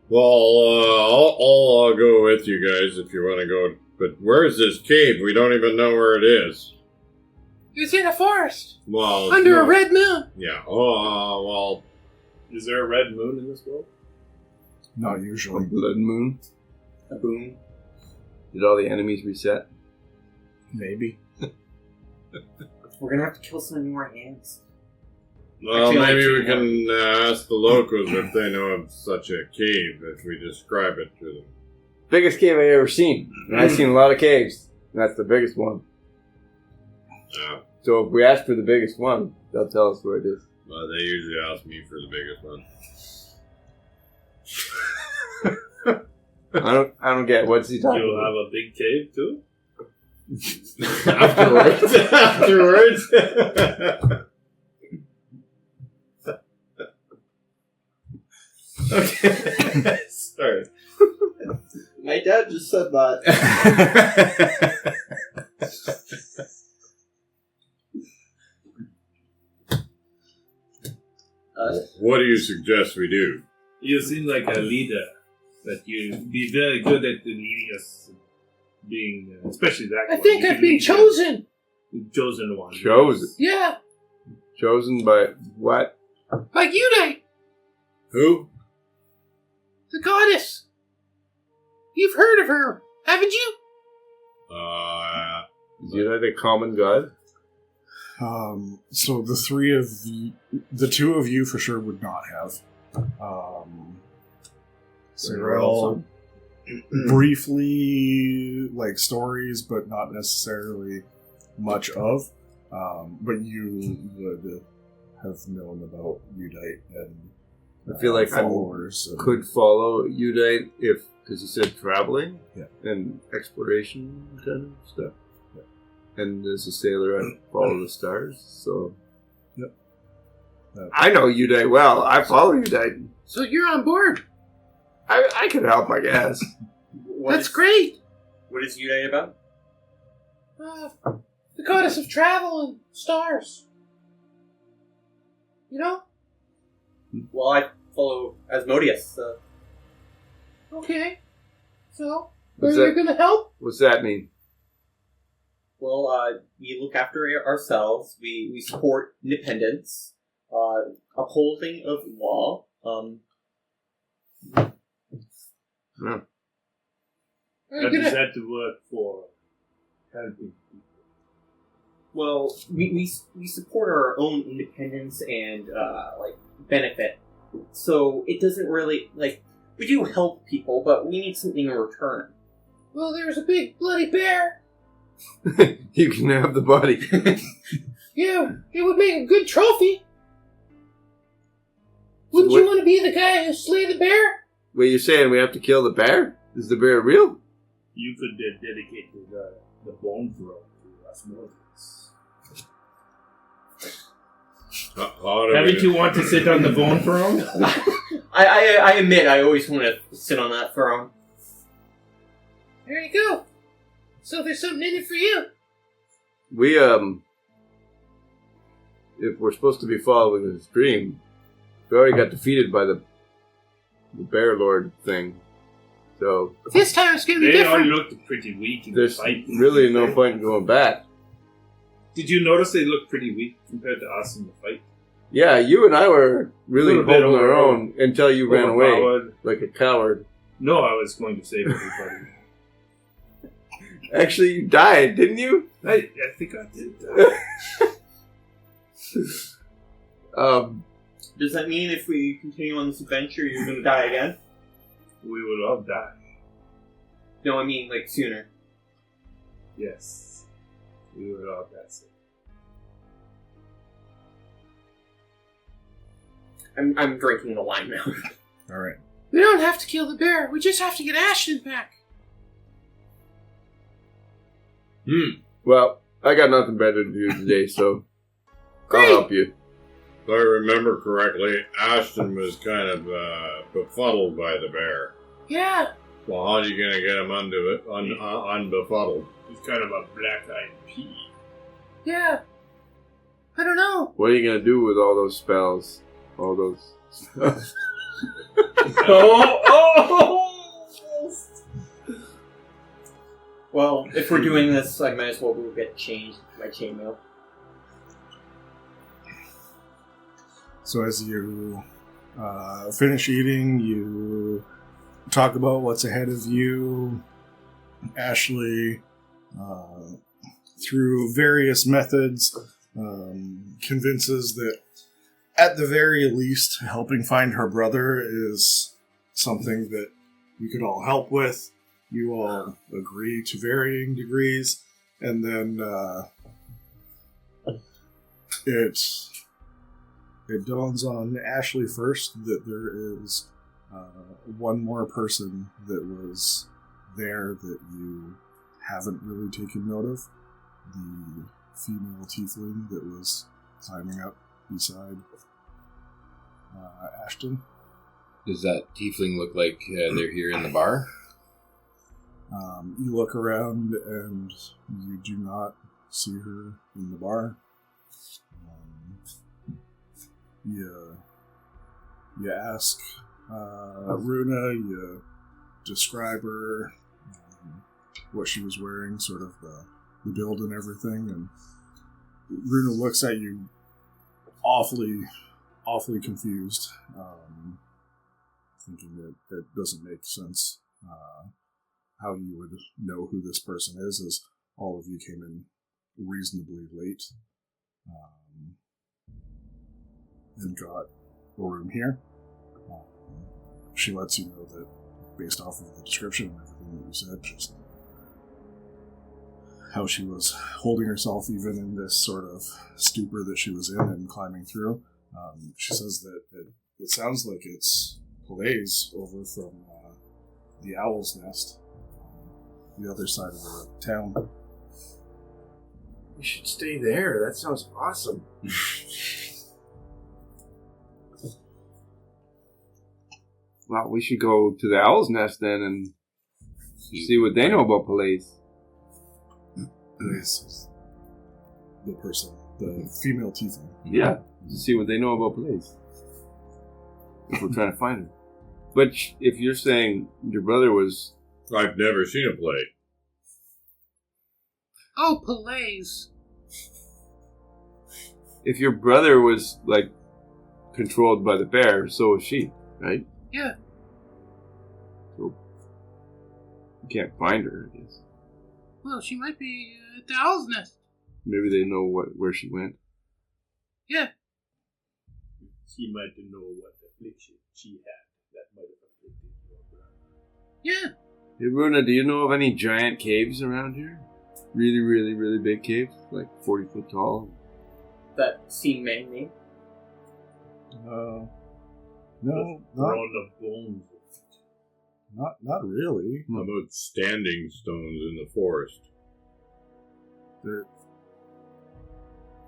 Well, I'll go with you guys if you want to go. But where's this cave? We don't even know where it is. He was in a forest. Well, Under a red moon. Yeah. Oh, well. Is there a red moon in this world? Not A usually. blood moon. A boom. Did all the enemies reset? Maybe. We're gonna have to kill some more hands. Well, Actually, maybe only we two can ask the locals if they know of such a cave if we describe it to them. Biggest cave I ever seen. And I've seen a lot of caves. And that's the biggest one. Yeah. So if we ask for the biggest one, they'll tell us where it is. Well, they usually ask me for the biggest one. I don't get what's he talking You'll about. have a big cave too? Afterwards. Afterwards. Okay. Sorry. My dad just said that. What do you suggest we do? You seem like a leader. That you'd be very good at leading us. Being, especially that I one. think You I've could been lead chosen. the chosen one. Chosen. Yeah, Chosen by what? like Udai, Who? the goddess. You've heard of her, haven't you? Is he like a common god? So the three of you, the two of you for sure would not have. Cyril, briefly, like stories, but not necessarily much of. But you would have known about Udite and I feel like I followers. could follow Udite if, because you said traveling Yeah. and exploration kind of stuff. Yeah. And as a sailor, I follow the stars. So I know Udite well. I follow Udite. So you're on board. I could help, I guess. That's great. What is Udai about? The goddess of travel and stars. You know? Well, I follow Asmodeus. Okay. So, What's are you that? going to help? What's that mean? Well, we look after ourselves. We support independence, upholding of law. No. Are That you is gonna... that to work for helping people. Well, we support our own independence and like benefit. So it doesn't really like we do help people, but we need something in return. Well, there's a big bloody bear. You can have the body. Yeah, it would make a good trophy. Wouldn't what- you want to be the guy who slay the bear? Wait, you're saying we have to kill the bear? Is the bear real? You could dedicate the bone throw to Asmodeus. How do Haven't we- you want to sit on the bone throne? I admit I always want to sit on that throne. There you go. So there's something in it for you. We, if we're supposed to be following this dream, we already got defeated by the bear lord thing. So This time it's going to be They all different. looked pretty weak in the there's fight. really no point in going back. Did you notice they looked pretty weak compared to us in the fight? Yeah, you and I were really Little bit holding our overpowered. own until you ran away Overpowered. like a coward. No, I was going to save everybody. Actually, you died, didn't you? I think I did. Does that mean if we continue on this adventure, you're going to die again? We will all die. No, I mean like sooner. Yes. We will all die soon. I'm drinking the wine now. All right. We don't have to kill the bear. We just have to get Ashton back. Well, I got nothing better to do today, so Great. I'll help you. If I remember correctly, Ashton was kind of befuddled by the bear. Yeah. Well, how are you going to get him unbefuddled? He's kind of a black-eyed pea. Yeah. I don't know. What are you gonna do with all those spells? All those. Well, if we're doing this, I might as well go get changed my chainmail. So as you finish eating, you talk about what's ahead of you. Ashley, through various methods, convinces that at the very least, helping find her brother is something that you could all help with. You all agree to varying degrees, and then it dawns on Ashley first that there is one more person that was there that you haven't really taken note of. The female tiefling that was climbing up beside Ashton. Does that tiefling look like they're here in the bar? You look around and you do not see her in the bar. You ask Runa, you describe her, what she was wearing, sort of the build and everything, and Runa looks at you awfully confused, thinking that it doesn't make sense how you would know who this person is, as all of you came in reasonably late and got a room here. She lets you know that, based off of the description and everything that you said, just how she was holding herself even in this sort of stupor that she was in and climbing through. She says that it sounds like it's Palais over from the Owl's Nest, the other side of the town. We should stay there. That sounds awesome. Well, we should go to the Owl's Nest then and see what they know about Palais. Palais is the person, the female tiefling. Yeah, to see what they know about Palais. If we're trying to find her. But if you're saying your brother was... I've never seen a play. Oh, Palais. If your brother was, like, controlled by the bear, so was she, right? Yeah. So, you can't find her, I guess. Well, she might be at the Owl's Nest. Maybe they know where she went. Yeah. She might know what affliction she had that might have afflicted your brother. Yeah. Hey, Runa, do you know of any giant caves around here? Really, really, really big caves? Like 40 foot tall? That seem man-made? No, On the bones. not really. How about standing stones in the forest? There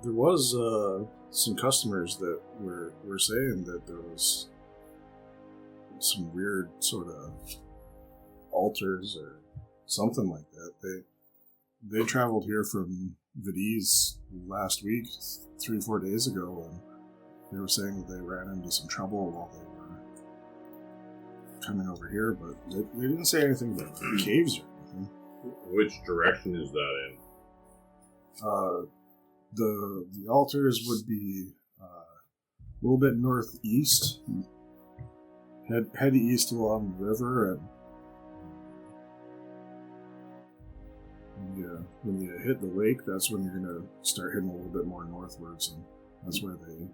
was some customers that were saying that there was some weird sort of altars or something like that. They traveled here from Vidiz last week, 3-4 days ago, and they were saying that they ran into some trouble while they were coming over here, but they didn't say anything about caves or anything. Which direction is that in? The altars would be a little bit northeast. Head east along the river, and when you hit the lake, that's when you're going to start heading a little bit more northwards, and that's where they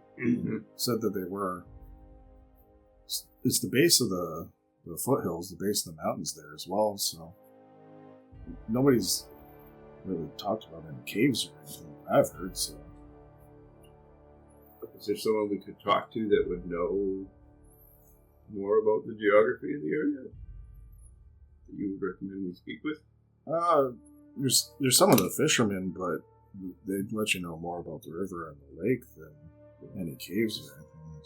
said that they were. It's the base of the foothills, the base of the mountains there as well, so nobody's really talked about any caves or anything I've heard, so. Is there someone we could talk to that would know more about the geography of the area that you would recommend we speak with? There's some of the fishermen, but they'd let you know more about the river and the lake than any caves or anything.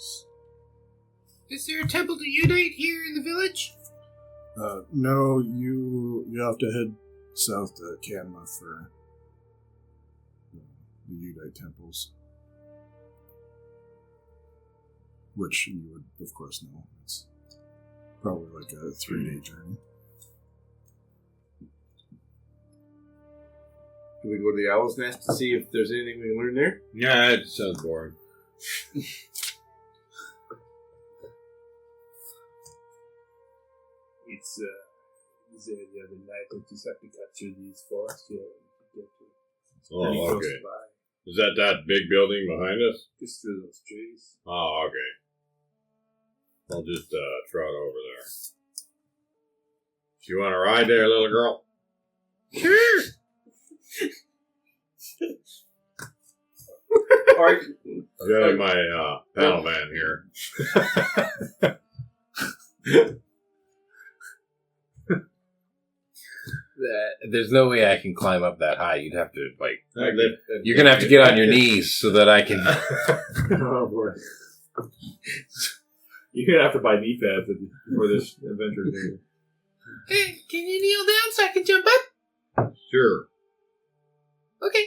Is there a temple to Udite here in the village? No, you have to head south to Canma for the Udite temples, which you would, of course, know. It's probably like a 3-day journey. Can we go to the Owl's Nest to see if there's anything we can learn there? Yeah, it sounds boring. it's the other night. I just have to cut through these forests here to get to any Oh, close okay. by. Is that big building behind us? Just through those trees. Oh, okay. I'll just trot over there. You want to ride there, little girl? Sure. Or I've got my panel van here. There's no way I can climb up that high. You'd have to, like, you're going to have to get on your knees so that I can. Oh, boy. You're going to have to buy knee pads for this adventure thing. Hey, can you kneel down so I can jump up? Sure. Okay.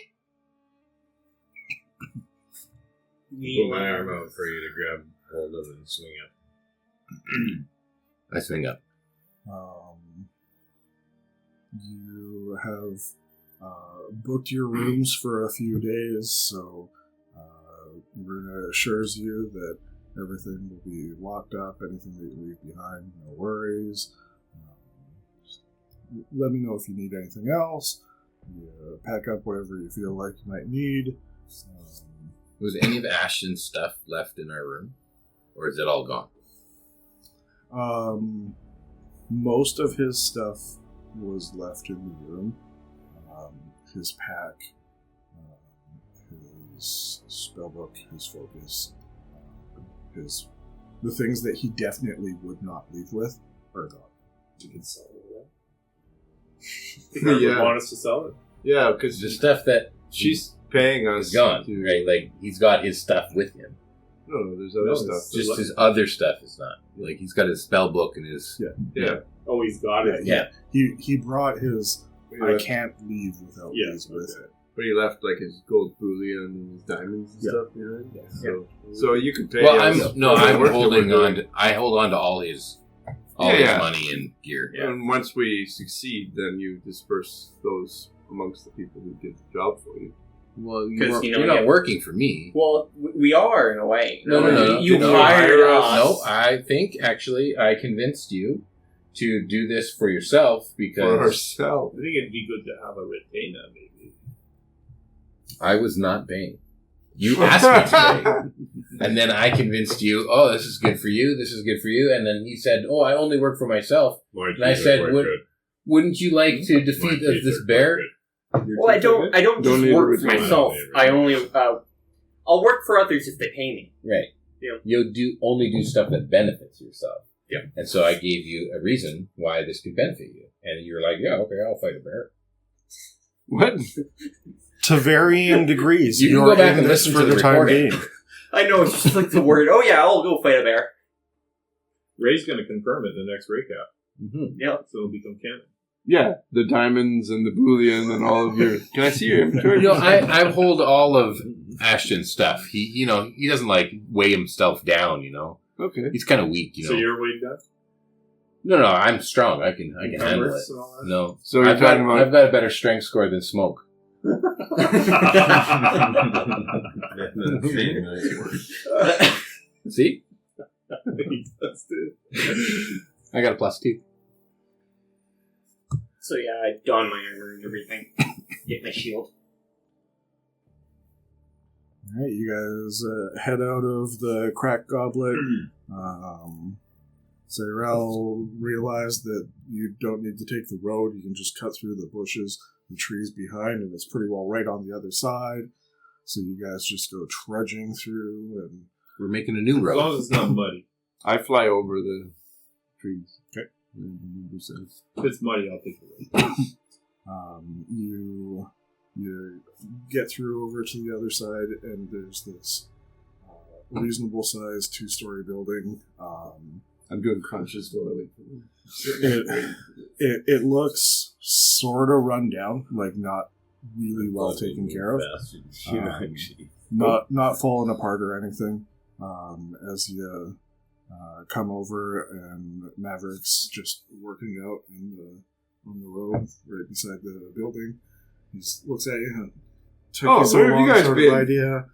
Put my arm out for you to grab hold of and swing up. I swing up. You have booked your rooms for a few days, so Runa assures you that everything will be locked up, anything that you leave behind, no worries. Just let me know if you need anything else. You pack up whatever you feel like you might need. Was any of Ashton's stuff left in our room? Or is it all gone? Most of his stuff was left in the room. His pack, his spellbook, his focus, the things that he definitely would not leave with are gone. You can sell it. Yeah. Want us to sell it? Yeah, because The stuff that she's paying us is gone, to- right? Like, he's got his stuff with him. No, there's other No, stuff. Just his other stuff is not. Like, he's got his spell book and his... Yeah. Oh, he's got it. Yeah. He brought his I Yeah. can't leave without Yeah, these with okay. it. But he left like his gold bullion and his diamonds and Yeah. stuff behind. Yeah. So you can pay Well, us I'm for the work that we're holding on doing. to... I hold on to all his Yeah. money and gear. And once we succeed, then you disperse those amongst the people who did the job for you. Well, 'Cause, you know, you're not yeah. working for me. well, we are in a way. No. You No, hired us. No, I think, actually, I convinced you to do this for yourself For because ourselves. I think it'd be good to have a retainer, maybe. I was not paying. You asked me to pay. And then I convinced you, oh, this is good for you, this is good for you. And then he said, oh, I only work for myself. And I said, wouldn't you like to defeat this bear? Well, I don't Don't just need a work for retainer. myself. I only I'll work for others if they pay me. Right. Yeah. You'll only do stuff that benefits yourself. Yeah. And so I gave you a reason why this could benefit you. And you're like, yeah, okay, I'll fight a bear. What? To varying degrees. You can You're go back in and this listen for to the the time recording. being. I know, it's just like the word, oh yeah, I'll go fight a bear. Ray's going to confirm it in the next recap, Mm-hmm. Yeah. so it'll become canon. Yeah, the diamonds and the bullion and all of your. Can I see your inventory? You know, I hold all of Ashton's stuff. He doesn't like weigh himself down, Okay. He's kind of weak, So you're weighed down? No, I'm strong. I can handle it. Numbers and all that? No. So you're talking about. I've got a better strength score than Smoke. See? He does it. I got a +2. So yeah, I don my armor and everything. Get my shield. Alright, you guys head out of the crack goblet. Cyrell realized that you don't need to take the road. You can just cut through the bushes, the trees behind, and it's pretty well right on the other side. So you guys just go trudging through, and We're making a new As long road. as it's not muddy. I fly over the trees. Okay. If it's muddy, I'll take it. you get through over to the other side, and there's this reasonable sized 2-story building. I'm doing crunches while I wait for them. It looks sort of run down, like not really well taken care of. Not falling apart or anything. As you come over, and Maverick's just working out on the road right beside the building. He just looks at you and took Oh, you so where have you long guys sort been? of idea.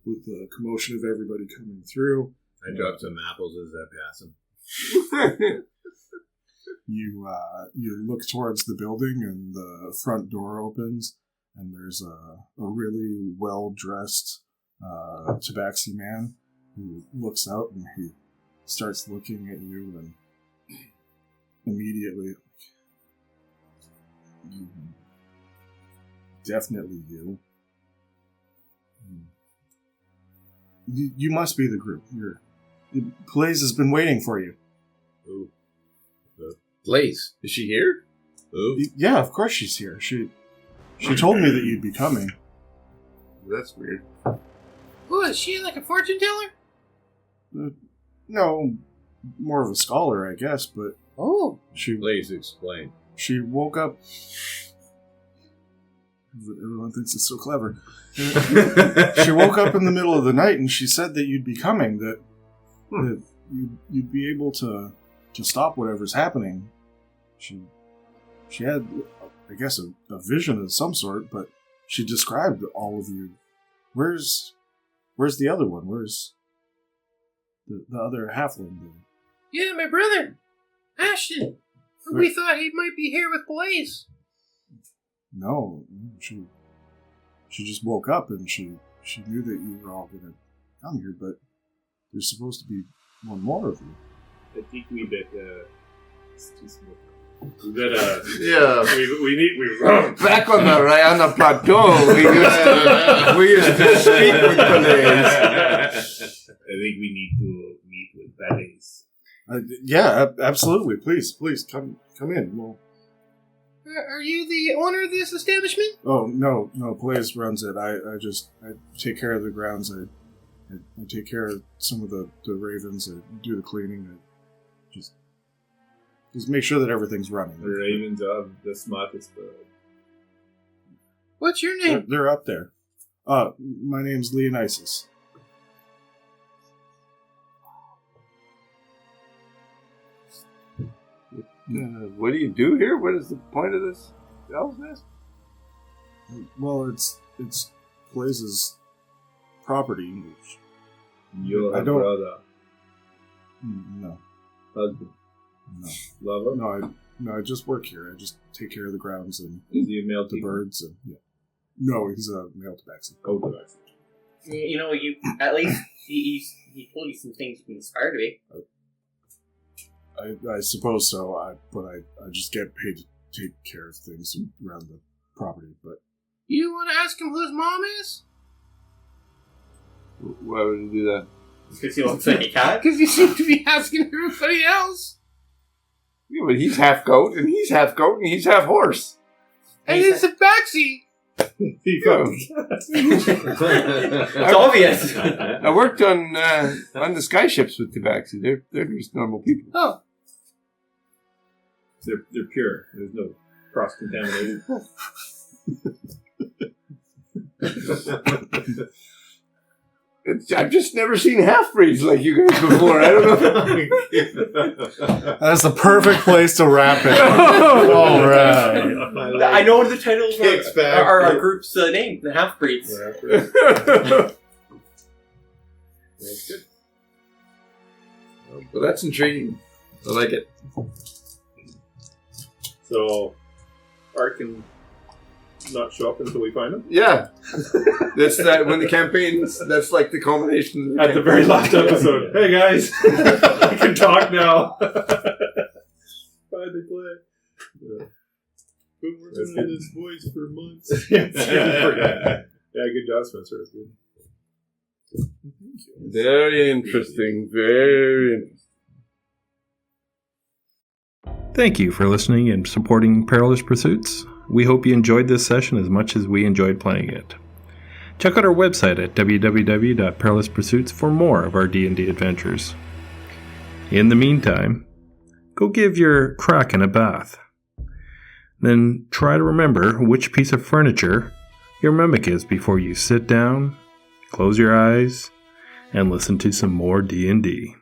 With the commotion of everybody coming through. I drop some apples as I pass them. You look towards the building, and the front door opens, and there's a really well-dressed tabaxi man who looks out, and he starts looking at you, and immediately, definitely you. You must be the group. Blaze has been waiting for you. Ooh. Blaze, is she here? Ooh. Yeah, of course she's here. She told me that you'd be coming. That's weird. Oh, is she like a fortune teller? No, more of a scholar, I guess, but... Oh. Blaze, explain. She woke up... Everyone thinks it's so clever. She woke up in the middle of the night, and she said that you'd be coming, that you'd be able to stop whatever's happening. She had, I guess, a vision of some sort, but she described all of you. Where's the other one? Where's the other halfling? Yeah, my brother, Ashton. We thought he might be here with Blaze. No, she just woke up and she knew that you were all gonna come here, but there's supposed to be one more of you. I think we better. It's too small. We better. Yeah. We Back on the plateau, we used to speak with Blaze. I think we need to meet with Blaze. Yeah, absolutely. Please come in. Well, Are you the owner of this establishment? oh no, Blaze runs it. I take care of the grounds. I take care of some of the ravens. I do the cleaning. I just make sure that everything's running. The ravens are the smartest bird. What's your name? They're up there. My name's Leonisis. What do you do here? What is the point of this elf's nest? Well, it's Blaze's property. You're I a don't- brother. No, Husband. no, Lover? no. I just work here. I just take care of the grounds and Is he a male the birds. And yeah. No, he's a male tabaxi. Oh, tabaxi. You know, you at least he told you some things you can aspire to be. I suppose so. But I just get paid to take care of things around the property. But You want to ask him who his mom is? Why would you do that? Because he looks like a cat. Because you seem to be asking everybody else. Yeah, but he's half goat, and he's half goat, and he's half horse. And it's a backseat. It's obvious. I worked on the sky ships with Tabaxi. They're just normal people. Oh. They're pure. There's no cross-contamination. I've just never seen half-breeds like you guys before. I don't know. that's the perfect place to wrap it. All right. I know the title Kicks of back. our group's name, the Half-Breeds. That's good. Well, that's intriguing. I like it. So, Art can not show up until we find him? Yeah. That's that when the campaign's, that's like the culmination of At the very last episode. Hey guys, I can talk now. Finally play. Been working on this voice for months. Yeah, good job, Spencer. That's good. Very interesting. Very interesting. Thank you for listening and supporting Perilous Pursuits. We hope you enjoyed this session as much as we enjoyed playing it. Check out our website at www.perilouspursuits for more of our D&D adventures. In the meantime, go give your Kraken a bath. Then try to remember which piece of furniture your mimic is before you sit down, close your eyes, and listen to some more D&D.